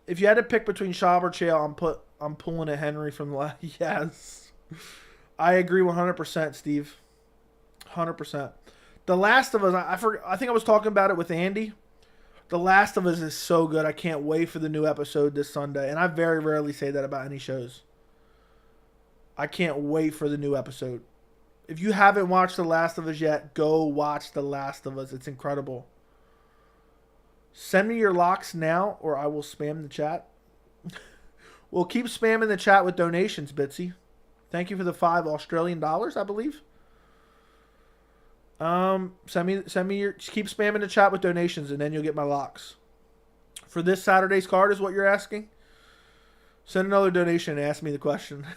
If you had to pick between Schaub or Chael, I'm pulling a Henry from the last. Yes. I agree 100%, Steve. 100%. The Last of Us, I think I was talking about it with Andy. The Last of Us is so good. I can't wait for the new episode this Sunday. And I very rarely say that about any shows. I can't wait for the new episode. If you haven't watched The Last of Us yet, go watch The Last of Us. It's incredible. Send me your locks now or I will spam the chat. We'll keep spamming the chat with donations, Bitsy. Thank you for the $5 Australian, I believe. Send me your, keep spamming the chat with donations and then you'll get my locks. For this Saturday's card is what you're asking? Send another donation and ask me the question.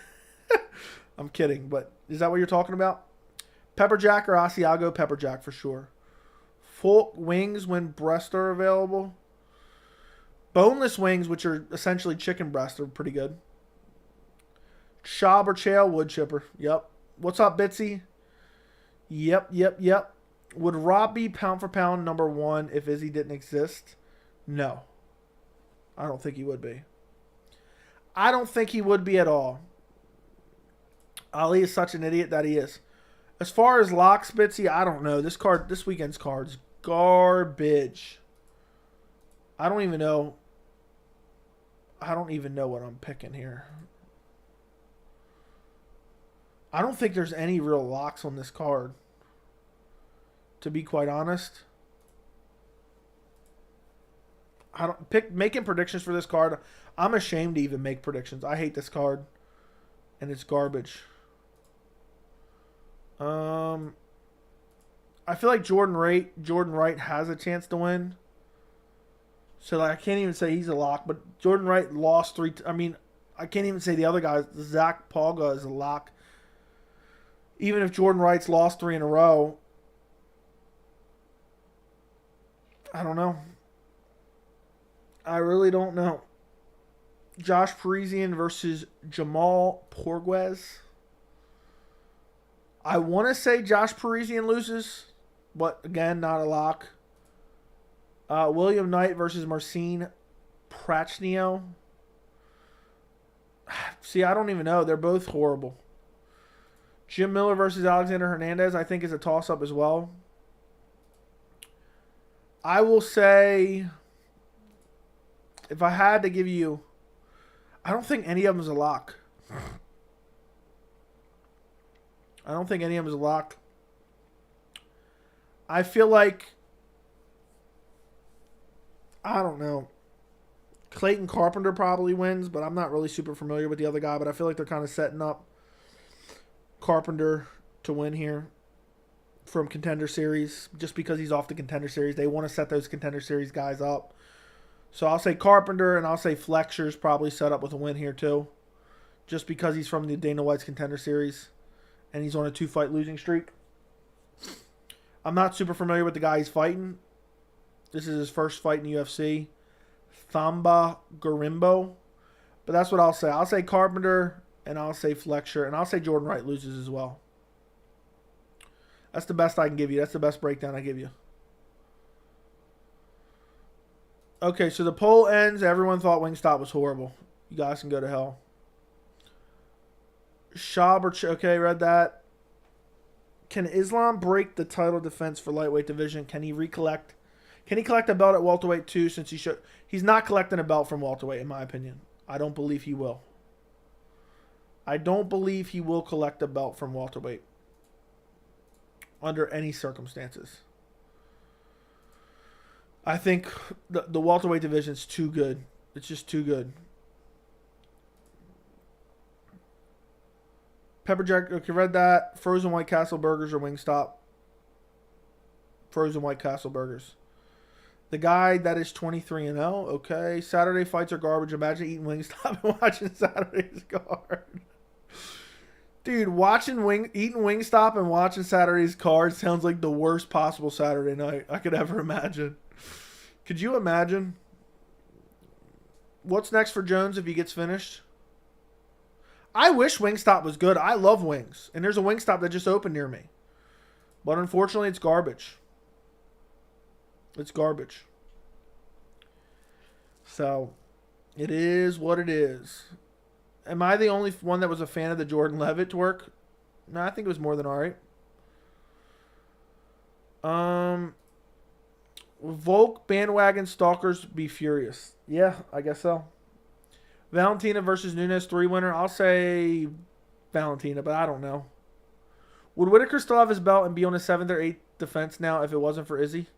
I'm kidding, but is that what you're talking about? Pepper Jack or Asiago? Pepper Jack for sure. Full wings when breasts are available. Boneless wings, which are essentially chicken breasts, are pretty good. Schaub or Chael? Wood chipper. Yep. What's up, Bitsy? Yep. Would Rob be pound for pound number one if Izzy didn't exist? No. I don't think he would be. I don't think he would be at all. Ali is such an idiot that he is. As far as lock Spitzy, I don't know. This weekend's card's garbage. I don't even know. I don't even know what I'm picking here. I don't think there's any real locks on this card, to be quite honest. I don't making predictions for this card. I'm ashamed to even make predictions. I hate this card, and it's garbage. I feel like Jordan Wright has a chance to win. So like, I can't even say he's a lock, but Jordan Wright lost I mean, I can't even say the other guys. Zach Pauga is a lock. Even if Jordan Wright's lost 3 in a row, I don't know. I really don't know. Josh Parisian versus Jamal Porguez. I want to say Josh Parisian loses, but again, not a lock. William Knight versus Marcin Prachnio. See, I don't even know. They're both horrible. Jim Miller versus Alexander Hernandez, I think, is a toss-up as well. I will say, if I had to give you, I don't think any of them is a lock. I don't think any of them is a lock. I feel like, I don't know. Clayton Carpenter probably wins, but I'm not really super familiar with the other guy, but I feel like they're kind of setting up Carpenter to win here from Contender Series just because he's off the Contender Series. They want to set those Contender Series guys up. So I'll say Carpenter, and I'll say Flexer's probably set up with a win here too, just because he's from the Dana White's Contender Series and he's on a 2-fight losing streak. I'm not super familiar with the guy he's fighting. This is his first fight in the UFC. Thamba Garimbo. But that's what I'll say. I'll say Carpenter, and I'll say Flexer, and I'll say Jordan Wright loses as well. That's the best I can give you. That's the best breakdown I give you. Okay, so the poll ends. Everyone thought Wingstop was horrible. You guys can go to hell. Okay, read that. Can Islam break the title defense for lightweight division? Can he recollect? Can he collect a belt at welterweight too? Since he's not collecting a belt from welterweight, in my opinion. I don't believe he will. I don't believe he will collect a belt from welterweight under any circumstances. I think the welterweight division is too good. It's just too good. Pepperjack, okay, read that. Frozen White Castle burgers or Wingstop? Frozen White Castle burgers. The guy that is 23-0. Okay. Saturday fights are garbage. Imagine eating Wingstop and watching Saturday's card. Dude, eating Wingstop and watching Saturday's card sounds like the worst possible Saturday night I could ever imagine. Could you imagine? What's next for Jones if he gets finished? I wish Wingstop was good. I love wings. And there's a Wingstop that just opened near me. But unfortunately, it's garbage. It's garbage. So, it is what it is. Am I the only one that was a fan of the Jordan Levitt work? No, I think it was more than alright. Volk bandwagon stalkers be furious. Yeah, I guess so. Valentina versus Nunes 3 winner. I'll say Valentina, but I don't know. Would Whitaker still have his belt and be on his 7th or 8th defense now if it wasn't for Izzy?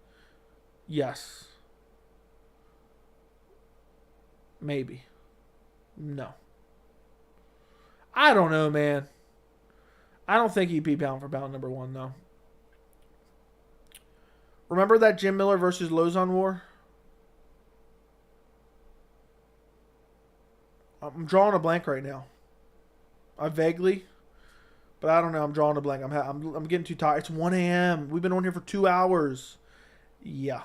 Yes. Maybe. No. I don't know, man. I don't think he'd be pound for pound number 1, though. Remember that Jim Miller versus Lozon war? I'm drawing a blank right now. I vaguely, but I don't know. I'm drawing a blank. I'm getting too tired. It's 1 a.m. We've been on here for 2 hours. Yeah.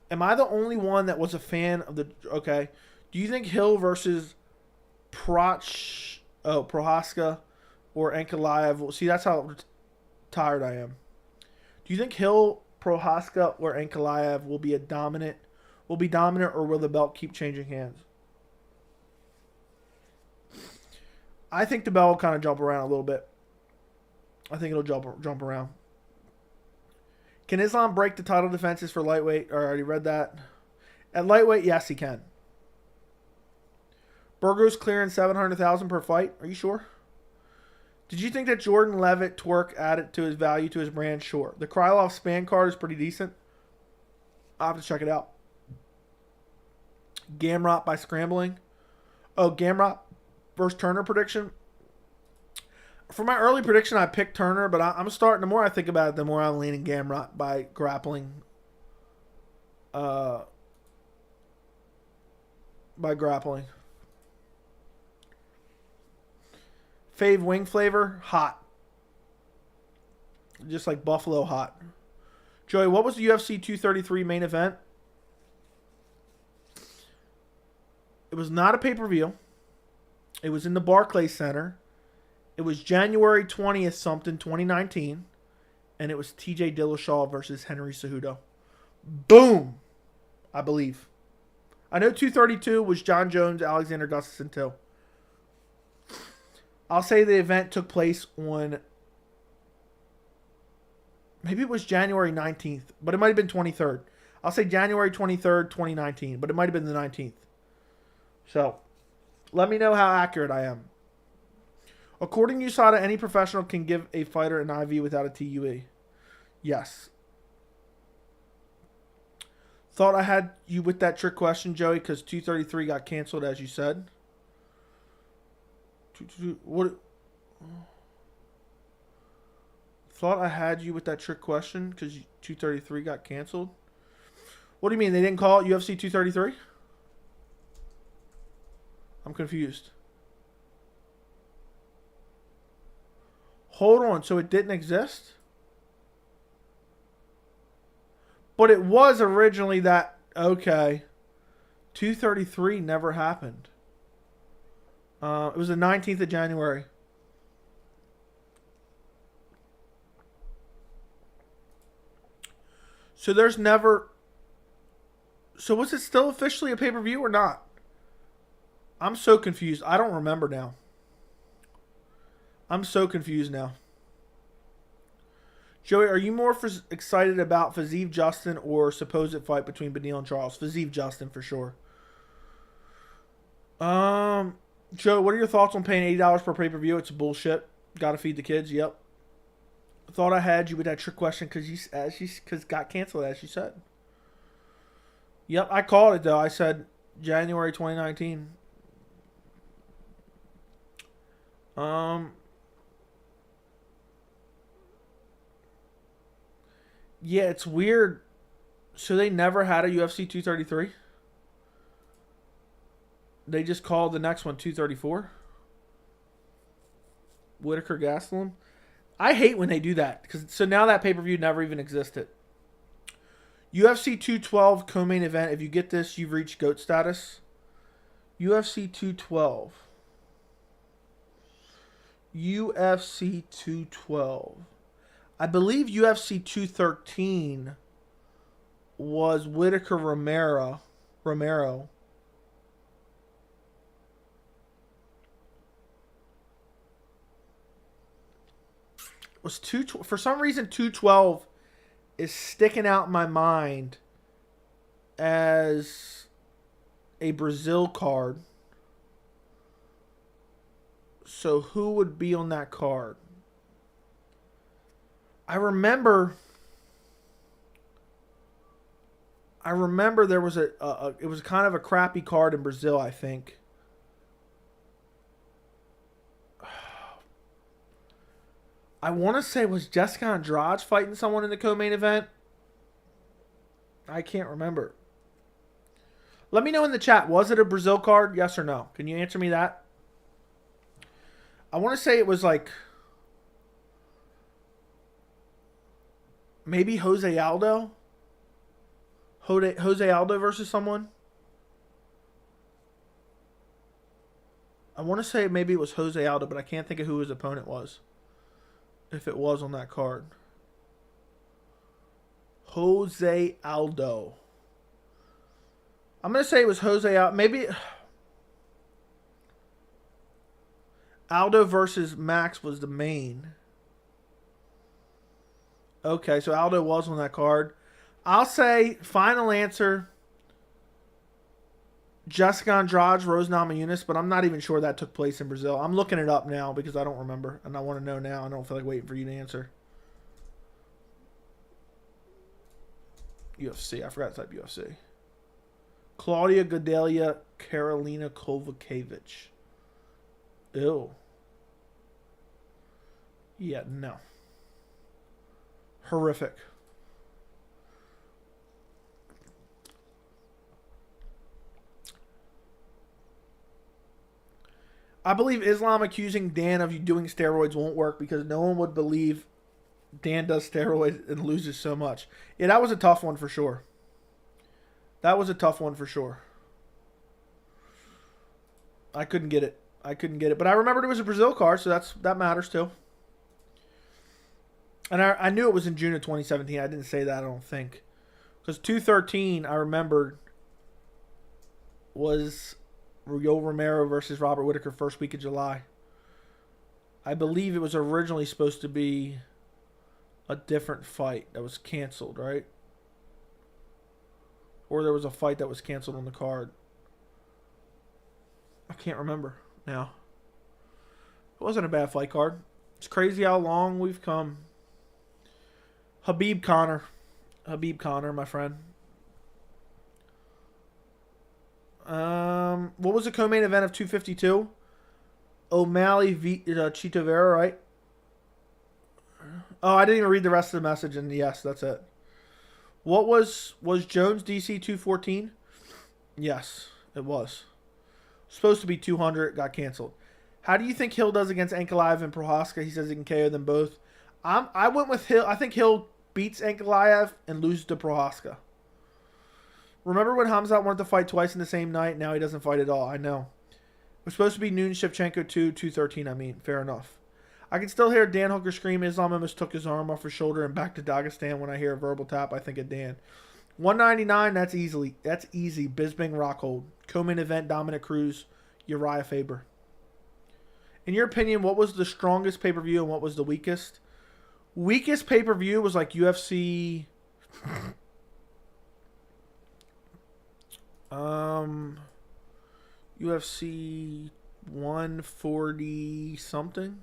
Am I the only one that was a fan of the... Okay. Do you think Hill versus Prohaska or Ankalaev... See, that's how tired I am. Do you think Hill, Prohaska, or Ankalaev will will be dominant, or will the belt keep changing hands? I think the belt will kind of jump around a little bit. I think it'll jump around. Can Islam break the title defenses for lightweight? I already read that. At lightweight, yes, he can. Burgos clearing $700,000 per fight. Are you sure? Did you think that Jordan Levitt twerk added to his value to his brand? Sure. The Krylov Span card is pretty decent. I'll have to check it out. Gamrot by scrambling. Oh, Gamrot versus Turner prediction. For my early prediction, I picked Turner, but I'm starting. The more I think about it, the more I'm leaning Gamrot by grappling. By grappling. Fave wing flavor, hot. Just like Buffalo hot. Joey, what was the UFC 233 main event? It was not a pay-per-view. It was in the Barclays Center. It was January 20th something, 2019. And it was TJ Dillashaw versus Henry Cejudo. Boom! I believe. I know 232 was Jon Jones, Alexander Gustafsson too. I'll say the event took place on, maybe it was January 19th, but it might have been 23rd. I'll say January 23rd, 2019, but it might have been the 19th. So, let me know how accurate I am. According to USADA, any professional can give a fighter an IV without a TUE. Yes. Thought I had you with that trick question, Joey, because 233 got canceled, as you said. What? Thought I had you with that trick question because 233 got canceled. What do you mean they didn't call it UFC 233? I'm confused. Hold on, so it didn't exist? But it was originally that, okay. 233 never happened. It was the 19th of January. So there's never... So was it still officially a pay-per-view or not? I'm so confused. I don't remember now. I'm so confused now. Joey, are you more excited about Fiziev Justin or supposed fight between Beneil and Charles? Fiziev Justin for sure. Joe, what are your thoughts on paying $80 per pay-per-view? It's bullshit. Gotta feed the kids. Yep. Thought I had you with that trick question because got canceled, as you said. Yep, I called it though. I said January 2019. Yeah, it's weird. So they never had a UFC 233? They just called the next one 234? Whitaker Gastelum? I hate when they do that. So now that pay-per-view never even existed. UFC 212 co-main event. If you get this, you've reached GOAT status. UFC 212. UFC 212. I believe UFC 213 was Whitaker Romero. Was for some reason 212 is sticking out in my mind as a Brazil card. So who would be on that card? I remember there was it was kind of a crappy card in Brazil, I think. I want to say, was Jessica Andrade fighting someone in the co-main event? I can't remember. Let me know in the chat. Was it a Brazil card? Yes or no? Can you answer me that? I want to say it was like... maybe Jose Aldo? Jose Aldo versus someone? I want to say maybe it was Jose Aldo, but I can't think of who his opponent was. If it was on that card. Jose Aldo. I'm going to say it was Jose out. Maybe Aldo versus Max was the main. Okay, so Aldo was on that card. I'll say final answer, Jessica Andrade, Rose Namajunas, but I'm not even sure that took place in Brazil. I'm looking it up now because I don't remember, and I want to know now. I don't feel like waiting for you to answer. UFC. I forgot to type UFC. Claudia Gadelha, Karolina Kovacevic. Ew. Yeah, no. Horrific. I believe Islam accusing Dan of doing steroids won't work because no one would believe Dan does steroids and loses so much. Yeah, that was a tough one for sure. That was a tough one for sure. I couldn't get it. But I remembered it was a Brazil card, so that matters too. And I knew it was in June of 2017. I didn't say that, I don't think. Because 213, I remembered, was Yoel Romero versus Robert Whittaker first week of July. I believe it was originally supposed to be a different fight that was canceled, right? Or there was a fight that was canceled on the card. I can't remember now. It wasn't a bad fight card. It's crazy how long we've come. Habib Connor, my friend. What was the co-main event of 252? O'Malley v. Chito Vera, right? Oh, I didn't even read the rest of the message, and yes, that's it. What was Jones DC 214? Yes, it was. Supposed to be 200, got canceled. How do you think Hill does against Ankalaev and Prohaska? He says he can KO them both. I went with Hill. I think Hill beats Ankalaev and loses to Prohaska. Remember when Hamzat wanted to fight twice in the same night? Now he doesn't fight at all. I know. It was supposed to be noon Shevchenko 213, I mean. Fair enough. I can still hear Dan Hooker scream, Islam almost took his arm off his shoulder and back to Dagestan. When I hear a verbal tap, I think of Dan. 199, that's easy. That's easy. Bisbing Rockhold. Co-main event, Dominic Cruz, Uriah Faber. In your opinion, what was the strongest pay-per-view and what was the weakest? Weakest pay-per-view was like UFC... UFC 140 something.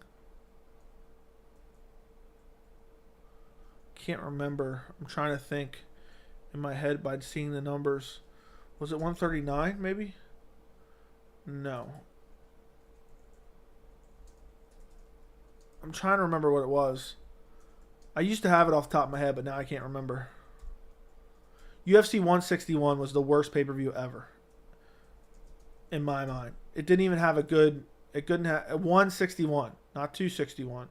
Can't remember. I'm trying to think in my head by seeing the numbers. Was it 139 maybe? No. I'm trying to remember what it was. I used to have it off the top of my head, but now I can't remember. UFC 161 was the worst pay-per-view ever. In my mind. It didn't even have a good... It couldn't have... 161, not 261.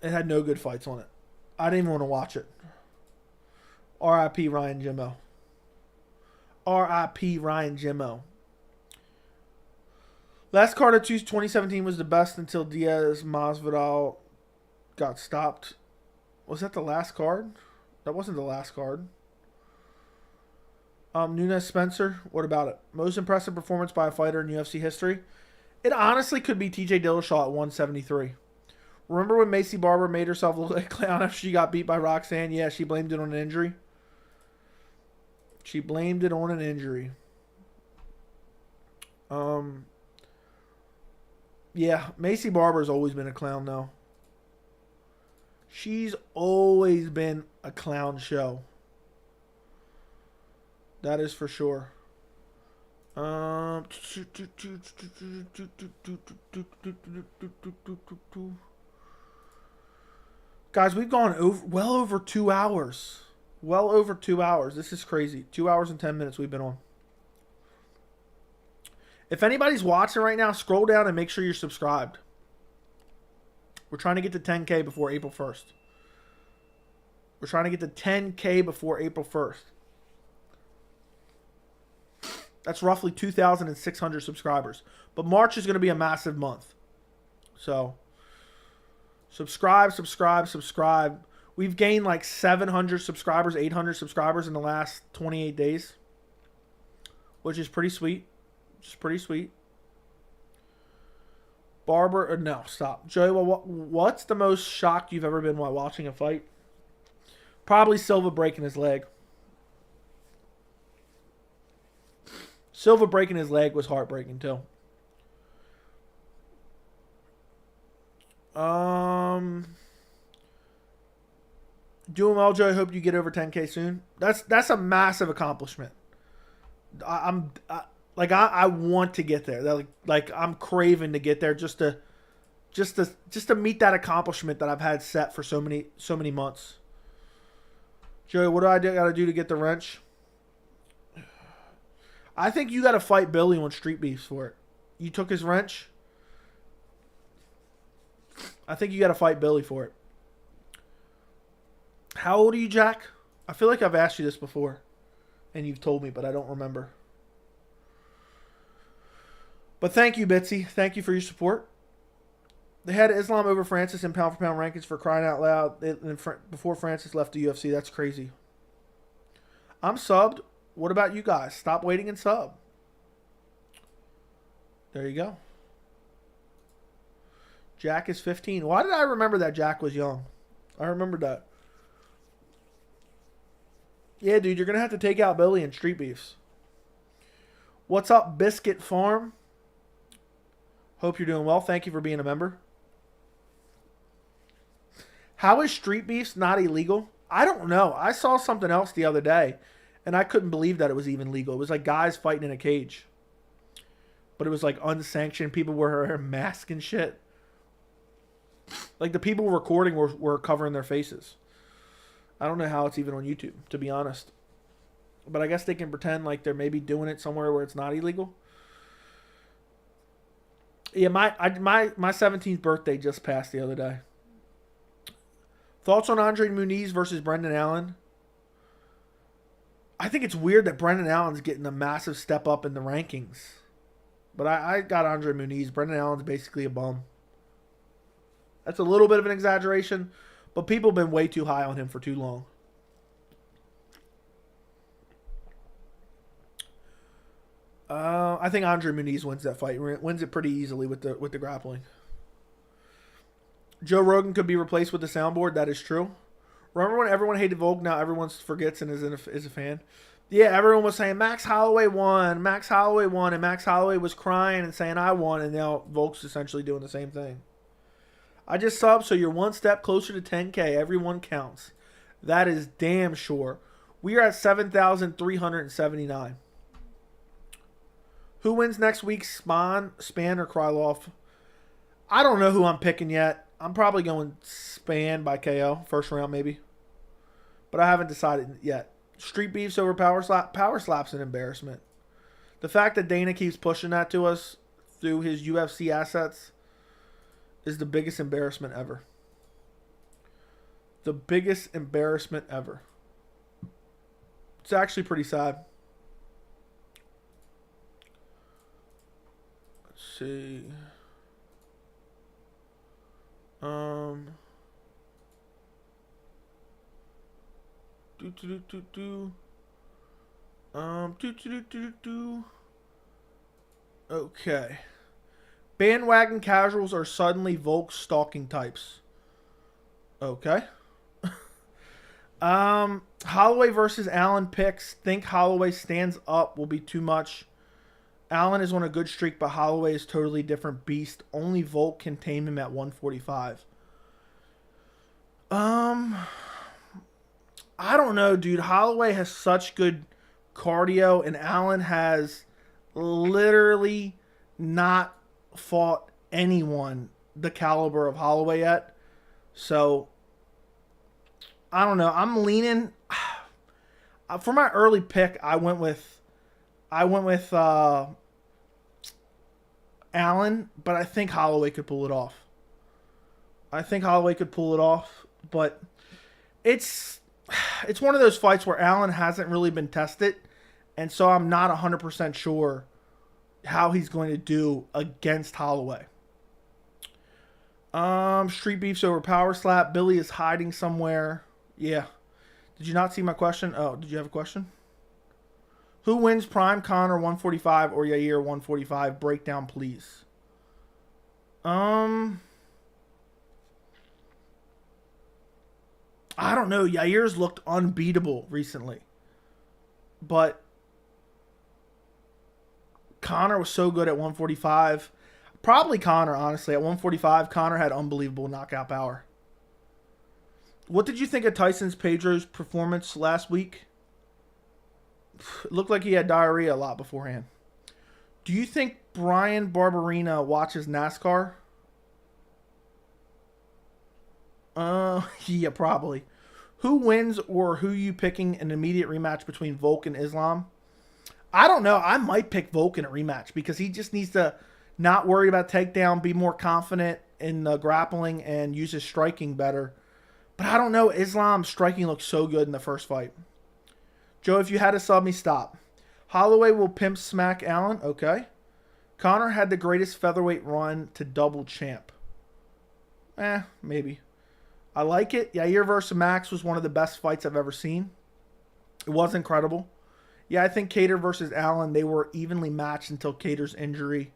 It had no good fights on it. I didn't even want to watch it. R.I.P. Ryan Jimmo. R.I.P. Ryan Jimmo. Last card of 2017 was the best until Diaz Masvidal got stopped. Was that the last card? That wasn't the last card. Nunes Spencer, what about it? Most impressive performance by a fighter in UFC history? It honestly could be TJ Dillashaw at 173. Remember when Macy Barber made herself look like a clown after she got beat by Roxanne? Yeah, she blamed it on an injury. She blamed it on an injury. Yeah, Macy Barber's always been a clown, though. She's always been a clown show. That is for sure. Guys, we've gone well over 2 hours. Well over 2 hours. This is crazy. 2 hours and 10 minutes we've been on. If anybody's watching right now, scroll down and make sure you're subscribed. We're trying to get to 10K before April 1st. We're trying to get to 10K before April 1st. That's roughly 2,600 subscribers. But March is going to be a massive month. So, subscribe. We've gained like 700 subscribers, 800 subscribers in the last 28 days, which is pretty sweet. Barber, no, stop. Joey, well, what's the most shocked you've ever been while watching a fight? Probably Silva breaking his leg. Silva breaking his leg was heartbreaking too. Doing well, Joe. I hope you get over 10K soon. That's a massive accomplishment. I want to get there. Like I'm craving to get there just to meet that accomplishment that I've had set for so many months. Joey, what do I got to do to get the wrench? I think you got to fight Billy on Street Beefs for it. You took his wrench. I think you got to fight Billy for it. How old are you, Jack? I feel like I've asked you this before, and you've told me, but I don't remember. But thank you, Bitsy. Thank you for your support. They had Islam over Francis in pound-for-pound rankings, for crying out loud before Francis left the UFC. That's crazy. I'm subbed. What about you guys? Stop waiting and sub. There you go. Jack is 15. Why did I remember that Jack was young? I remember that. Yeah, dude, you're going to have to take out Billy in Street Beefs. What's up, Biscuit Farm? Hope you're doing well. Thank you for being a member. How is Street Beefs not illegal? I don't know. I saw something else the other day, and I couldn't believe that it was even legal. It was like guys fighting in a cage. But it was like unsanctioned. People were wearing masks and shit. Like the people recording were covering their faces. I don't know how it's even on YouTube, to be honest. But I guess they can pretend like they're maybe doing it somewhere where it's not illegal. Yeah, my 17th birthday just passed the other day. Thoughts on Andre Muniz versus Brendan Allen? I think it's weird that Brendan Allen's getting a massive step up in the rankings. But I got Andre Muniz. Brendan Allen's basically a bum. That's a little bit of an exaggeration, but people have been way too high on him for too long. I think Andre Muniz wins that fight. Wins it pretty easily with the grappling. Joe Rogan could be replaced with the soundboard. That is true. Remember when everyone hated Volk? Now everyone forgets and is a fan. Yeah, everyone was saying Max Holloway won. Max Holloway won, and Max Holloway was crying and saying I won, and now Volk's essentially doing the same thing. I just subbed, so you're one step closer to 10K. Everyone counts. That is damn sure. We are at 7,379. Who wins next week, Span or Krylov? I don't know who I'm picking yet. I'm probably going Span by KO. First round, maybe. But I haven't decided yet. Street Beefs over Power Slap. Power Slap's an embarrassment. The fact that Dana keeps pushing that to us through his UFC assets is the biggest embarrassment ever. The biggest embarrassment ever. It's actually pretty sad. Let's see. Okay. Bandwagon casuals are suddenly Volk stalking types. Okay. Holloway versus Allen picks. Think Holloway stands up will be too much. Allen is on a good streak, but Holloway is totally different beast. Only Volk can tame him at 145. I don't know, dude. Holloway has such good cardio, and Allen has literally not fought anyone the caliber of Holloway yet. So, I don't know. I'm leaning... For my early pick, I went with Allen, but I think Holloway could pull it off. But it's one of those fights where Allen hasn't really been tested, and so I'm not 100% sure how he's going to do against Holloway. Street Beefs over Power Slap. Billy is hiding somewhere. Yeah. Did you not see my question? Oh, did you have a question? Who wins Prime Conor 145 or Yair 145? Breakdown, please. I don't know. Yair's looked unbeatable recently. But Conor was so good at 145. Probably Conor, honestly. At 145, Conor had unbelievable knockout power. What did you think of Tyson's Pedro's performance last week? It looked like he had diarrhea a lot beforehand. Do you think Brian Barberina watches NASCAR? Yeah, probably. Who wins or who you picking an immediate rematch between Volk and Islam? I don't know. I might pick Volk in a rematch because he just needs to not worry about takedown, be more confident in grappling, and use his striking better. But I don't know. Islam's striking looked so good in the first fight. Joe, if you had to sub me, stop. Holloway will pimp smack Allen. Okay. Conor had the greatest featherweight run to double champ. Maybe. I like it. Yair versus Max was one of the best fights I've ever seen. It was incredible. Yeah, I think Kattar versus Allen, they were evenly matched until Kattar's injury.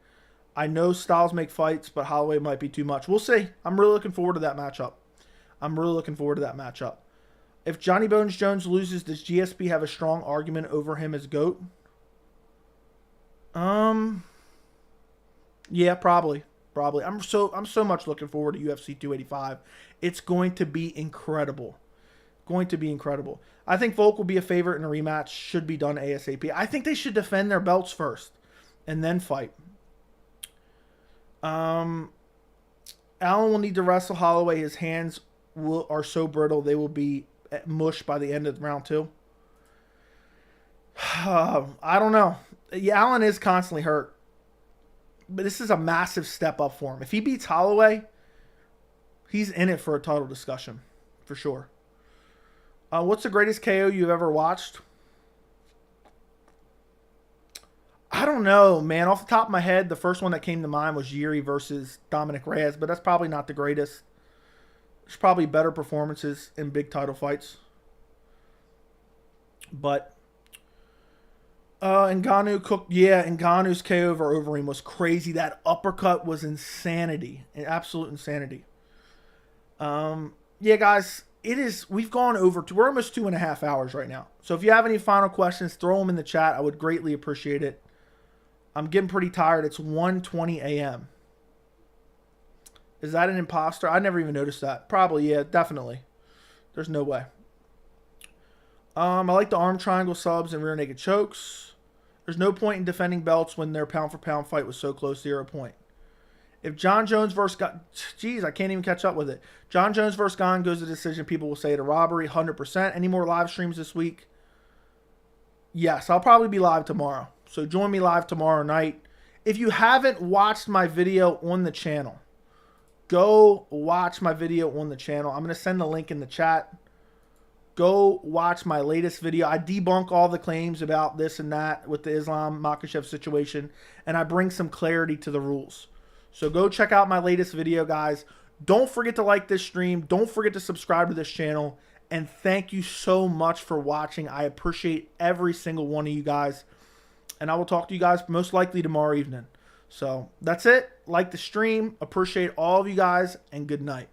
I know styles make fights, but Holloway might be too much. We'll see. I'm really looking forward to that matchup. If Johnny Bones Jones loses, does GSP have a strong argument over him as GOAT? Yeah, probably. I'm so much looking forward to UFC 285. It's going to be incredible. I think Volk will be a favorite in a rematch. Should be done ASAP. I think they should defend their belts first and then fight. Allen will need to wrestle Holloway. His hands are so brittle they will be mush by the end of round 2. I don't know. Yeah, Allen is constantly hurt. But this is a massive step up for him. If he beats Holloway, he's in it for a title discussion. For sure. What's the greatest KO you've ever watched? I don't know, man. Off the top of my head, the first one that came to mind was Jiri versus Dominic Reyes, but that's probably not the greatest. There's probably better performances in big title fights. But Ngannou's KO over Overeem was crazy. That uppercut was insanity. Absolute insanity. Yeah, guys, we've gone over we're almost 2.5 hours right now. So if you have any final questions, throw them in the chat. I would greatly appreciate it. I'm getting pretty tired. It's 1:20 a.m. Is that an imposter? I never even noticed that. Probably, yeah, definitely. There's no way. I like the arm triangle subs and rear naked chokes. There's no point in defending belts when their pound-for-pound fight was so close, 0 point. If Jon Jones versus Jeez, I can't even catch up with it. Jon Jones versus Gane goes to decision, people will say it's a robbery, 100%. Any more live streams this week? Yes, I'll probably be live tomorrow. So join me live tomorrow night. If you haven't watched my video on the channel, go watch my video on the channel. I'm going to send the link in the chat. Go watch my latest video. I debunk all the claims about this and that with the Islam Makhachev situation, and I bring some clarity to the rules. So go check out my latest video, guys. Don't forget to like this stream. Don't forget to subscribe to this channel. And thank you so much for watching. I appreciate every single one of you guys. And I will talk to you guys most likely tomorrow evening. So that's it. Like the stream. Appreciate all of you guys, and good night.